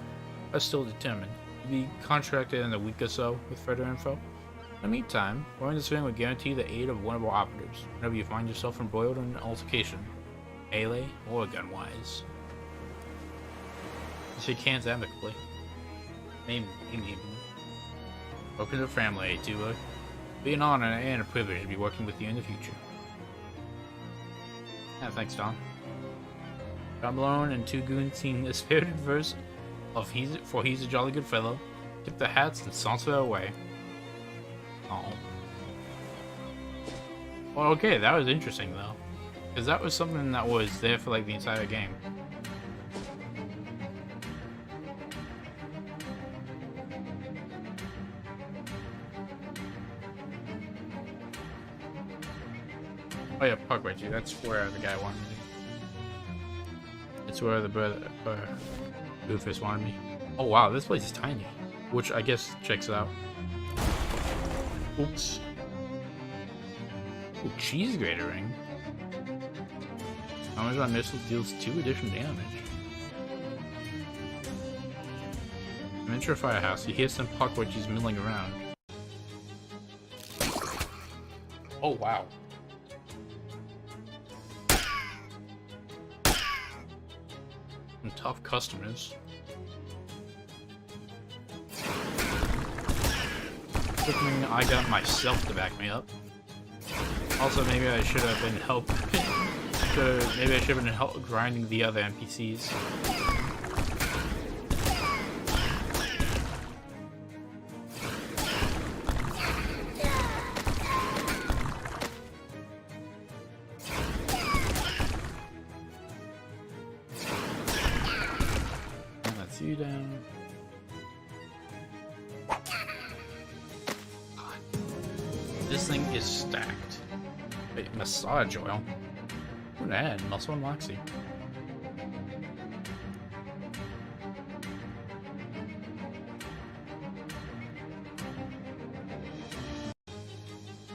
are still determined. You'll be contracted in a week or so with further info. In the meantime, wearing this ring will guarantee the aid of one of our operatives whenever you find yourself embroiled in an altercation, melee or gun-wise. You shake hands amicably. Maybe. Welcome to the family, Tuba. Be an honor and a privilege to be working with you in the future. Yeah, thanks, Don. John Malone and two goons sing a spirited verse of he's a jolly good fellow, tip their hats and saunter away. Oh. Well, okay, that was interesting though, because that was something that was there for like the entire game. Oh yeah, Pugwitchy, that's where the guy wanted me. It's where the brother, Rufus wanted me. Oh wow, this place is tiny. Which I guess checks it out. Oops. Ooh, cheese grater ring. How much my missile deals 2 additional damage. Miniature firehouse. You hear some Pugwitchies milling around. Oh wow. Some tough customers. Good thing I got myself to back me up. Also, maybe I should have been maybe I should have been grinding the other NPCs. You down. This thing is stacked. Wait, massage oil. What ad? Muscle and Moxie.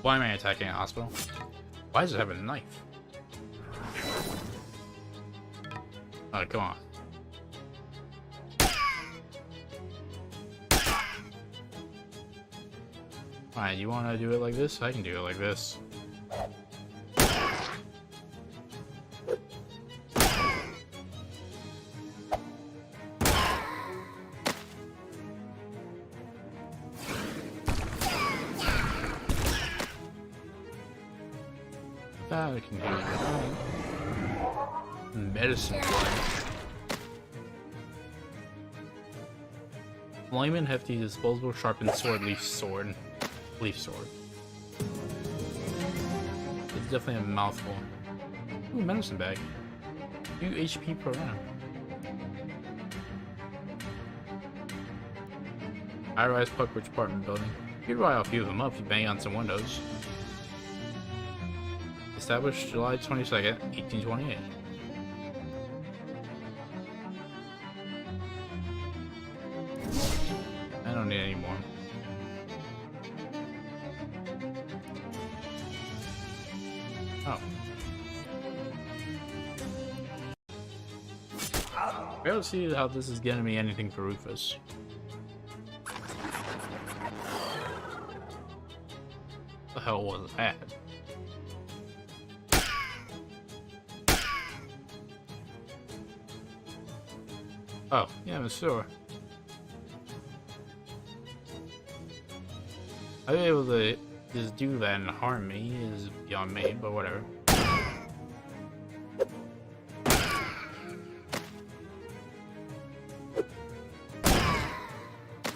Why am I attacking a hospital? Why does it have a knife? Oh, come on. Fine, you wanna do it like this? I can do it like this. That I can do it. Medicine blood. Flaming Hefty disposable sharpened sword, leaf sword. Leaf sword. It's definitely a mouthful. Ooh, medicine bag. 2 HP per round. High-rise Pugwitch apartment building. You could rile a few of them up if you bang on some windows. Established July 22nd, 1828. I don't need any more. Oh. I don't see how this is getting me anything for Rufus. The hell was that? Oh, yeah, I'm sure. I'd be able to just do that and harm me is beyond me, but whatever.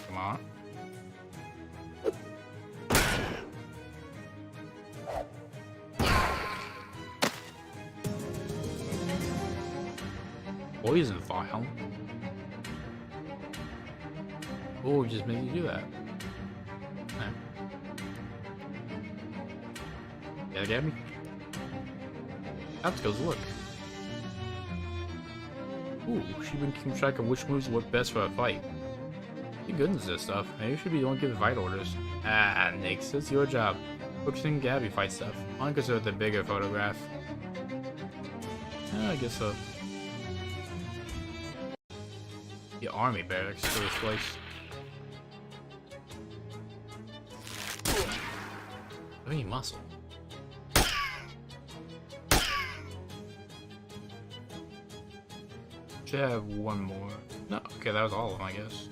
Come on. Poison file? Oh, just made you do that. Yeah, get me? Let's go look. Ooh, she's been keeping track of which moves work best for a fight. Good goodness, this stuff. Maybe you should be the one giving fight orders. Ah, Nix, it's your job. Focusing Gabby fight stuff. I'll consider the bigger photograph. I guess so. The army barracks for this place. I mean, muscle. Should have one more. No, okay, that was all of them, I guess.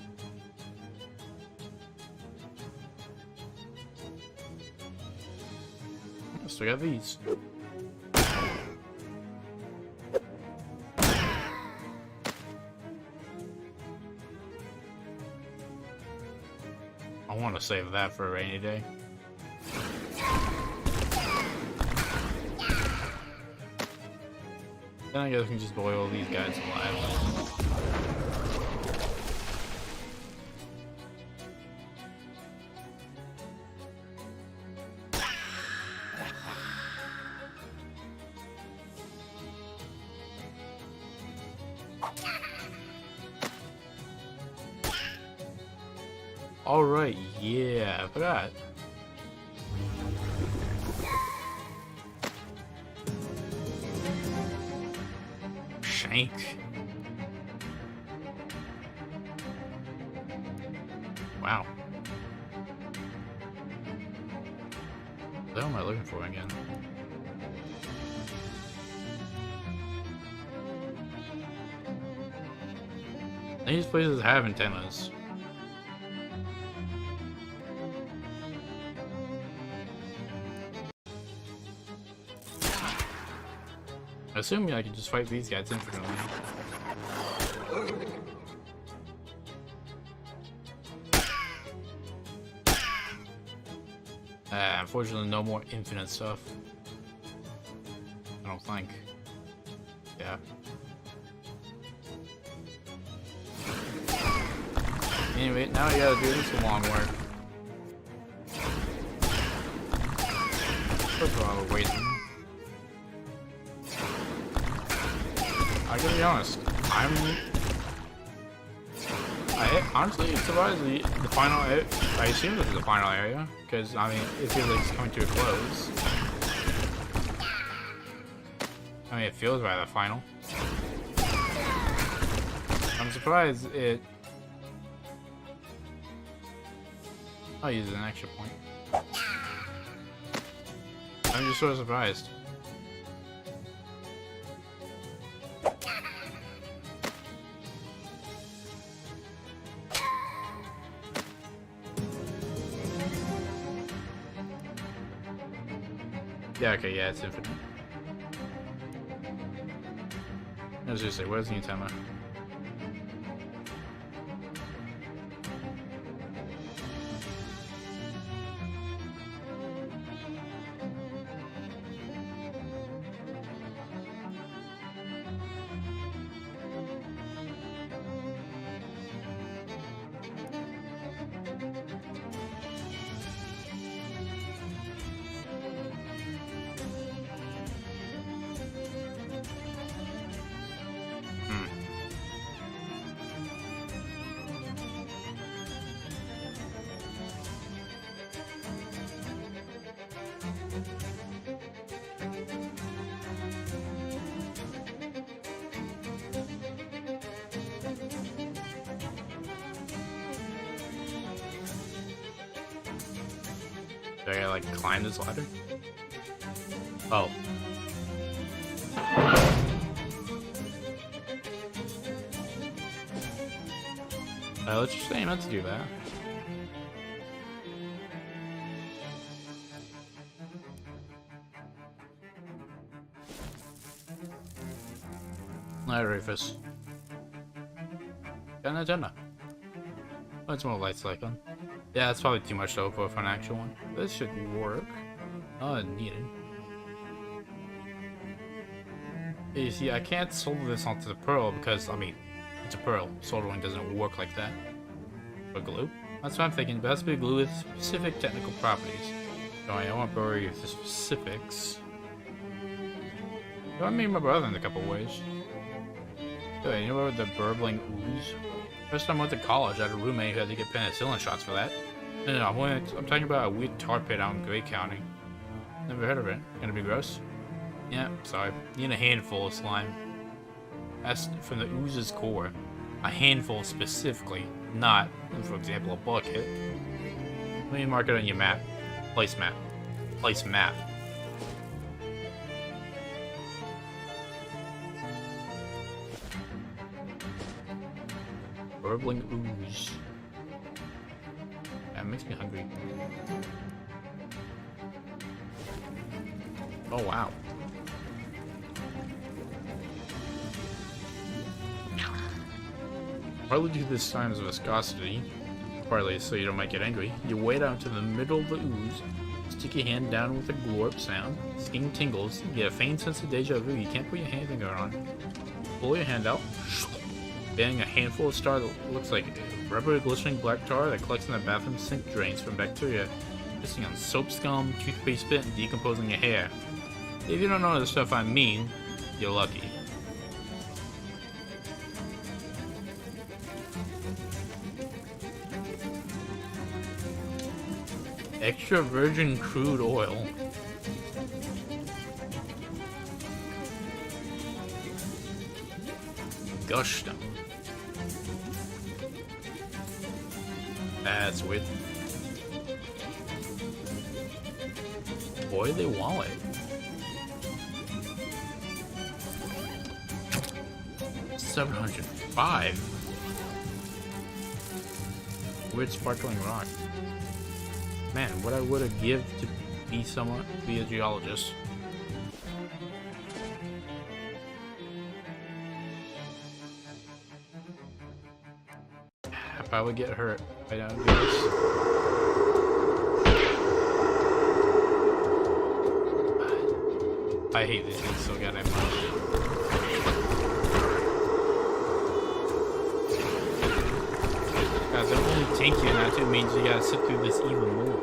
Still got these. I want to save that for a rainy day. Then I guess we can just boil these guys alive. Alright, yeah, I forgot. Shank. Wow. What the hell am I looking for again? These places have antennas. Assuming I can just fight these guys infinitely. Unfortunately, no more infinite stuff. I don't think. Yeah. Anyway, now you gotta do this long work. First of all, we're waiting. I gotta be honest, honestly surprised the final, I assume this is the final area, because, I mean, it feels like it's coming to a close. I mean, it feels right at the final. I'm surprised it... I'll use an extra point. I'm just sort of surprised. Yeah, okay, yeah, it's infinite. I was just say, where's the antenna? Do I gotta, like, climb this ladder? Oh. Let's just aim not to do that. Alright, Rufus. Donna. What's more lights like on? Yeah, that's probably too much to hope for an actual one. This should work. Oh, needed. You see, I can't solder this onto the pearl because, I mean, it's a pearl. Soldering doesn't work like that. But glue? That's what I'm thinking, but it has to be glue with specific technical properties. Don't worry, I won't bore you with the specifics. I made my brother in a couple ways. Hey, you know about the burbling ooze? First time I went to college, I had a roommate who had to get penicillin shots for that. No, I'm talking about a weird tar pit out in Gray County. Never heard of it. Gonna be gross? Yeah, sorry. Need a handful of slime. That's from the ooze's core. A handful specifically, not, for example, a bucket. Let me mark it on your map. Place map. Place map. Burbling ooze. That makes me hungry. Oh wow. Partly due to this time's viscosity, partly so you don't might get angry, you wade out to the middle of the ooze, stick your hand down with a glorp sound, skin tingles, you get a faint sense of deja vu you can't put your hand finger on. Pull your hand out, banning a handful of tar that looks like rubber glistening black tar that collects in the bathroom sink drains from bacteria, pissing on soap scum, toothpaste spit, and decomposing your hair. If you don't know the stuff I mean, you're lucky. Extra virgin crude oil. Gush stone. That's weird. Oily wallet. $705. Weird sparkling rock. Man, what I would have give to be a geologist. I probably get hurt right now. I hate these things so goddamn much. Guys, they're only tanky and that too means you gotta sit through this even more.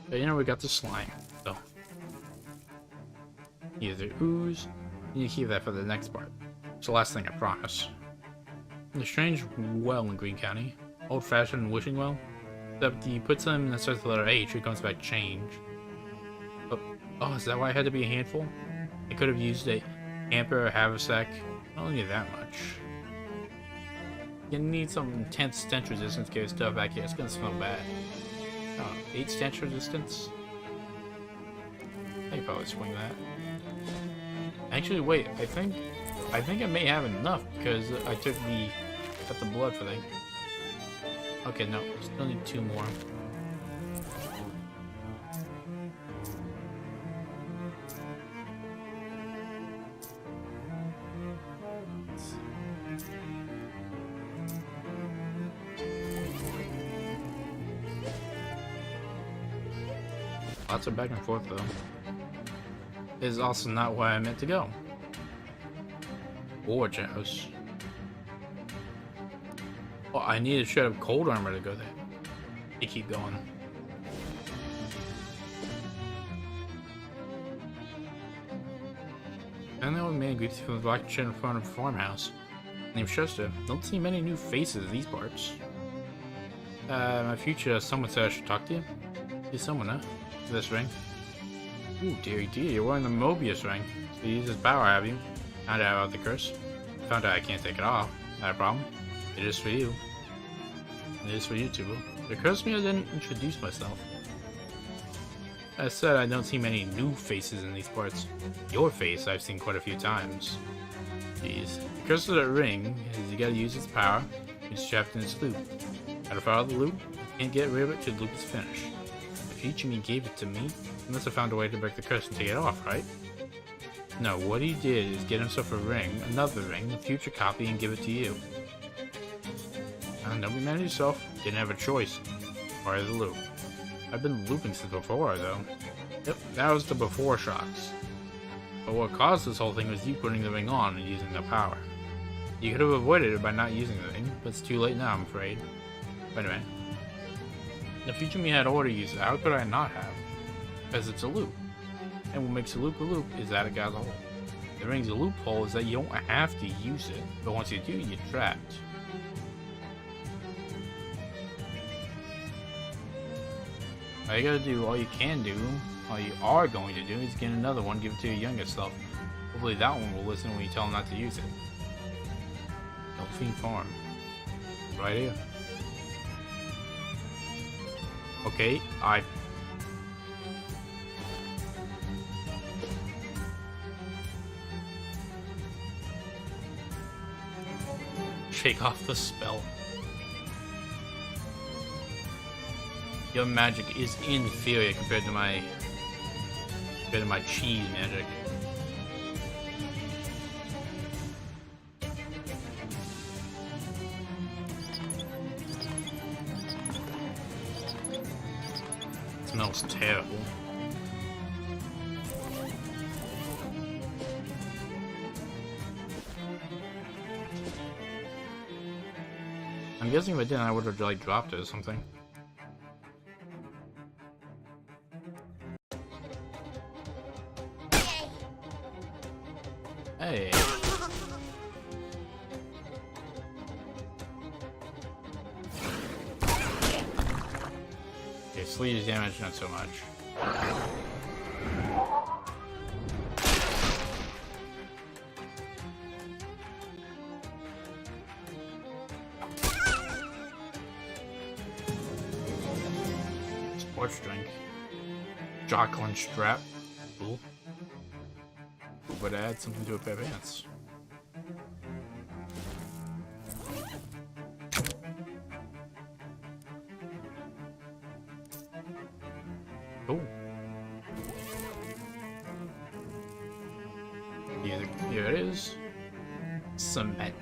But you know, we got the slime, so either ooze, and you keep that for the next part. It's the last thing, I promise. The strange well in Green County, old-fashioned wishing well, except he puts them in the starts with the letter H, it comes back change. Oh, is that why it had to be a handful? I could have used a hamper or haversack. I don't need that much. You need some intense stench resistance to get your stuff back here. It's gonna smell bad. 8 stench resistance? I could probably swing that. Actually, wait, I think I may have enough because I got the blood for thing. Okay, no, still need 2 more. Lots of back and forth though. This is also not where I meant to go. Forge house. Oh, I need a shred of cold armor to go there. You keep going. And the old man greets you from the black chair in front of the farmhouse. Named Schuster. Don't see many new faces in these parts. My future someone said I should talk to you. He's someone, huh? This ring. Ooh, dearie dear, you're wearing the Mobius ring. So you use his power, have you? Found out about the curse. found out I can't take it off. Not a problem. It is for you. It is for you, Tuba. It occurs to me I didn't introduce myself. As said, I don't see many new faces in these parts. Your face I've seen quite a few times. Jeez. The curse of that ring is you gotta use its power. It's trapped in its loop. Gotta follow the loop. Can't get rid of it till the loop is finished. If Ichimi gave it to me, he must have found a way to break the curse and take it off, right? No, what he did is get himself a ring, another ring, a future copy, and give it to you. Don't be mad at yourself. Didn't have a choice. Part of the loop. I've been looping since before, though. Yep, that was the before shocks. But what caused this whole thing was you putting the ring on and using the power. You could have avoided it by not using the ring, but it's too late now, I'm afraid. Wait a minute. The future me had already used it. How could I not have? Because it's a loop. And what makes a loop is that it got a hole. The ring's a loophole is that you don't have to use it, but once you do, you're trapped. All you gotta do, all you can do, all you are going to do is get another one, give it to your younger self. Hopefully that one will listen when you tell him not to use it. Loathing Farm. Right here. Okay, shake off the spell. Your magic is inferior compared to my cheese magic. It smells terrible. I'm guessing if I didn't, I would have like dropped it or something. Hey. Okay, sleeves damage, not so much. Sports drink. Jocelyn strap. Cool. Would add something to a pair of pants. Oh. Here it is. Cement.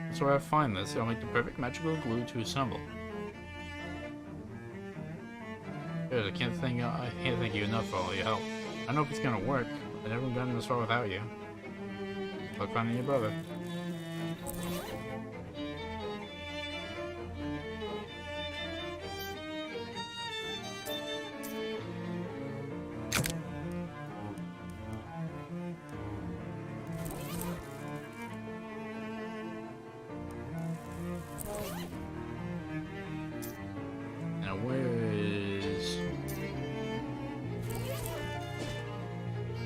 That's where I find this. It'll make the perfect magical glue to assemble. I can't thank you enough for all your help. I don't know if it's gonna work. I've never gotten this far without you. Luck finding your brother. Now where is...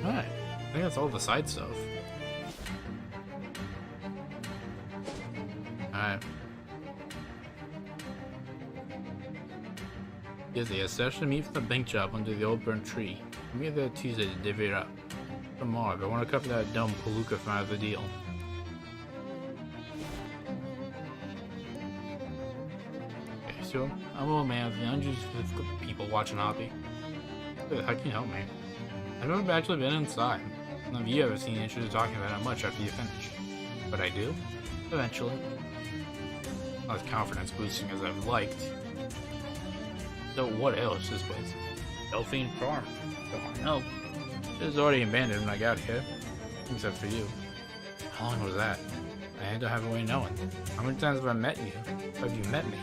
Alright, I think that's all the side stuff. Alright. Yes, the session to meet for the bank job under the old burnt tree. I'll be there Tuesday to divvy it up. Tomorrow, but I want to cover that dumb palooka from out of the deal. Okay, so I'm a little man with hundreds of people watching hockey. How can you help me? I've never actually been inside. None of you ever seen interest in talking about it much after you finish. But I do. Eventually. Not as confidence boosting as I've liked. So what else this place? Loathing Farm. Come on, no. It was already abandoned when I got here. Except for you. How long was that? I had to have a way of knowing. How many times have I met you? Have you met me?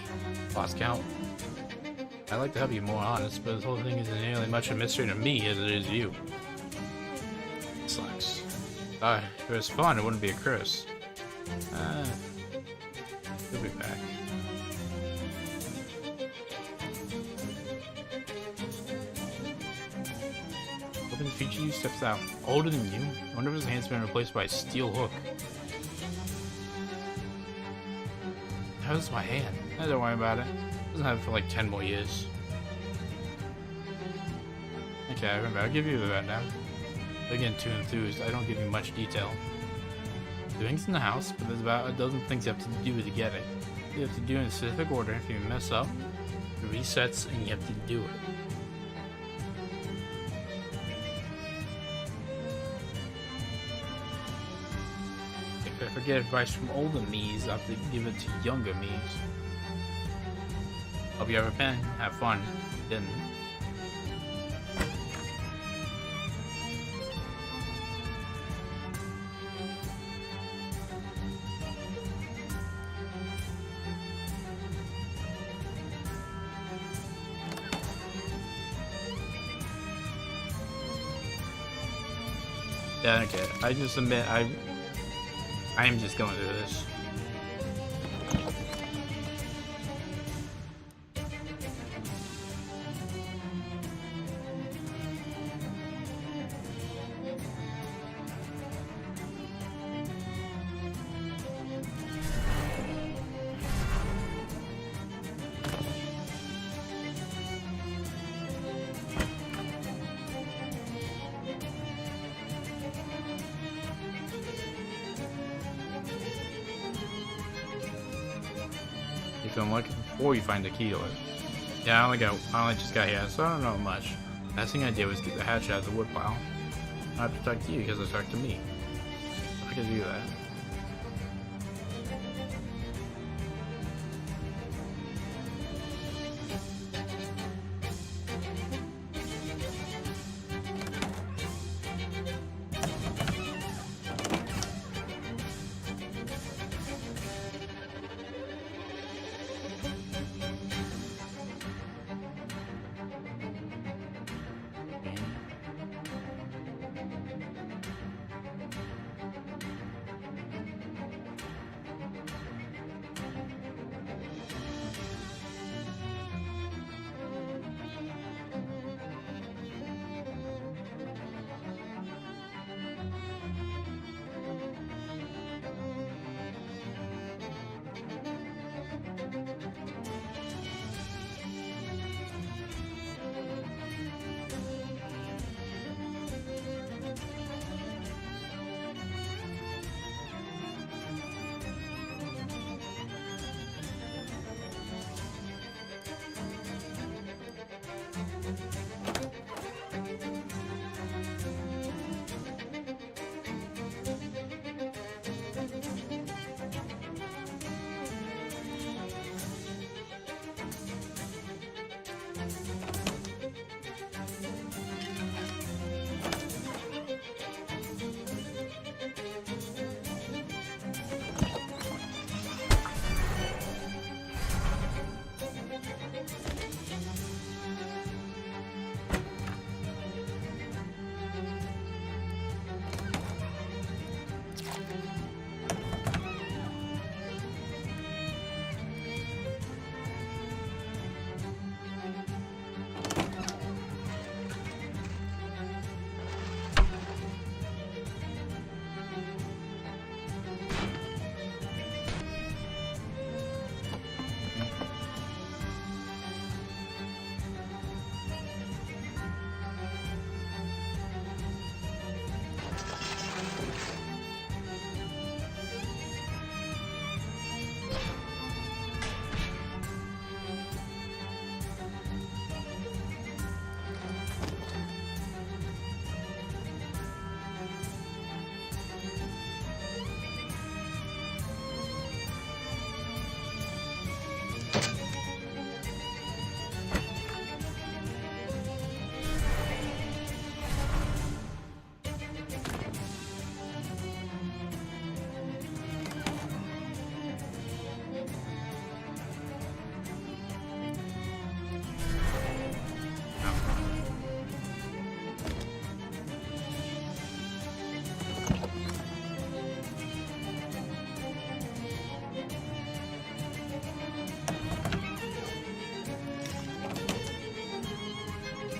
Lost count. I'd like to help you more honest, but this whole thing isn't nearly much a mystery to me as it is you. Sucks. If it was fun, it wouldn't be a curse. He'll be back. Hoping the future you steps out. Older than you? I wonder if his hand's been replaced by a steel hook. hurts my hand. Don't worry about it. Doesn't have it for like 10 more years. Okay, I remember. I'll give you the rundown. They're getting too enthused. I don't give you much detail. The ring's in the house, but there's about a dozen things you have to do to get it. You have to do it in a specific order. If you mess up, it resets and you have to do it. If I forget advice from older me's, I have to give it to younger me's. Hope you have a pen. Have fun. Didn't. Yeah, okay. I just admit I am just going through this. I'm looking before you find the key to it. Yeah, I only just got here, so I don't know much. Last thing I did was get the hatchet out of the woodpile. I have to talk to you because I talked to me. I can do that.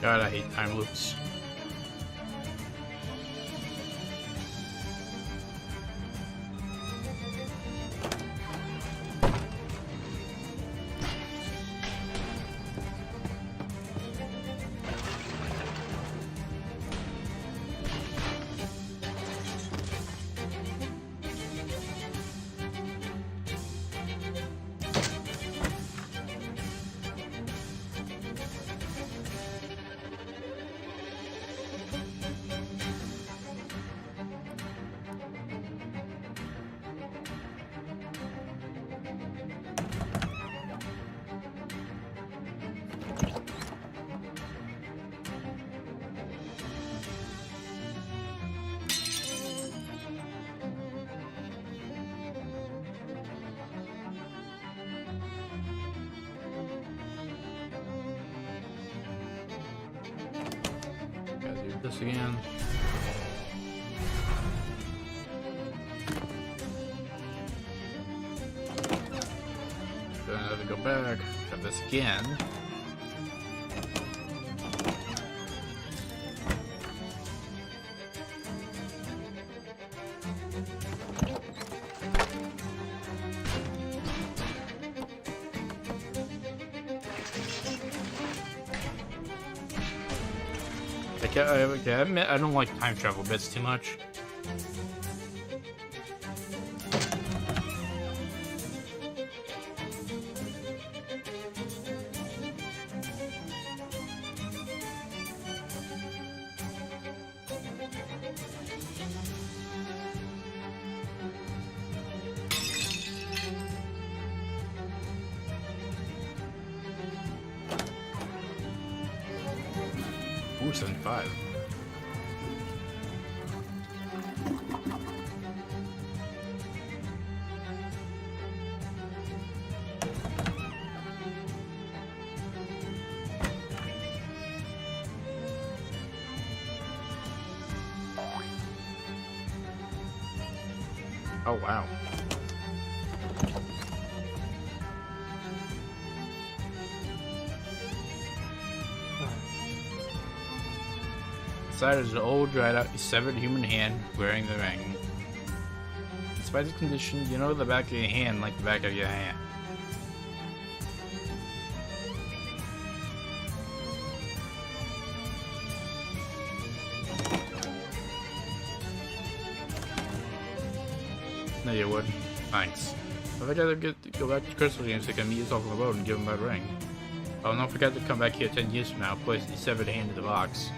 God, I hate time loops. this again. Gonna have to go back. Grab this again. I admit I don't like time travel bits too much. Ooh, 75. Oh, wow. Inside is an old, dried out, severed human hand wearing the ring. Despite the condition, you know the back of your hand like the back of your hand. No, you would. Thanks. If I'd rather go back to Crystal James, I can meet us off on the road and give him that ring. Oh, don't forget to come back here 10 years from now, place the severed hand in the box.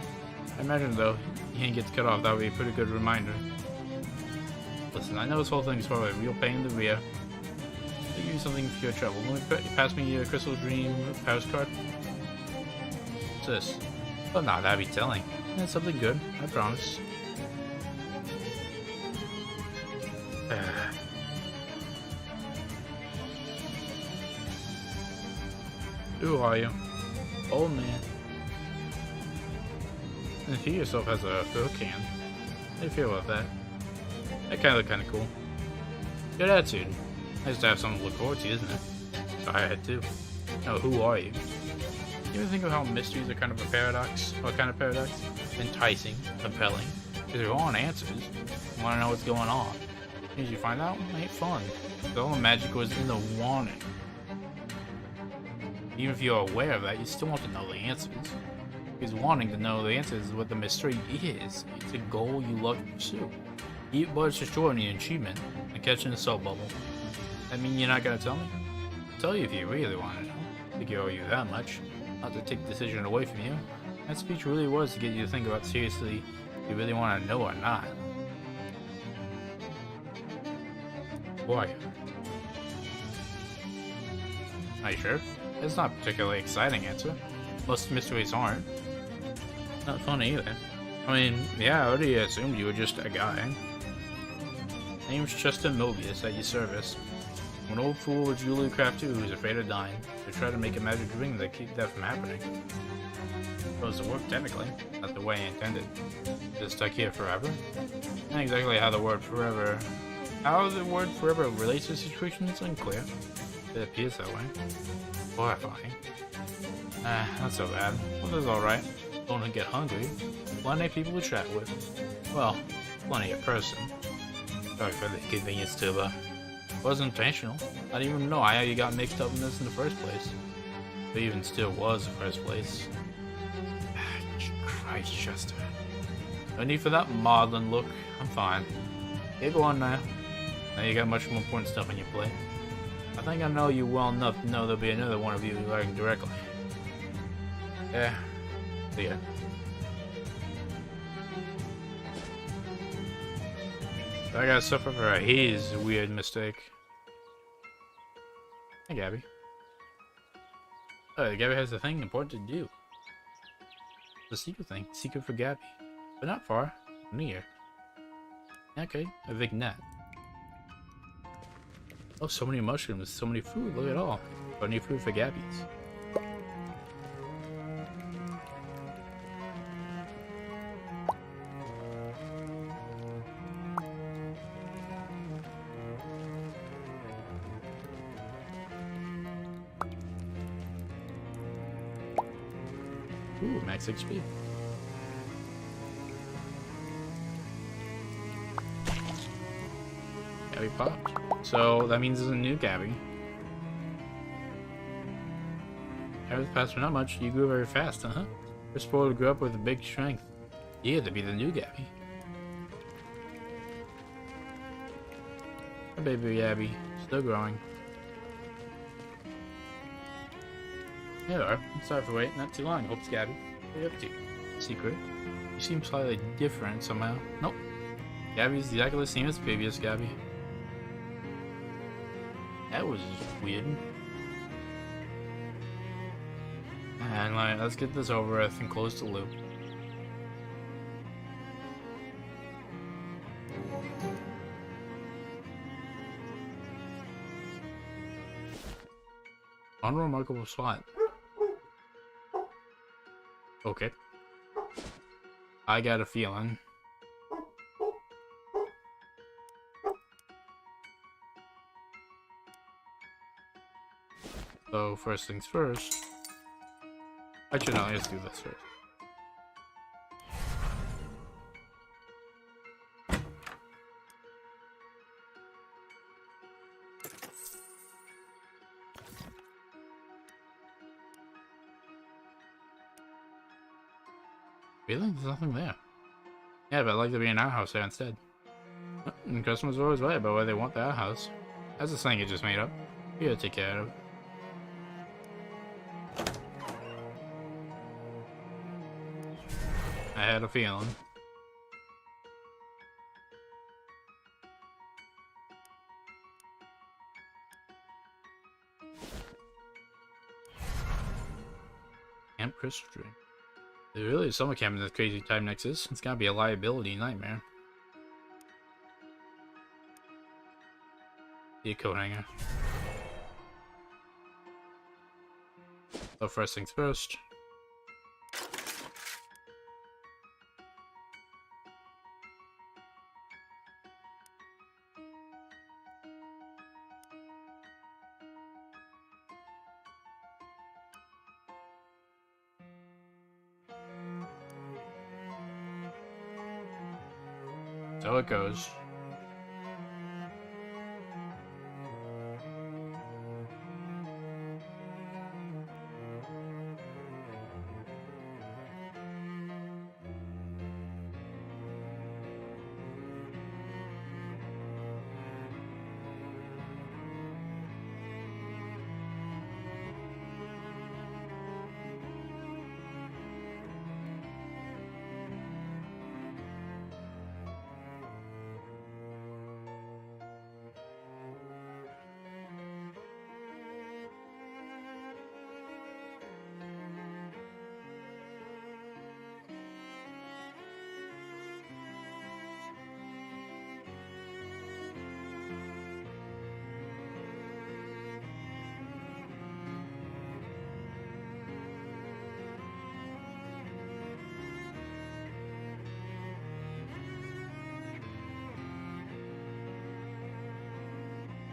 I imagine, though, your hand gets cut off, that would be a pretty good reminder. Listen, I know this whole thing is probably a real pain in the rear. I'll give you something for your trouble. Will you pass me your Crystal Dream postcard? What's this? Oh, no, that'd be telling. That's something good, I promise. Who are you? Old man. And he yourself has a fill can. How do you feel about that? That kind of look kind of cool. Good attitude. Nice to have something to look forward to, isn't it? I had to. Now, who are you? You ever think of how mysteries are kind of a paradox? What kind of paradox? Enticing, compelling. Because there aren't answers. You want to know what's going on. As you find out, it ain't fun. All the magic was in the wanting. Even if you're aware of that, you still want to know the answers. Because wanting to know the answers is what the mystery is. It's a goal you love to pursue. Eat what's destroying the achievement and catching the soap bubble. I mean, you're not gonna tell me? I'll tell you if you really want to know. I think you owe you that much. Not to take the decision away from you. That speech really was to get you to think about seriously if you really want to know or not. Boy. Are you sure? It's not a particularly exciting answer. Most mysteries aren't. Not fun either. I mean, yeah, I already assumed you were just a guy. Name's Justin Mobius at your service. I'm an old fool with Julie Craft too who's afraid of dying. They try to make a magic ring that keep that from happening. Supposed to work technically, not the way I intended. Just stuck here forever? Not exactly how the word forever relates to the situation is unclear. It appears that way. Horrifying. Not so bad. Well, that's alright. Don't get hungry. Plenty of people to chat with. Well, plenty of person. Sorry for the inconvenience, Tuba. Wasn't intentional. I didn't even know how you got mixed up in this in the first place. If it even still was the first place. Christ, Chester. No need for that maudlin look. I'm fine. Okay, go on now. Now you got much more important stuff on your plate. I think I know you well enough to know there'll be another one of you writing directly. Yeah. See ya. I gotta suffer for his weird mistake. Hey, Gabby. Oh, Gabby has a thing important to do. The secret thing. Secret for Gabby. But not far. Near. Okay, a vignette. Oh, so many mushrooms, so many food, look at all. Plenty of food for Gabbies. Ooh, max HP. Gabby popped. So that means there's a new Gabby. Gabby's passed for not much. You grew very fast, huh? You're spoiled to grow up with a big strength. You had to be the new Gabby. Hi, baby Gabby. Still growing. There you are. Sorry for waiting. Not too long. Hope it's Gabby. What are you up to? Secret. You seem slightly different somehow. Nope. Gabby's exactly the same as previous Gabby. That was weird. And let's get this over with and close the loop. Unremarkable spot. Okay. I got a feeling. So first things first. Actually, no, let's do this first. Really? There's nothing there. Yeah, but I'd like to be in our house there instead. And customers are always right about where they want their house. That's a thing you just made up. You gotta take care of it. I had a feeling. Camp Crystal Tree. There really is summer camp in this crazy time nexus. It's gotta be a liability nightmare. The coat hanger. So first things first. So it goes.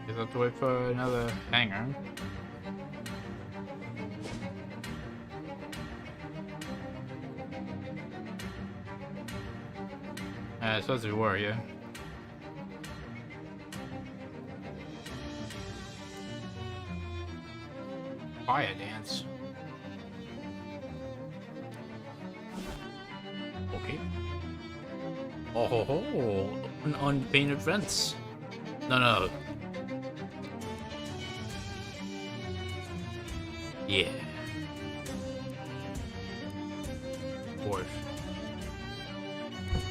Guess I have to wait for another hanger. It's supposed to be warrior. Fire dance. Okay. Oh ho ho! An unpainted fence. No. Yeah. Dwarf.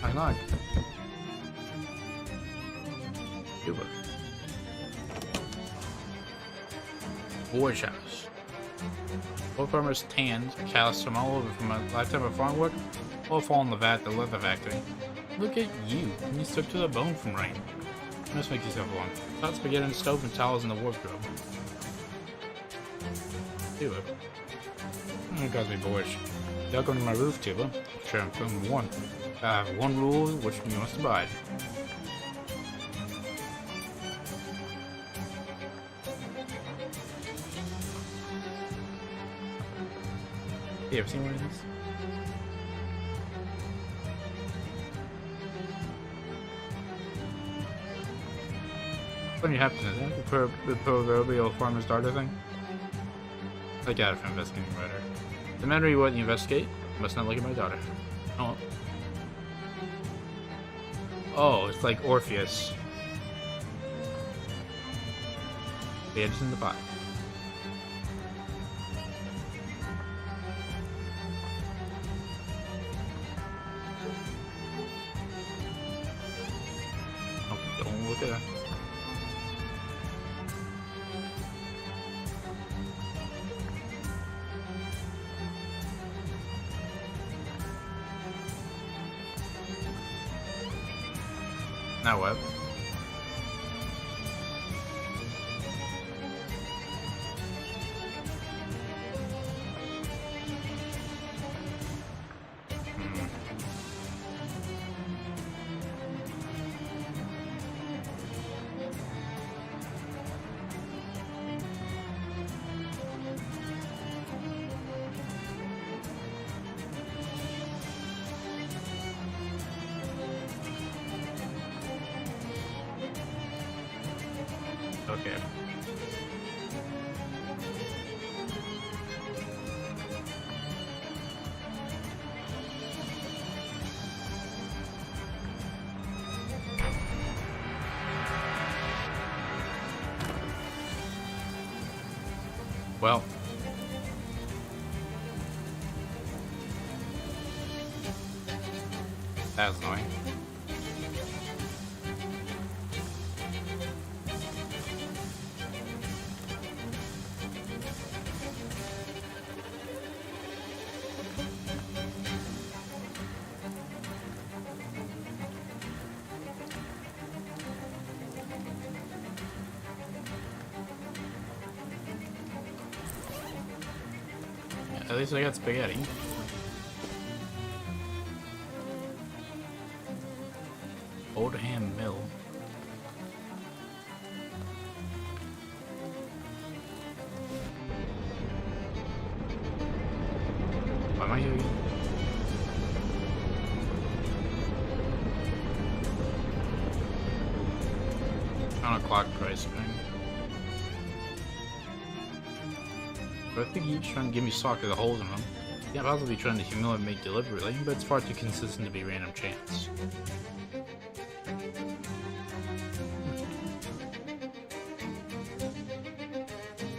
I like. Tuba. Forge house. Old farmer's tans are callous from all over from a lifetime of farm work, all fall in the vat at the leather factory. Look at you. You stuck to the bone from rain. You must make yourself one. Hot spaghetti on the stove and towels in the wardrobe. Tuba. It caused me boorish. Duck under my roof, Tuba. Sure, I'm filming one. I have one rule which you must abide. You ever seen one of these? Funny happens, isn't it? The proverbial farmer's daughter thing? I got it from investigating murder. The matter you want to investigate, you must not look at my daughter. Oh. Oh, it's like Orpheus. The edge in the pot. Oh, don't look at that. Now what? Okay. Well. That was annoying. At least I got spaghetti. Oldham Mill. Why am I here again? On a clock price thing. But I think he's trying to give me sock with the holes in them. Yeah, possibly trying to humiliate me deliberately, but it's far too consistent to be random chance.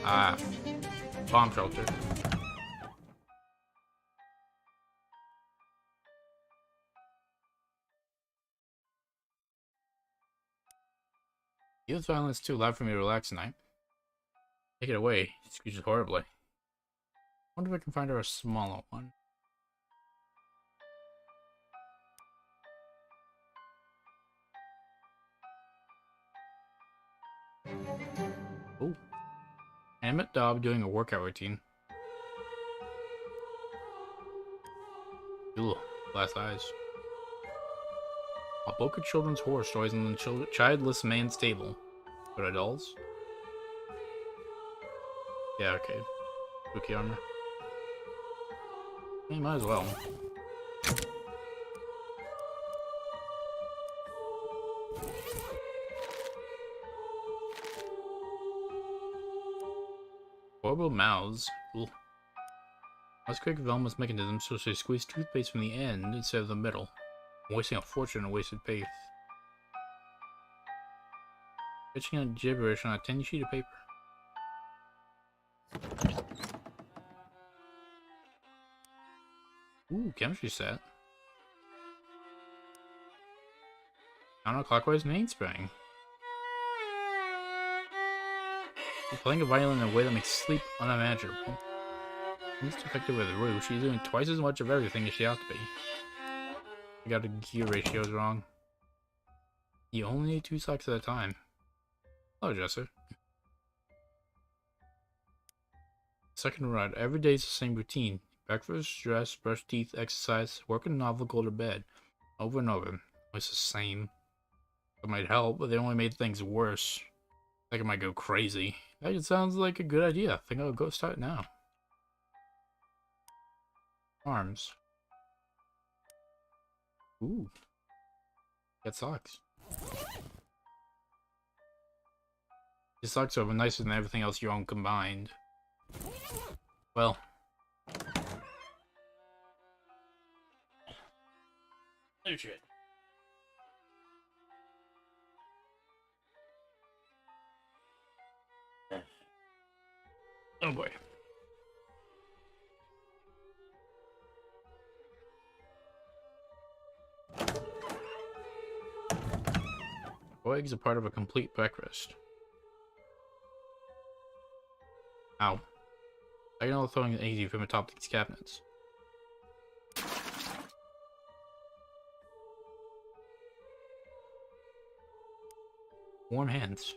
Ah, bomb shelter. Youth violence too loud for me to relax tonight. Take it away. He screeches horribly. I wonder if I can find her a smaller one. Oh. Animate dog doing a workout routine. Ooh, glass eyes. A book of children's horror stories on the childless man's table. For adults? Yeah, okay. Spooky armor. Yeah, might as well. Horrible mouths. Ooh. Let's create Velma's mechanism so she squeeze toothpaste from the end instead of the middle. I'm wasting a fortune on wasted paste. Pitching out gibberish on a tiny sheet of paper. Ooh, chemistry set. Counterclockwise main spring. She's playing a violin in a way that makes sleep unimaginable. She's affected with Rue. She's doing twice as much of everything as she ought to be. I got the gear ratios wrong. You only need 2 socks at a time. Hello, Jesser. Second ride. Every day is the same routine. Breakfast, dress, brush teeth, exercise, work on a novel, go to bed. Over and over. It's the same. It might help, but they only made things worse. I think I might go crazy. That sounds like a good idea. I think I'll go start now. Arms. Ooh. Get socks. These socks are nicer than everything else you own combined. Well. Oh shit. Oh boy. Eggs are part of a complete breakfast. Ow. I can only throwing it easy from atop these cabinets. Warm hands.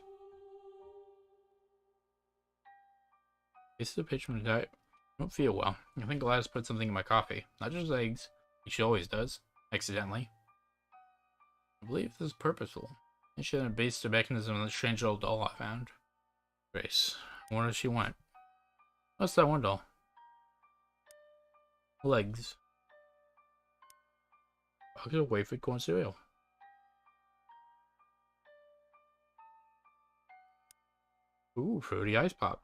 This is a picture from the diet. I don't feel well. I think Gladys put something in my coffee. Not just eggs, like she always does. Accidentally. I believe this is purposeful. She had based the mechanism on the strange old doll I found. Grace. I wonder if she went. What's that one doll? Legs. Bucket of wafer corn cereal. Ooh, fruity ice pop.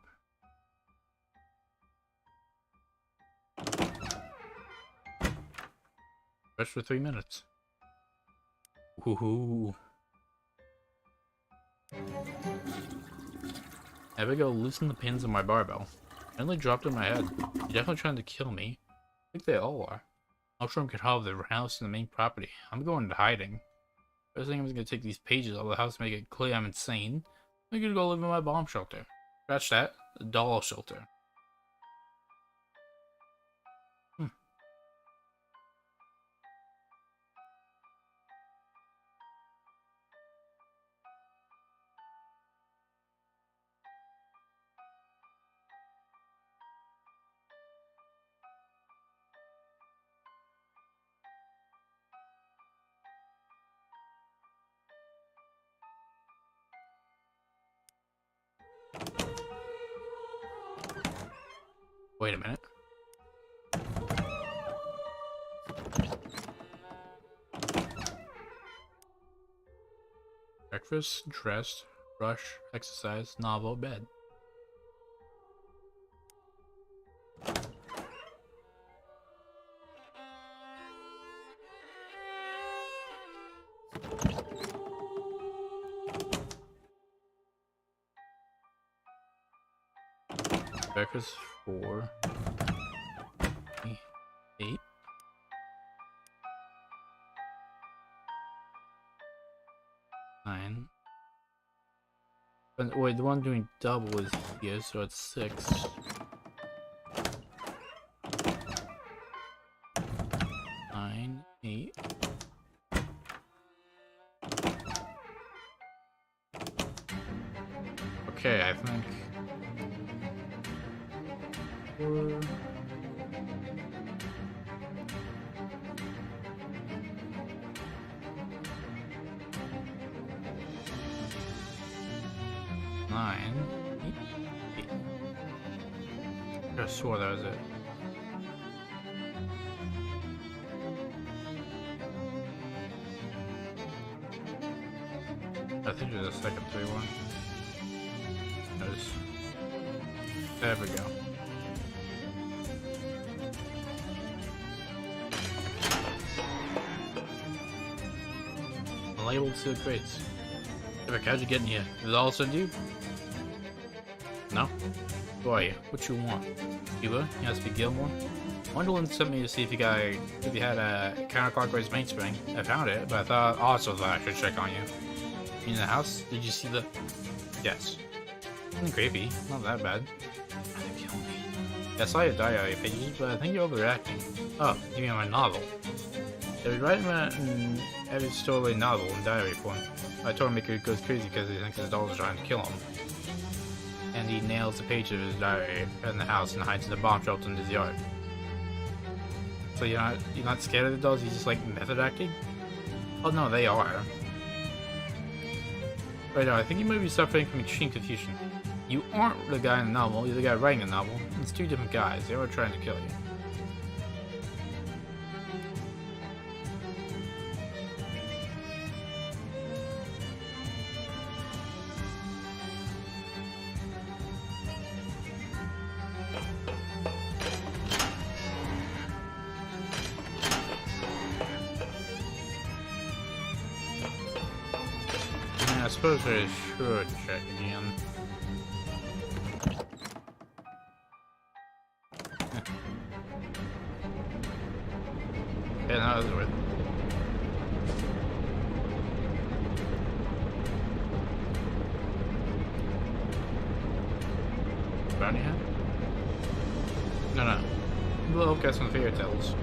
Rest for 3 minutes. Woohoo. Abigail loosened the pins on my barbell. I only dropped on my head. You're definitely trying to kill me. I think they all are. Ultron could have the house and the main property. I'm going into hiding. First thing I'm gonna take these pages out of the house to make it clear I'm insane. I'm gonna go live in my bomb shelter. Scratch that. The doll shelter. Wait a minute. Breakfast, dress, brush, exercise, novel, bed. Breakfast 4, 8. Nine. But wait, the one doing double is here, so it's 6. 9, 8. Okay, I think 4. Nine. 8. I swore that was it. I think there's a second 3-1. There we go. Labeled sealed crates. Eric, how'd you get in here? Did it all send you? No? Who are you? What you want? Cuba? You have to be Gilmore? Wonderland sent me to see if you had a counterclockwise mainspring. I found it, but I thought also that I should check on you. You in the house? Did you see the... Yes. Nothing creepy. Not that bad. Trying to kill me. Yeah, I saw your diary pages, but I think you're overreacting. Oh, you mean my novel? They would write him in every story novel in diary form. I told him he goes crazy because he thinks his doll is trying to kill him. And he nails the page of his diary in the house and hides in the bomb shelter in his yard. So you're not scared of the dolls? He's just like method acting? Oh no, they are. Right now, I think you might be suffering from extreme confusion. You aren't the guy in the novel, you're the guy writing the novel. It's two different guys, they are trying to kill you. I suppose I should check again. Yeah, no, that's worth it. Bounty hat? No. We'll get some fairy tales.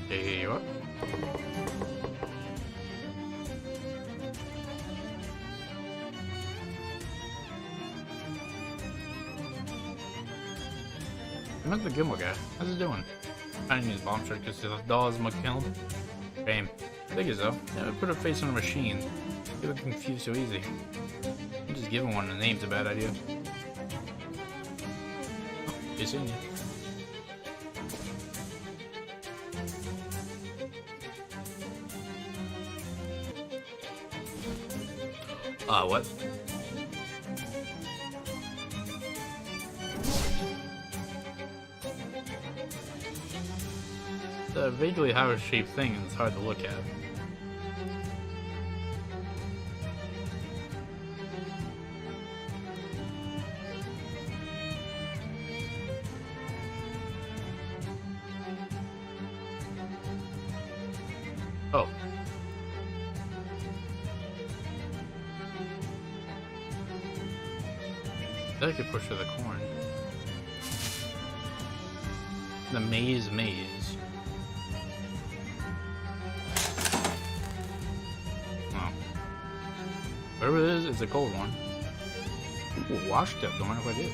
Here you are. I met the Gilmore guy. How's he doing? I didn't use bomb shirt because the dolls might kill him. Fame. Figures though. Never put a face on a machine. They would confuse so easy. Just giving one a name's a bad idea. Oh, he's seen you. What? It's a vaguely house-shaped thing and it's hard to look at. Oh. I could push through the corn. The maze. Oh. Whatever it is, it's a cold one. Ooh, wash tip, don't mind if I do.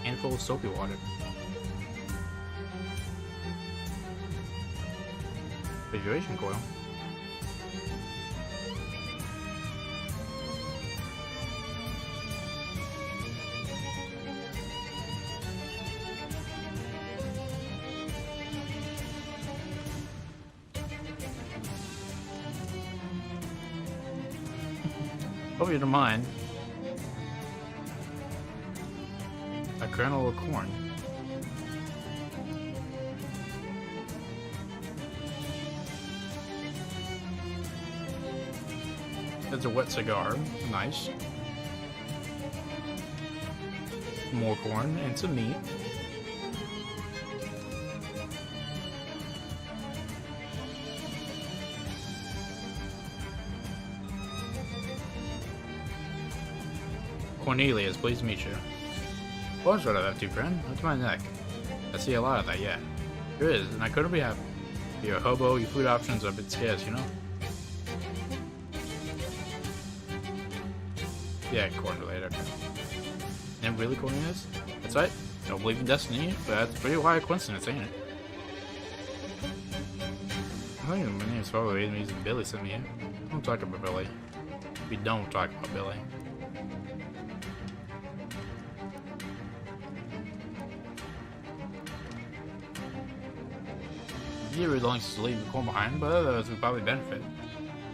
Handful of soapy water. Refrigeration coil. Hope you don't mind. A kernel of corn. That's a wet cigar. Nice. More corn and some meat. Cornelius, pleased to meet you. What's what I have to, friend? What's my neck? I see a lot of that, yeah. There is, and I couldn't be happy. You're a hobo, your food options are a bit scarce, you know? Yeah, corn related, okay. And really Cornelius? That's right. I don't believe in destiny, but that's a pretty wide coincidence, ain't it? I think my name's probably using Billy sent me here. Don't talk about Billy. We don't talk about Billy. He really likes to leave the corn behind, but others would probably benefit.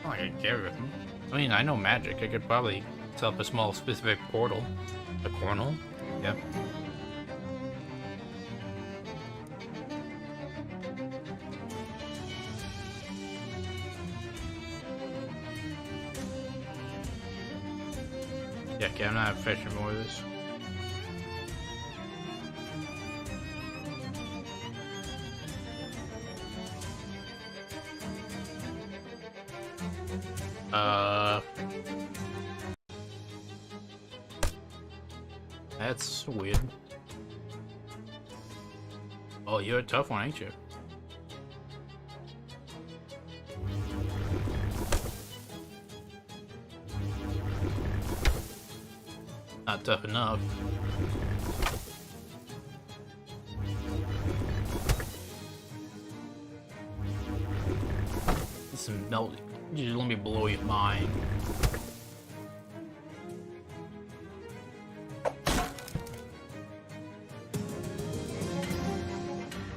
I don't think I can carry with him. I mean, I know magic. I could probably set up a small specific portal. A cornel? Yep. Yeah, okay, I'm not fetching more of this. That's weird. Oh, you're a tough one, ain't you? Not tough enough. This is melting. Just let me blow your mind.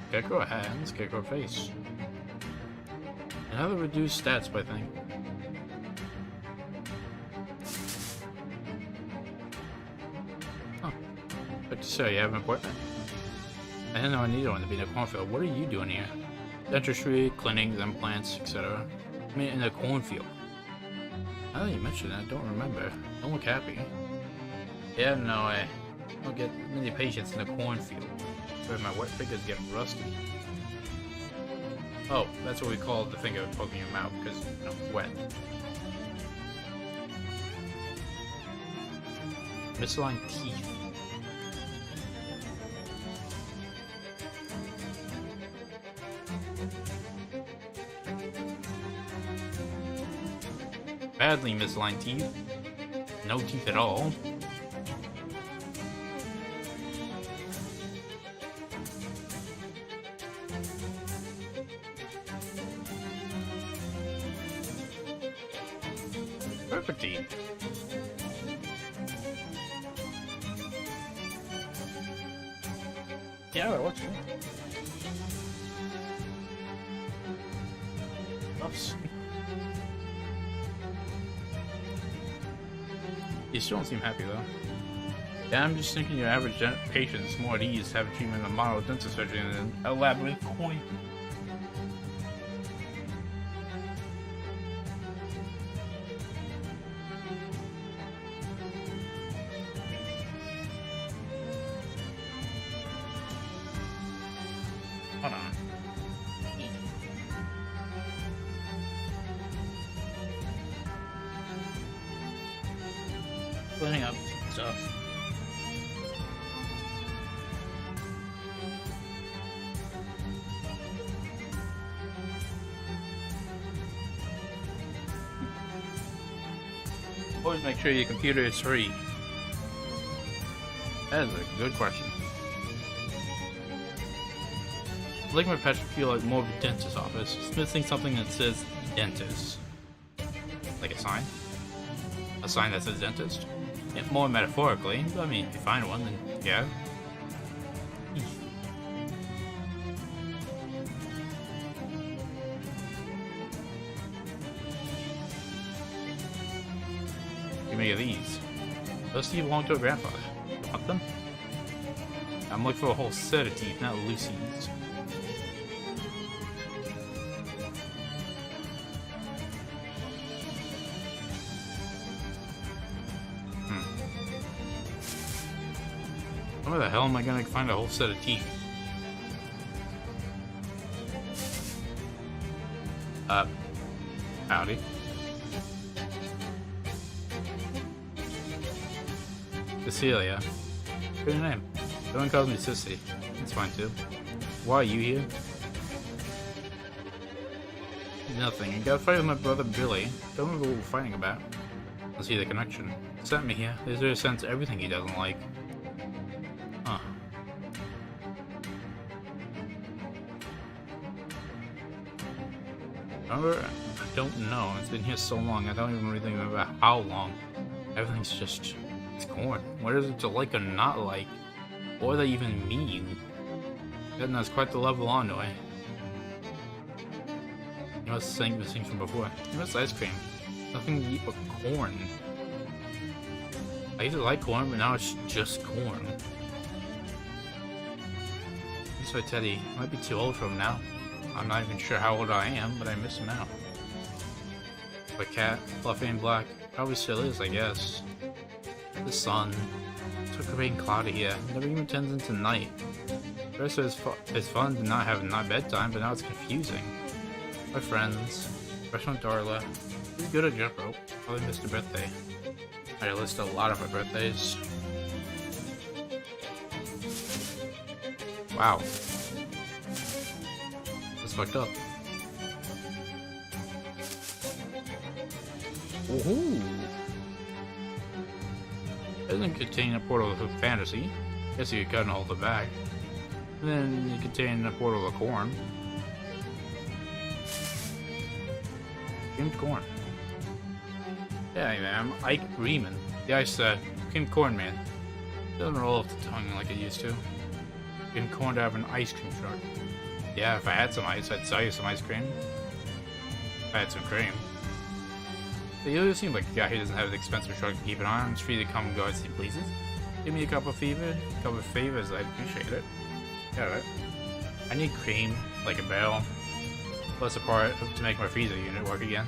Scarecrow hands, Scarecrow face. Another reduced stats by thing. correct. So you have an appointment? I didn't know I needed one to be in a cornfield. What are you doing here? Dentistry, clinics, implants, etc. I mean, in a cornfield. Now that you mention it, I don't remember. Don't look happy. Yeah, no, I don't get many patients in a cornfield. Where my wet fingers get rusty. Oh, that's what we call the finger poking your mouth because, you know, wet. Misaligned teeth. Badly misaligned teeth. No teeth at all. Perfect teeth. Yeah, it looks good. Oops. You still don't seem happy though. Yeah, I'm just thinking your average patient's more at ease having treatment of model dental surgery than an elaborate coin. Hold on. Cleaning up stuff. Always make sure your computer is free. That is a good question. Like my pet should feel like more of a dentist's office. It's missing something that says dentist. Like a sign? A sign that says dentist? Yeah, more metaphorically, but I mean, if you find one, then yeah. You make of these. Those teeth belong to a grandfather. You want them? I'm looking for a whole set of teeth, not Lucy's. Where the hell am I gonna find a whole set of teeth? Howdy. Cecilia. Good name. Everyone calls me Sissy. That's fine too. Why are you here? Nothing. I got a fight with my brother Billy. Don't remember what we're fighting about. Let's see the connection. Sent me here. There's a sense of everything he doesn't like. Huh. Remember? I don't know. It's been here so long. I don't even really remember how long. Everything's just... it's corn. What is it to like or not like? What does that even mean? Then that's quite the level on the way. You must think this thing from before. You must ice cream. Nothing to eat but corn. I used to like corn, but now it's just corn. So Teddy, I might be too old for him now. I'm not even sure how old I am, but I miss him now. The cat, fluffy and black, probably still is, I guess. The sun, it's so gray and cloudy here, never even turns into night. First it's fun to not have a night bedtime, but now it's confusing. My friends, restaurant Darla, he's good at jump rope, probably missed a birthday. I list a lot of my birthdays. Wow. That's fucked up. Woohoo! Doesn't contain a portal of fantasy. Guess you couldn't hold it back. And then you contain a portal of corn. Creamed corn. Yeah, man, I'm Ike Riemann. The ice creamed corn man. Doesn't roll off the tongue like it used to. Creamed corn to have an ice cream truck. Yeah, if I had some ice, I'd sell you some ice cream. If I had some cream. But you always seem like a guy who doesn't have an expensive truck to keep it on. It's free to come and go as he pleases. Give me a cup of favors, I'd appreciate it. Yeah, right. I need cream, like a barrel, plus a part to make my freezer unit work again.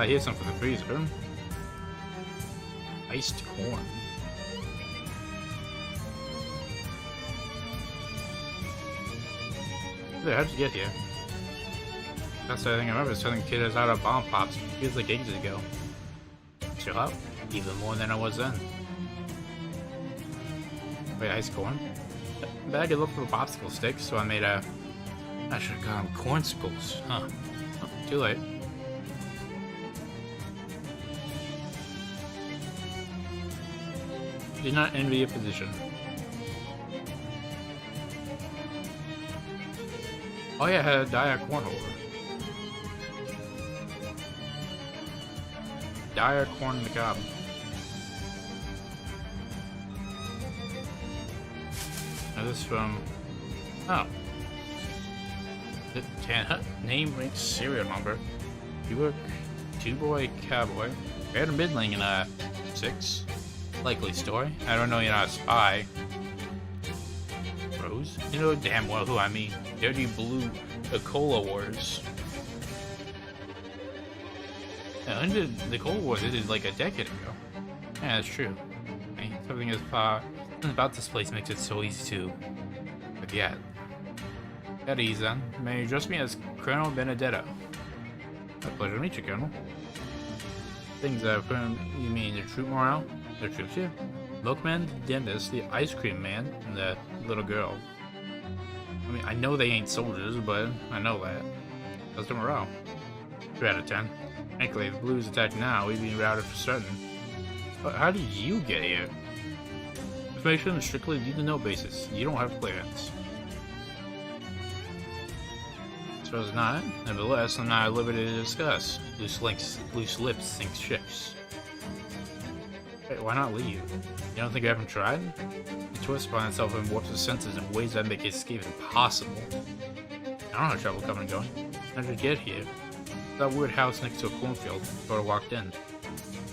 Here's some for the freezer. Iced corn. How'd you get here? That's the thing I remember, telling kid is out of bomb pops. Feels like ages ago. Chill out. Even more than I was then. Wait, ice corn? But I could look for popsicle sticks, so I made a... I should have got them cornsicles. Huh. Oh, too late. Did not envy your position. Oh yeah, I had a dire corn over. Dire corn in the cob. Now this is from... Oh. The name, rank, serial number. You work two-boy cowboy. Fair to middling in a 6. Likely story. I don't know you're not a spy. Rose? You know damn well who I mean. Dirty Blue, the Cola Wars. Yeah, ended the Cola Wars ended like a decade ago. Yeah, that's true. Hey, something about this place makes it so easy to forget. At ease then. May you address me as Colonel Benedetto. A pleasure to meet you, Colonel. Things that you mean the troop morale? The troops here? Milkman, the dentist, the ice cream man, and the little girl. I mean, I know they ain't soldiers, but I know that. How's the morale? 3 out of 10. Frankly, if the Blues attack now, we'd be routed for certain. But how did you get here? Information on a strictly need-to-know basis. You don't have clearance. Suppose not. Nevertheless, I'm not at liberty to discuss. Loose lips sink ships. Wait, why not leave? You don't think I haven't tried? The twist upon itself and warps the senses in ways that make escape impossible. I don't have trouble coming and going. How did you get here? That weird house next to a cornfield before I walked in.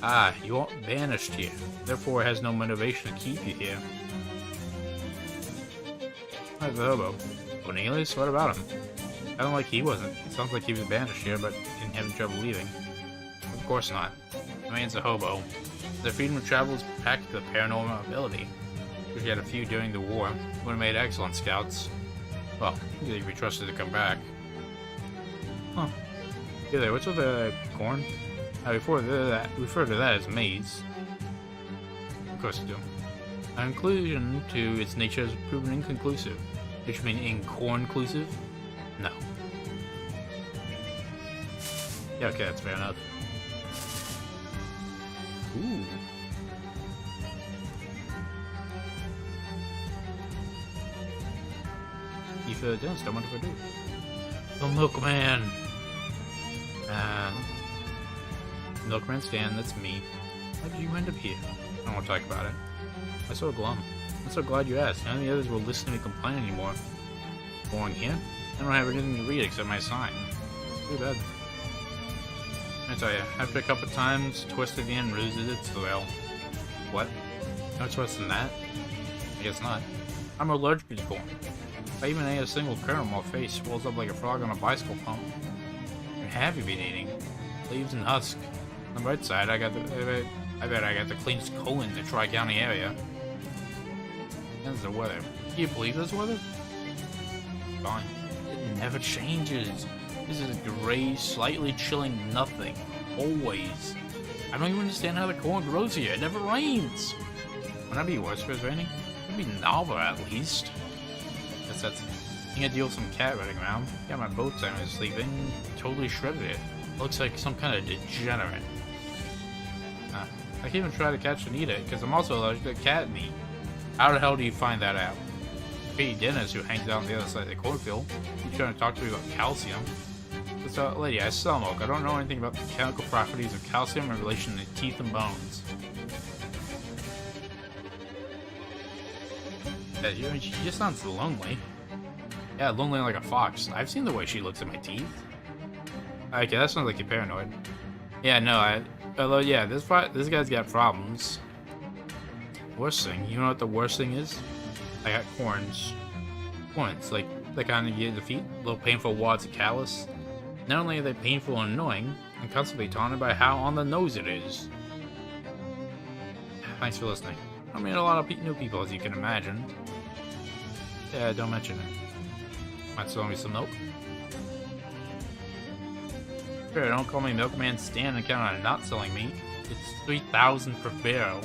Ah, you aren't banished here. Therefore, it has no motivation to keep you here. How's the hobo? Cornelius? What about him? I don't like he wasn't. It sounds like he was banished here, but didn't have any trouble leaving. Of course not. The man's a hobo. The freedom of travel is packed with paranormal ability. We had a few during the war. Would have made excellent scouts. Well, if we trusted to come back. Huh. Hey there, what's with the corn? I refer to that as maize. Of course I do. A conclusion to its nature has proven inconclusive. Which you mean incornclusive? No. Yeah, okay, that's fair enough. Ooh. If it does, I wonder if I do. The milkman! Milkman Stan, that's me. How did you end up here? I don't want to talk about it. I'm so glum. I'm so glad you asked. None of the others will listen to me complain anymore. Going here? I don't have anything to read except my sign. Too bad. I tell you, after a couple times, twisted the end, ruses it, so well. What? No worse than that? I guess not. I'm allergic to corn. If I even ate a single kernel, my face swells up like a frog on a bicycle pump. What have you been eating? Leaves and husk. On the right side, I bet I got the cleanest colon in the Tri-County area. That's the weather. Can you believe this weather? Fine. It never changes. This is a gray, slightly chilling nothing. Always. I don't even understand how the corn grows here. It never rains. Wouldn't that be worse if it was raining? It'd be novel at least. Guess that's... You gotta deal with some cat running around. Got my boat time was sleeping. Totally shredded it. Looks like some kind of degenerate. I can't even try to catch and eat it, because I'm also allergic to cat meat. How the hell do you find that out? Katie Dennis, who hangs out on the other side of the cornfield, he's trying to talk to me about calcium. So, lady, I sell milk. I don't know anything about the chemical properties of calcium in relation to teeth and bones. Yeah, she just sounds lonely. Yeah, lonely like a fox. I've seen the way she looks at my teeth. Okay, that sounds like you're paranoid. Yeah, no, Although, yeah, this guy's got problems. Worst thing, you know what the worst thing is? I got corns. Corns, like the kind you get in the feet, little painful wads of callus. Not only are they painful and annoying, I'm constantly taunted by how on the nose it is. Thanks for listening. I mean, a lot of new people, as you can imagine. Yeah, don't mention it. Might sell me some milk. Sure, don't call me Milkman Stan and count on not selling meat. It's 3,000 per barrel.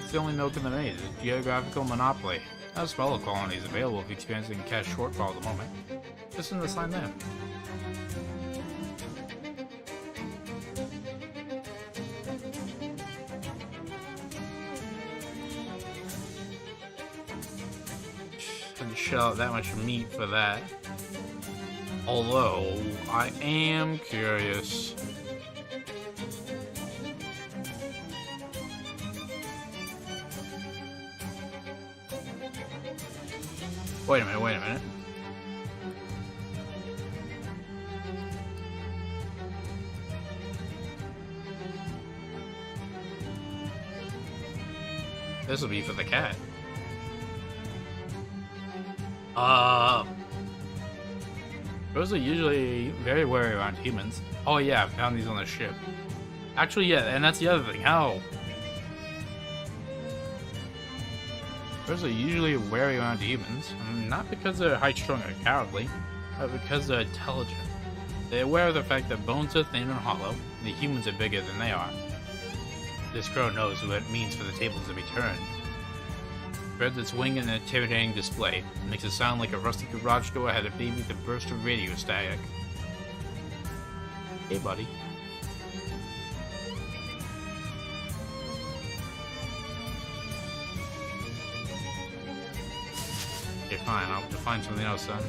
It's the only milk in the maze. It's a geographical monopoly. No smaller colonies available if you're experiencing cash shortfall at the moment. Just in the sign there. Didn't shell out that much meat for that. Although, I am curious. Wait a minute. This will be for the cat. Those are usually very wary around humans. Oh yeah, I found these on the ship. Actually, yeah, and that's the other thing. How? Those are usually wary around humans, not because they're high-strung or cowardly, but because they're intelligent. They're aware of the fact that bones are thin and hollow, and the humans are bigger than they are. This crow knows what it means for the tables to be turned. Spreads its wing in an intimidating display. It makes it sound like a rusty garage door had a baby with a burst of radio static. Hey, buddy. Okay, fine. I'll have to find something else then.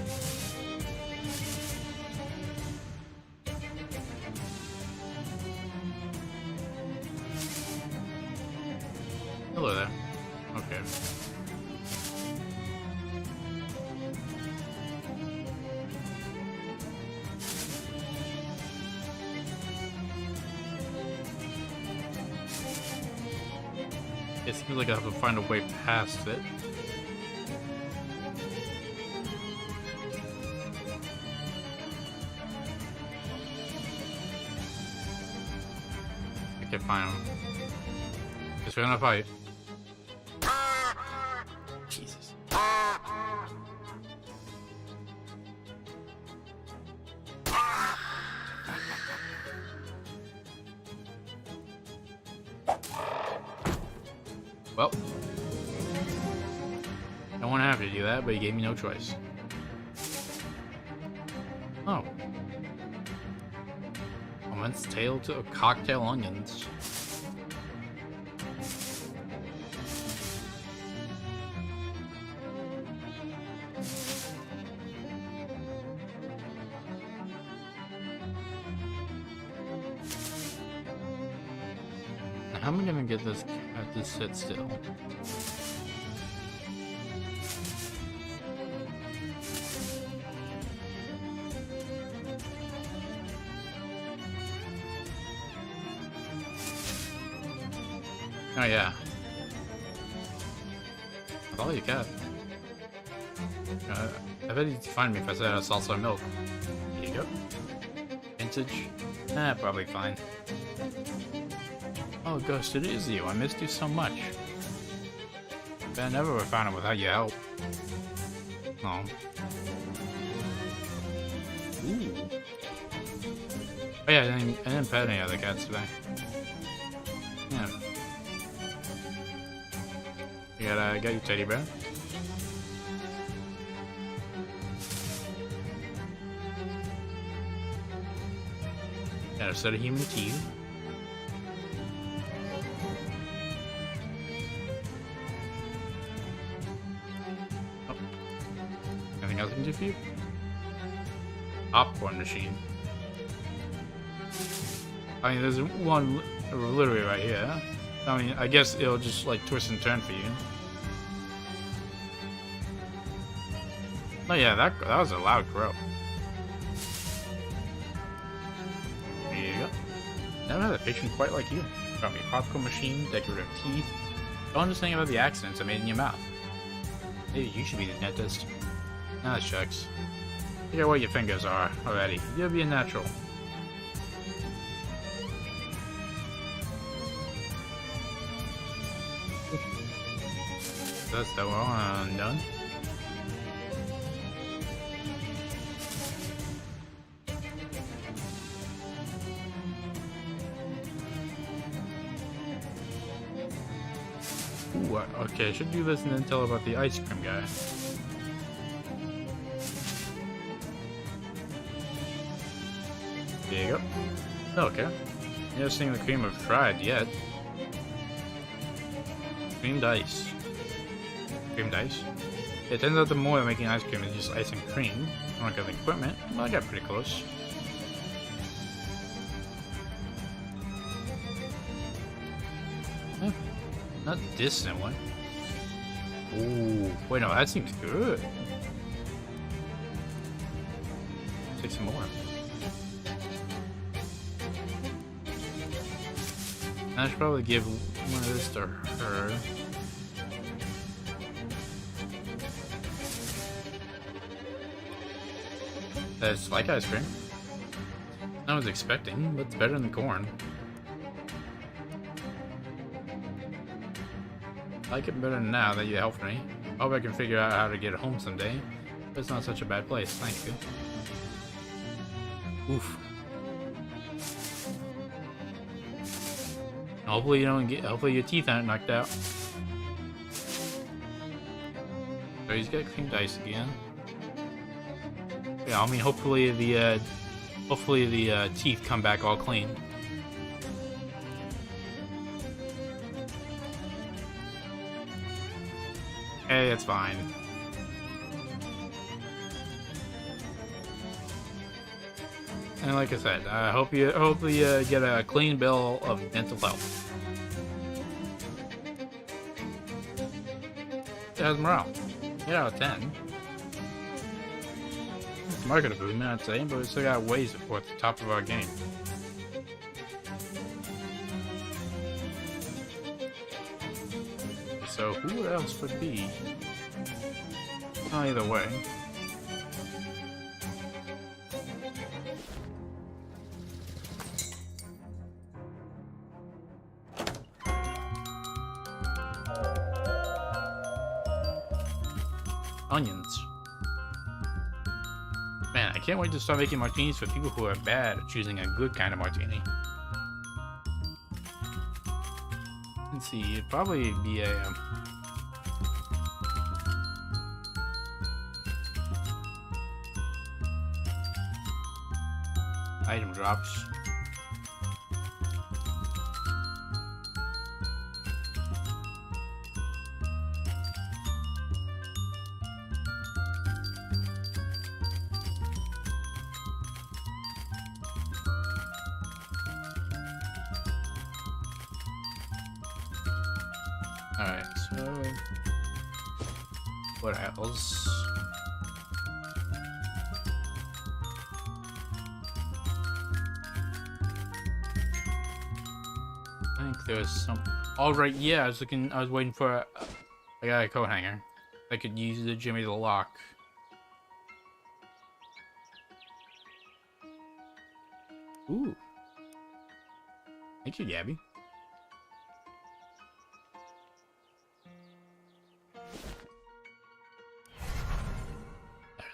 Hello there. Okay. It seems like I have to find a way past it. Okay, fine. It's fair enough, I... Jesus. Well, I don't want to have to do that, but he gave me no choice. Oh. Woman's tail to cocktail onions. How am I gonna get this cat to sit still? Oh yeah. Follow your cat. I bet he'd find me if I said I had salsa milk. Here you go. Vintage? Probably fine. Oh, Ghost, it is you. I missed you so much. But I never would have found it without your help. Oh. Ooh. Oh yeah, I didn't pet any other cats today. Yeah. You got your teddy bear? Got a set of human teeth. Anything else I can do for you? Popcorn machine. I mean, there's one literally right here. I mean, I guess it'll just like twist and turn for you. Oh yeah, that was a loud crow. There you go. Never had a patient quite like you. From your popcorn machine, decorative teeth. Don't just think about the accidents I made in your mouth. Maybe you should be the dentist. Nah, shucks. Look at what your fingers are already. You'll be a natural. That's the one done. Ooh, okay, I should do this and then tell about the ice cream guy. There you go. Okay. Never seen the cream I've tried yet. Creamed ice. Creamed ice? It turns out the more I'm making ice cream is just ice and cream. I don't got the equipment, but I got pretty close. Huh. Not distant one. Ooh, wait, no, that seems good. Take some more. I should probably give one of this to her. That's like ice cream. I was expecting, but it's better than corn. I like it better now that you helped me. I hope I can figure out how to get home someday. But it's not such a bad place, thank you. Oof. Hopefully you don't get. Hopefully your teeth aren't knocked out. So he's got creamed ice again. Yeah, I mean, hopefully the teeth come back all clean. Hey, it's fine. And like I said, I hope you get a clean bill of dental health. How's morale? 8 out of 10. It's market improvement, I'd say, but we still got ways before at the top of our game. So who else would be? Either way. Onions. Man, I can't wait to start making martinis for people who are bad at choosing a good kind of martini. Let's see, it'd probably be a item drops. Alright, so what else? I think there's some. All right, yeah, I was waiting for I got a coat hanger. I could use the Jimmy the lock. Ooh. Thank you, Gabby.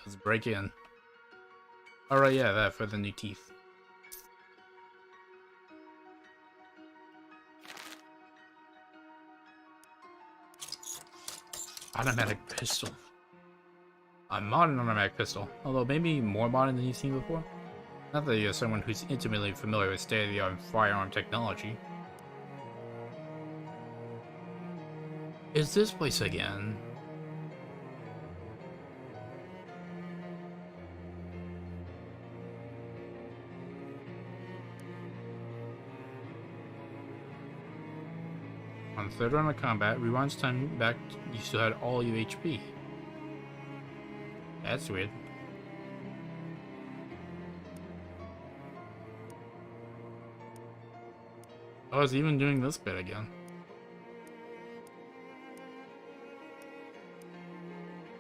Let's break in. Alright, yeah, that for the new teeth. Automatic pistol. A modern automatic pistol, although maybe more modern than you've seen before. Not that you're someone who's intimately familiar with state-of-the-art firearm technology. Is this place again? On third round of combat, rewinds time back, you still had all your HP. That's weird. I was even doing this bit again.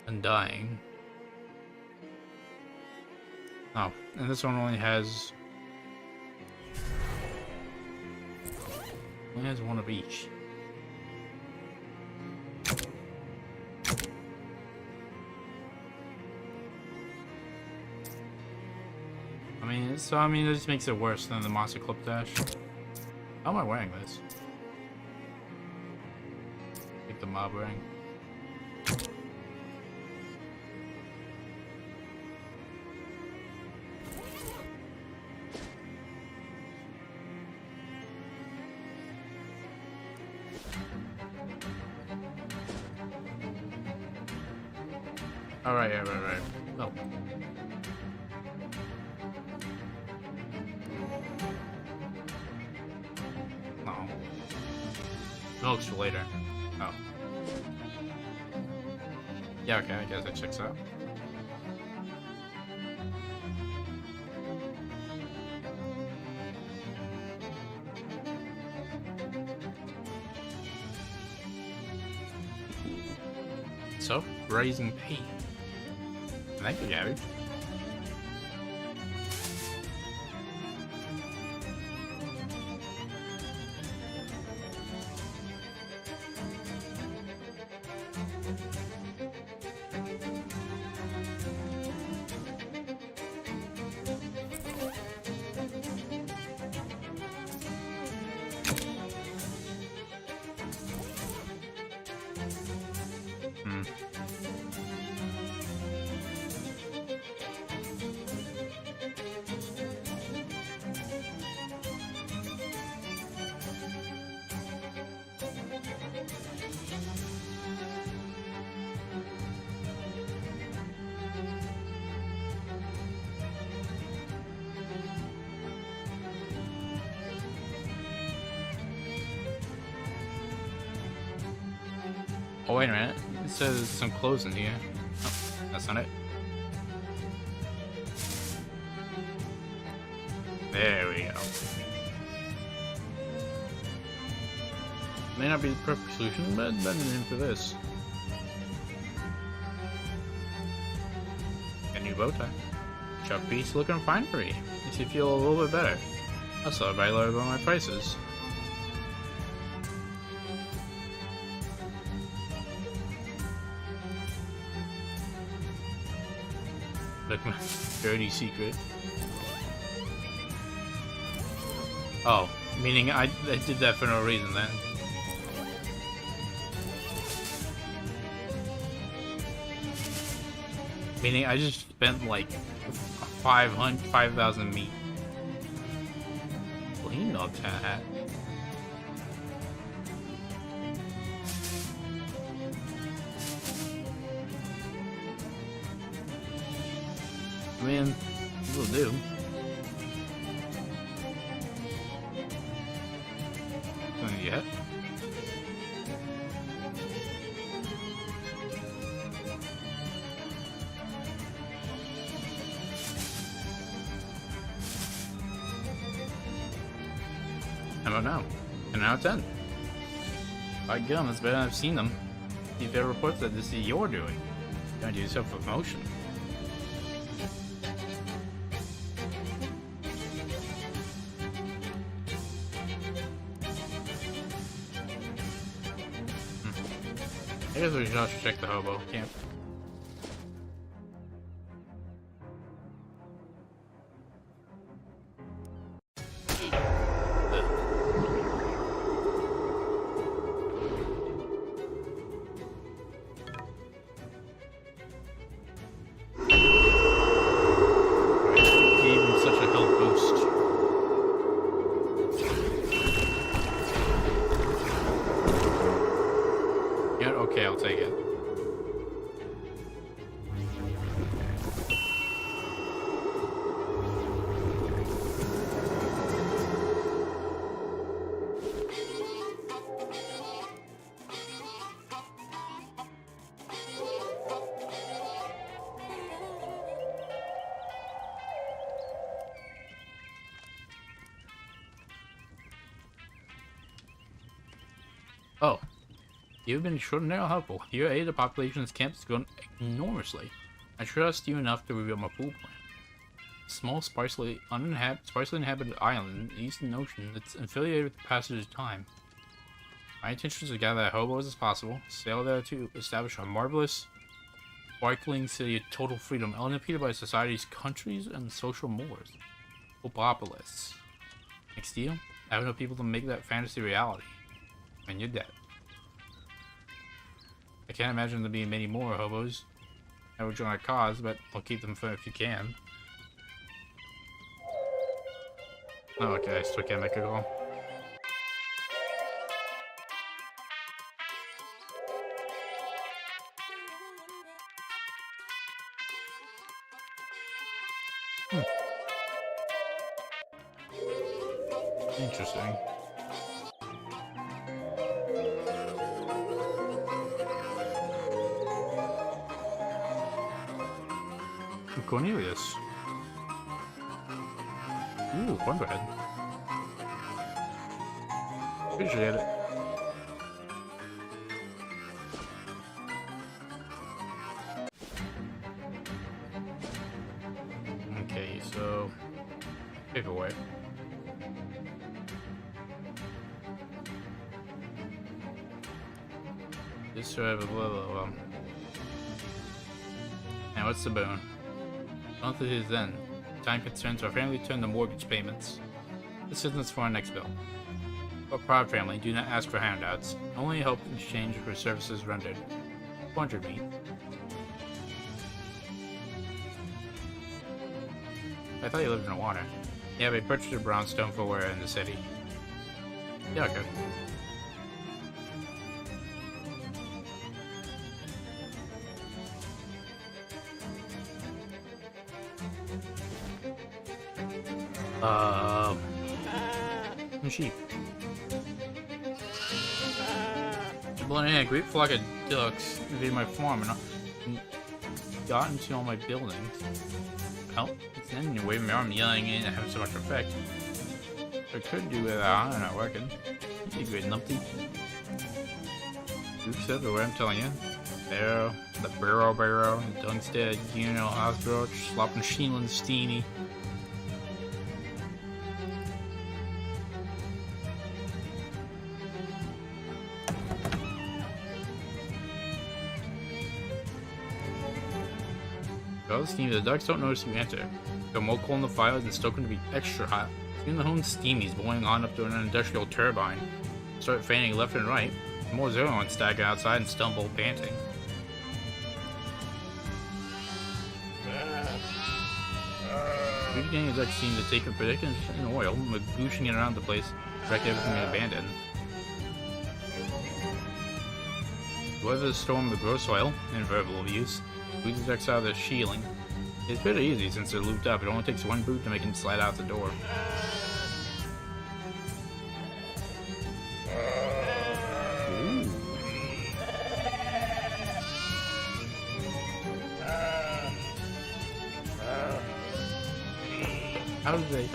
And dying. Oh, and this one only has one of each. I mean, it just makes it worse than the Monster Clip Dash. How am I wearing this? Like the mob ring. Alright, right. Oh. No. Milks for later. Oh. Yeah, okay, I guess that checks out. So, raising pay. Thank you, Gabby. Oh, wait a minute. It says some clothes in here. Oh, that's not it. There we go. May not be the perfect solution, but better than for this. A new bow tie. Chuck piece looking fine for me. Makes you feel a little bit better. Also, I lowered all my prices. Like my dirty secret. Oh, meaning I did that for no reason then. Meaning I just spent like 5,000 meat. Well, he knows that. I mean, will do. Nothing yet. I don't know. 10 out of 10. By gum, it's better than I've seen them. If there are reports that this is you're doing, don't do yourself for promotion. I guess we should also check the hobo camp. Gave him such a health boost. Yeah, okay, I'll take it. You've been extraordinarily helpful. Your aid of the population's camp has grown enormously. I trust you enough to reveal my full plan. A small, sparsely inhabited island in the Eastern Ocean that's affiliated with the passage of time. My intention is to gather as hobos as possible, sail there to establish a marvelous, sparkling city of total freedom, unimpeded by society's countries and social mores. Opopolis. Next deal? I have no people to make that fantasy reality. And you're dead. I can't imagine there being many more hobos. I would join our cause, but I'll keep them for if you can. Oh, okay, I still can't make a call. Interesting. Cornelius. Ooh, cornbread. Appreciate it. Okay, so paperwork. This blah blah blah. Now what's the bone? Month it is then. Time concerns our family turn to mortgage payments. Assistance for our next bill. But proud family, do not ask for handouts. Only help in exchange for services rendered. 400 meat. I thought you lived in the water. Yeah, we purchased a brownstone for wear in the city. Yeah, okay. Sheep. Blown in a great flock of ducks invaded my farm and got into all my buildings. Well, it's then you wave my arm yelling in and having so much effect. I could do without, I'm not working. You great numpty. Oops everywhere, I'm telling you. Barrow, the barrow, Dungstead, Osbroach, Sloppin' Sheenland, Steeny. Well, Steamy, the ducks don't notice you enter. Got more coal in the fire and still going to be extra hot. Soon the home steamies boiling on up to an industrial turbine. Start fanning left and right. More Zerons stagger outside and stumble, panting. Three gang of ducks seem to take a predicament in oil, magooshing it around the place, wreck everything abandoned. Weather the storm with gross oil and verbal abuse. Boot the ducks out of their shieling. It's pretty easy since they're looped up. It only takes one boot to make them slide out the door. Ooh. How do they...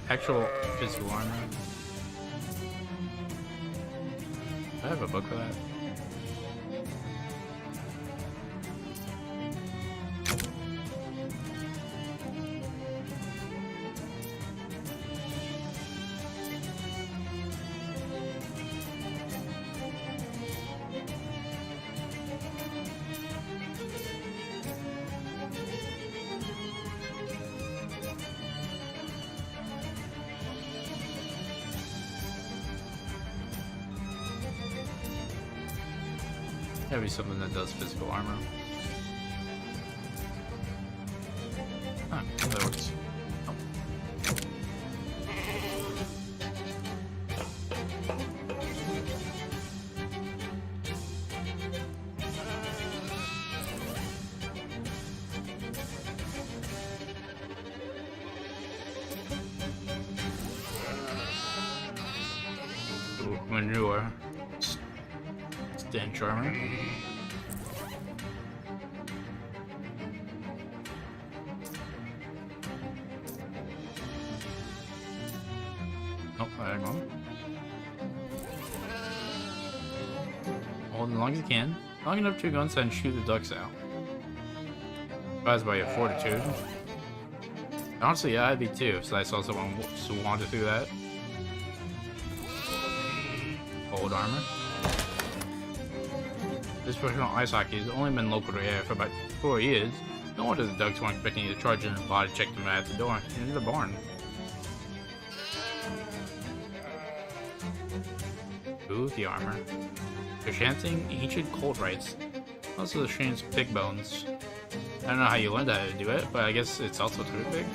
actual physical armor? Do I have a book for that? Gotta be something that does physical armor. Ah, that works. Oh. Ooh, manure. Stench armor. Oh, hang on. as long as you can. Long enough to go inside and shoot the ducks out. Surprised by your fortitude. Honestly, yeah, I'd be too, if I saw someone just wander through that. Old armor. This professional ice hockey has only been local to here for about 4 years. No wonder the Ducks weren't expecting you to charge in and body check them at the door into the barn. Ooh, the armor. Enchanting ancient cold rites. Also the strange pig bones. I don't know how you learned how to do it, but I guess it's also terrific.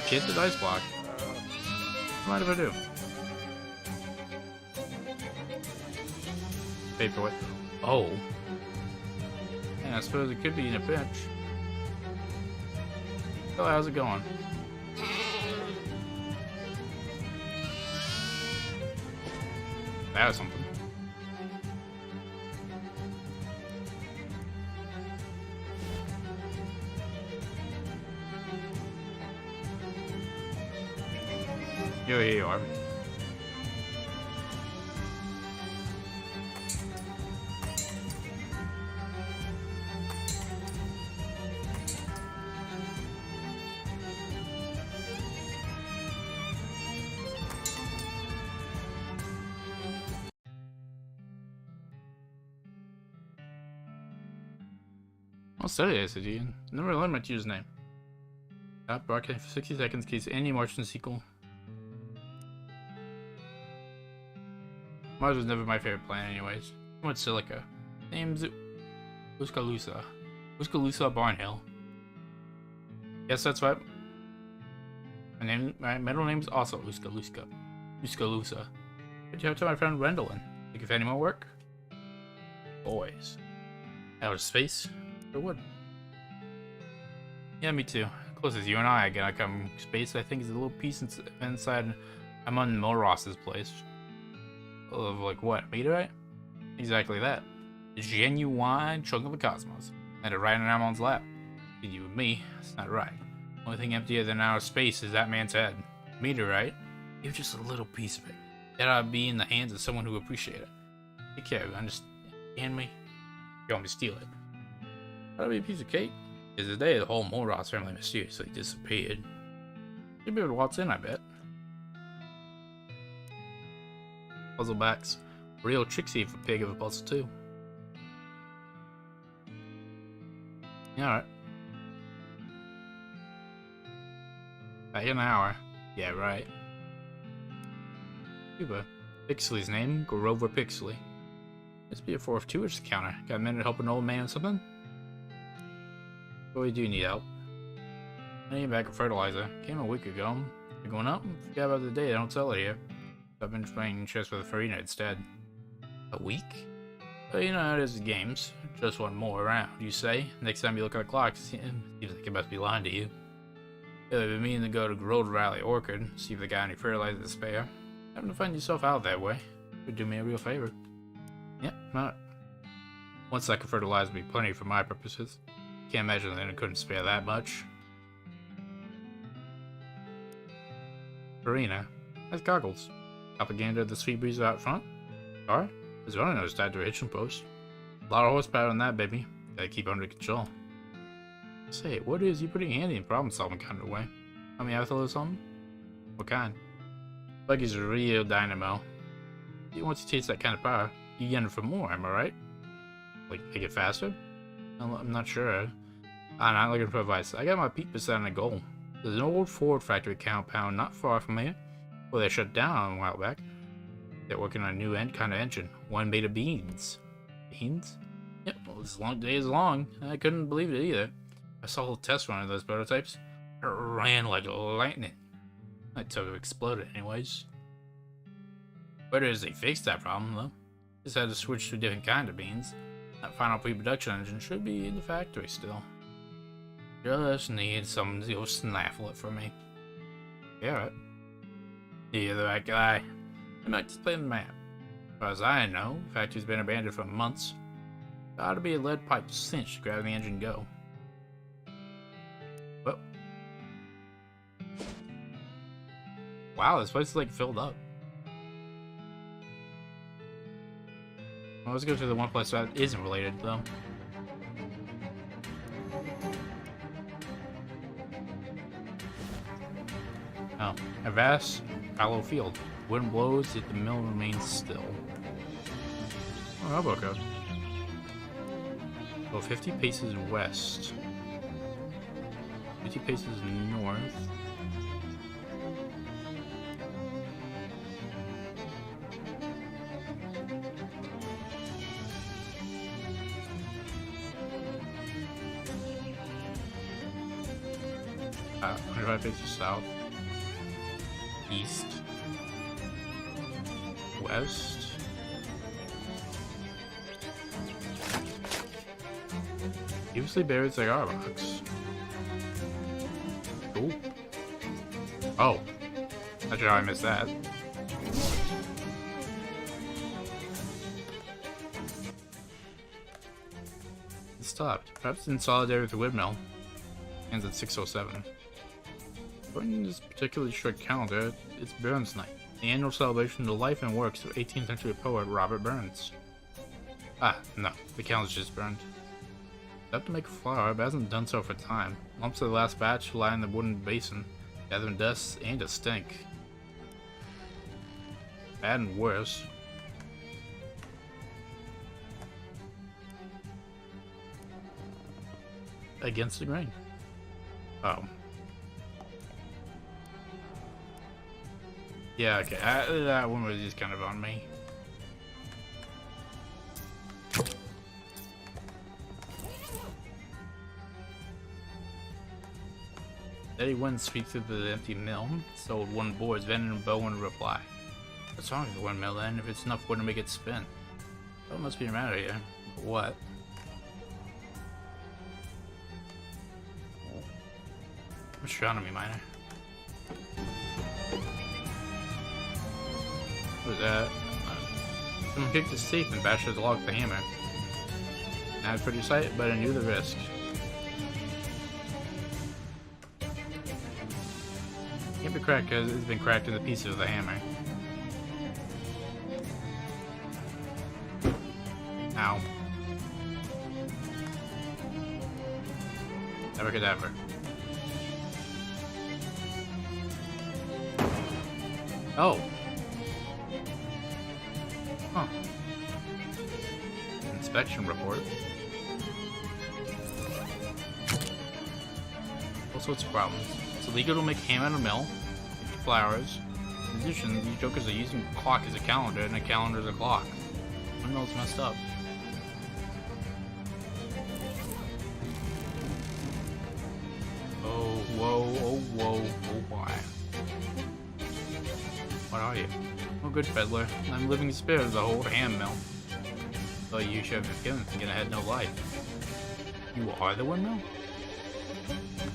Hit the dice block. What mind if I do? Paperweight. Oh. Yeah, I suppose it could be in a pinch. So how's it going? That was something. Here you are. I'll study this, Ian. Never learned my username. Stop broadcasting for 60 seconds in case any Martian sequel. Mars was never my favorite planet anyways. Too much silica. Name's Tuscaloosa. Tuscaloosa Barnhill. Yes, that's right. My middle name's also Tuscaloosa. Tuscaloosa. But you have to my friend Rendellin. Think if any more work? Boys. Outer space? Or wood? Yeah, me too. Closest you and I get, I come space, I think is a little piece inside. I'm on Molross's place. Of like what? Meteorite? Exactly that. The genuine chunk of the cosmos. And it right in Amon's lap. You and me, that's not right. Only thing emptier than outer space is that man's head. Meteorite? You're just a little piece of it. That ought to be in the hands of someone who appreciates it. Take care, understand me? You want me to steal it? That'll be a piece of cake. Because today the whole Molross family mysteriously disappeared. You'll be able to waltz in, I bet. Puzzlebacks. Real tricksy for pig of a puzzle too. Yeah, alright. Back in an hour. Yeah, right. Cuba. Pixley's name, Grover Pixley. This be a 4 of 2 at the counter. Got a minute to help an old man with something? But we do need help. I need a bag of fertilizer. Came a week ago. You're going up? Forgot about the day, I don't sell it here. I've been playing chess with Farina instead. A week? Well, you know how it is with games. Just one more round, you say. Next time you look at the clock, it seems like it must be lying to you. I've been meaning to go to Road Rally Orchard, see if they got any fertilizer to spare. Happen to find yourself out that way. Would do me a real favor. Yep, not. One sack of fertilizer would be plenty for my purposes. Can't imagine that I couldn't spare that much. Farina. Has goggles. Propaganda of the sweet breeze out front? Sorry? There's running those tied to a hitching post. A lot of horsepower on that, baby. Gotta keep under control. Say, what is you pretty handy in problem solving kind of way? I mean, I thought of something? What kind? Buggy's a real dynamo. Once you taste that kind of power, you get it for more, am I right? Like, make it faster? I'm not sure. I'm not looking for advice. I got my peak percent on a goal. There's an old Ford factory compound not far from here. Well, they shut down a while back. They're working on a new kind of engine. One made of beans. Beans? Yep, well, this long day is long. I couldn't believe it either. I saw a little test run of those prototypes. It ran like lightning. I told it exploded anyways. Better as they fixed that problem, though. Just had to switch to a different kind of beans. That final pre-production engine should be in the factory still. Just need someone to go snaffle it for me. Yeah, right. You're the right guy. I might just play the map. As far as I know, the factory's been abandoned for months. There ought to be a lead pipe cinch to grab the engine go. Wow, this place is like filled up. Well, let's go to the one place that isn't related though. Oh, a vast, fallow field. Wind blows, yet the mill remains still. Oh, elbow code. Go 50 paces west. 50 paces north. Uh, 25 paces south. East. West. Previously buried cigar box. Cool. Oh. Not sure how I missed that. It stopped. Perhaps in solidarity with the windmill. Ends at 6:07. According to this particularly strict calendar, it's Burns Night, the annual celebration of the life and works of 18th century poet Robert Burns. Ah, no, the calendar's just burned. It's up to make a flower, but hasn't done so for time. Lumps of the last batch lie in the wooden basin, gathering dust and a stink. Bad and worse. Against the grain. Oh. Yeah, okay. That one was just kind of on me. Steady wind sweeps through the empty mill. Sold one board's vending a bow in reply. What's wrong with the windmill then, if it's enough wood to make it spin? Oh, it must be a matter here. But what? Astronomy minor. What was that? Someone kicked the safe and bashed the lock with the hammer. Not a pretty sight, but I knew the risk. Can't be cracked because it's been cracked into pieces of the hammer. Ow. Never could ever. Oh. Huh. Inspection report. All sorts of problems. It's illegal to make ham at a mill, flowers. In addition, these jokers are using a clock as a calendar, and a calendar as a clock. Windmill's messed up. Oh, whoa, oh, whoa, oh, why? What are you? Oh, good peddler. I'm living in spirit of the whole ham mill. Though you should have been given thinking I had no life. You are the windmill?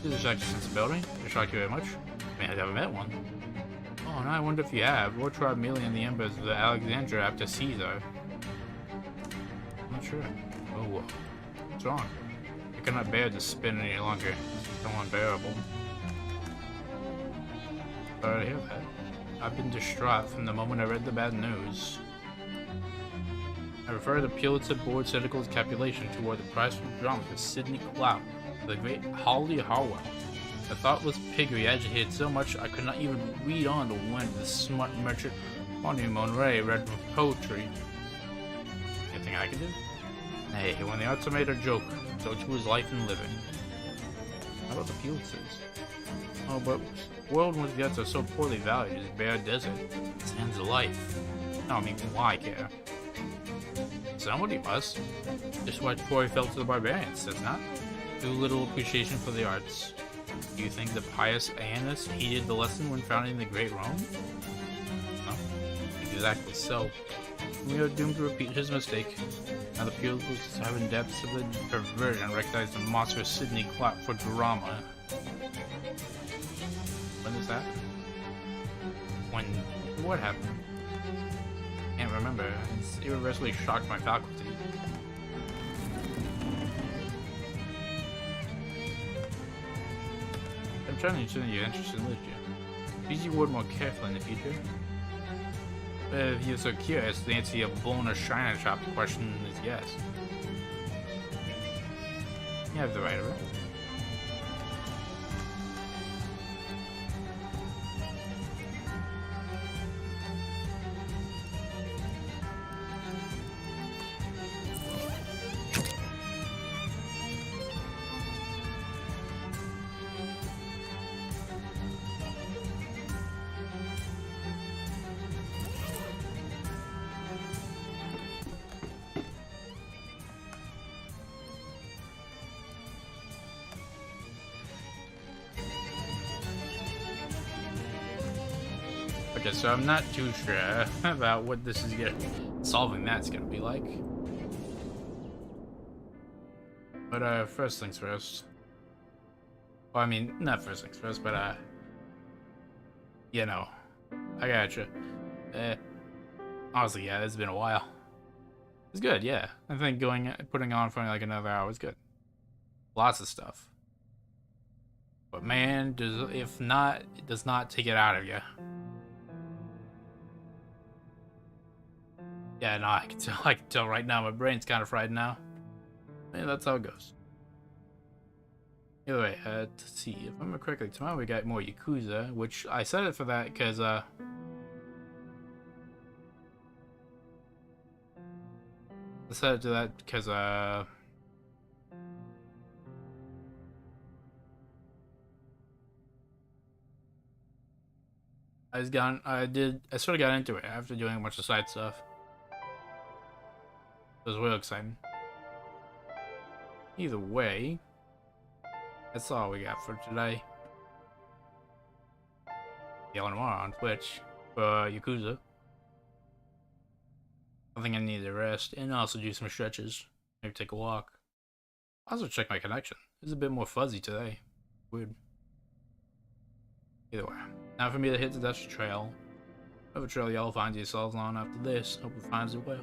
This is shocked since the building. I shocked you very much. I mean, I've never met one. Oh, now I wonder if you have. What tribe merely in the embers of the Alexandria after Caesar? I'm not sure. Oh, what's wrong? I cannot bear to spin any longer. It's so unbearable. Sorry to hear that. I've been distraught from the moment I read the bad news. I refer the Pulitzer Board Cynical's calculation toward the prize for drama for Sidney Clout, the great Holly Harwell. The thoughtless piggery agitated so much I could not even read on to when the smart merchant Bonnie Monray read from poetry. Anything I can do? Hey, when the arts are made a joke, so too is life and living. How about the Pulitzers? Oh, but the world in which the arts are so poorly valued is bare desert. Sands of life. No, I mean, why care? Somebody must. This is why Troy fell to the barbarians, does not? Too little appreciation for the arts. Do you think the pious Aeneas heeded the lesson when founding the great Rome? No, exactly so. We are doomed to repeat his mistake. Now the pupils have in depths of the perversion recognized the monstrous Sidney Clout for drama. When is that? When? What happened? Can't remember. It's irreversibly shocked my faculty. I'm trying to turn your interest in literature. Use your word more carefully in the future. If you're so curious, the answer to your bone or shiner shop question is yes. You have the right of it. Okay, so I'm not too sure about what this is solving that's gonna be like. But first things first. Well, I mean, not first things first, but you know, I gotcha. Honestly, yeah, it's been a while. It's good, yeah. I think putting on for like another hour is good. Lots of stuff. But man, if not, it does not take it out of you. Yeah, no, I can tell right now. My brain's kind of fried now. Yeah, that's how it goes. Either way, let's see. If I remember correctly, tomorrow we got more Yakuza, which I said it for that because, I said it to that because, I sort of got into it after doing a bunch of side stuff. It was real exciting. Either way, that's all we got for today. Yelling tomorrow on Twitch for Yakuza. I think I need to rest and also do some stretches. Maybe take a walk. Also check my connection. It's a bit more fuzzy today. Weird. Either way. Now for me to hit the Dutch Trail. Whatever trail y'all find yourselves on after this, hope it finds it well.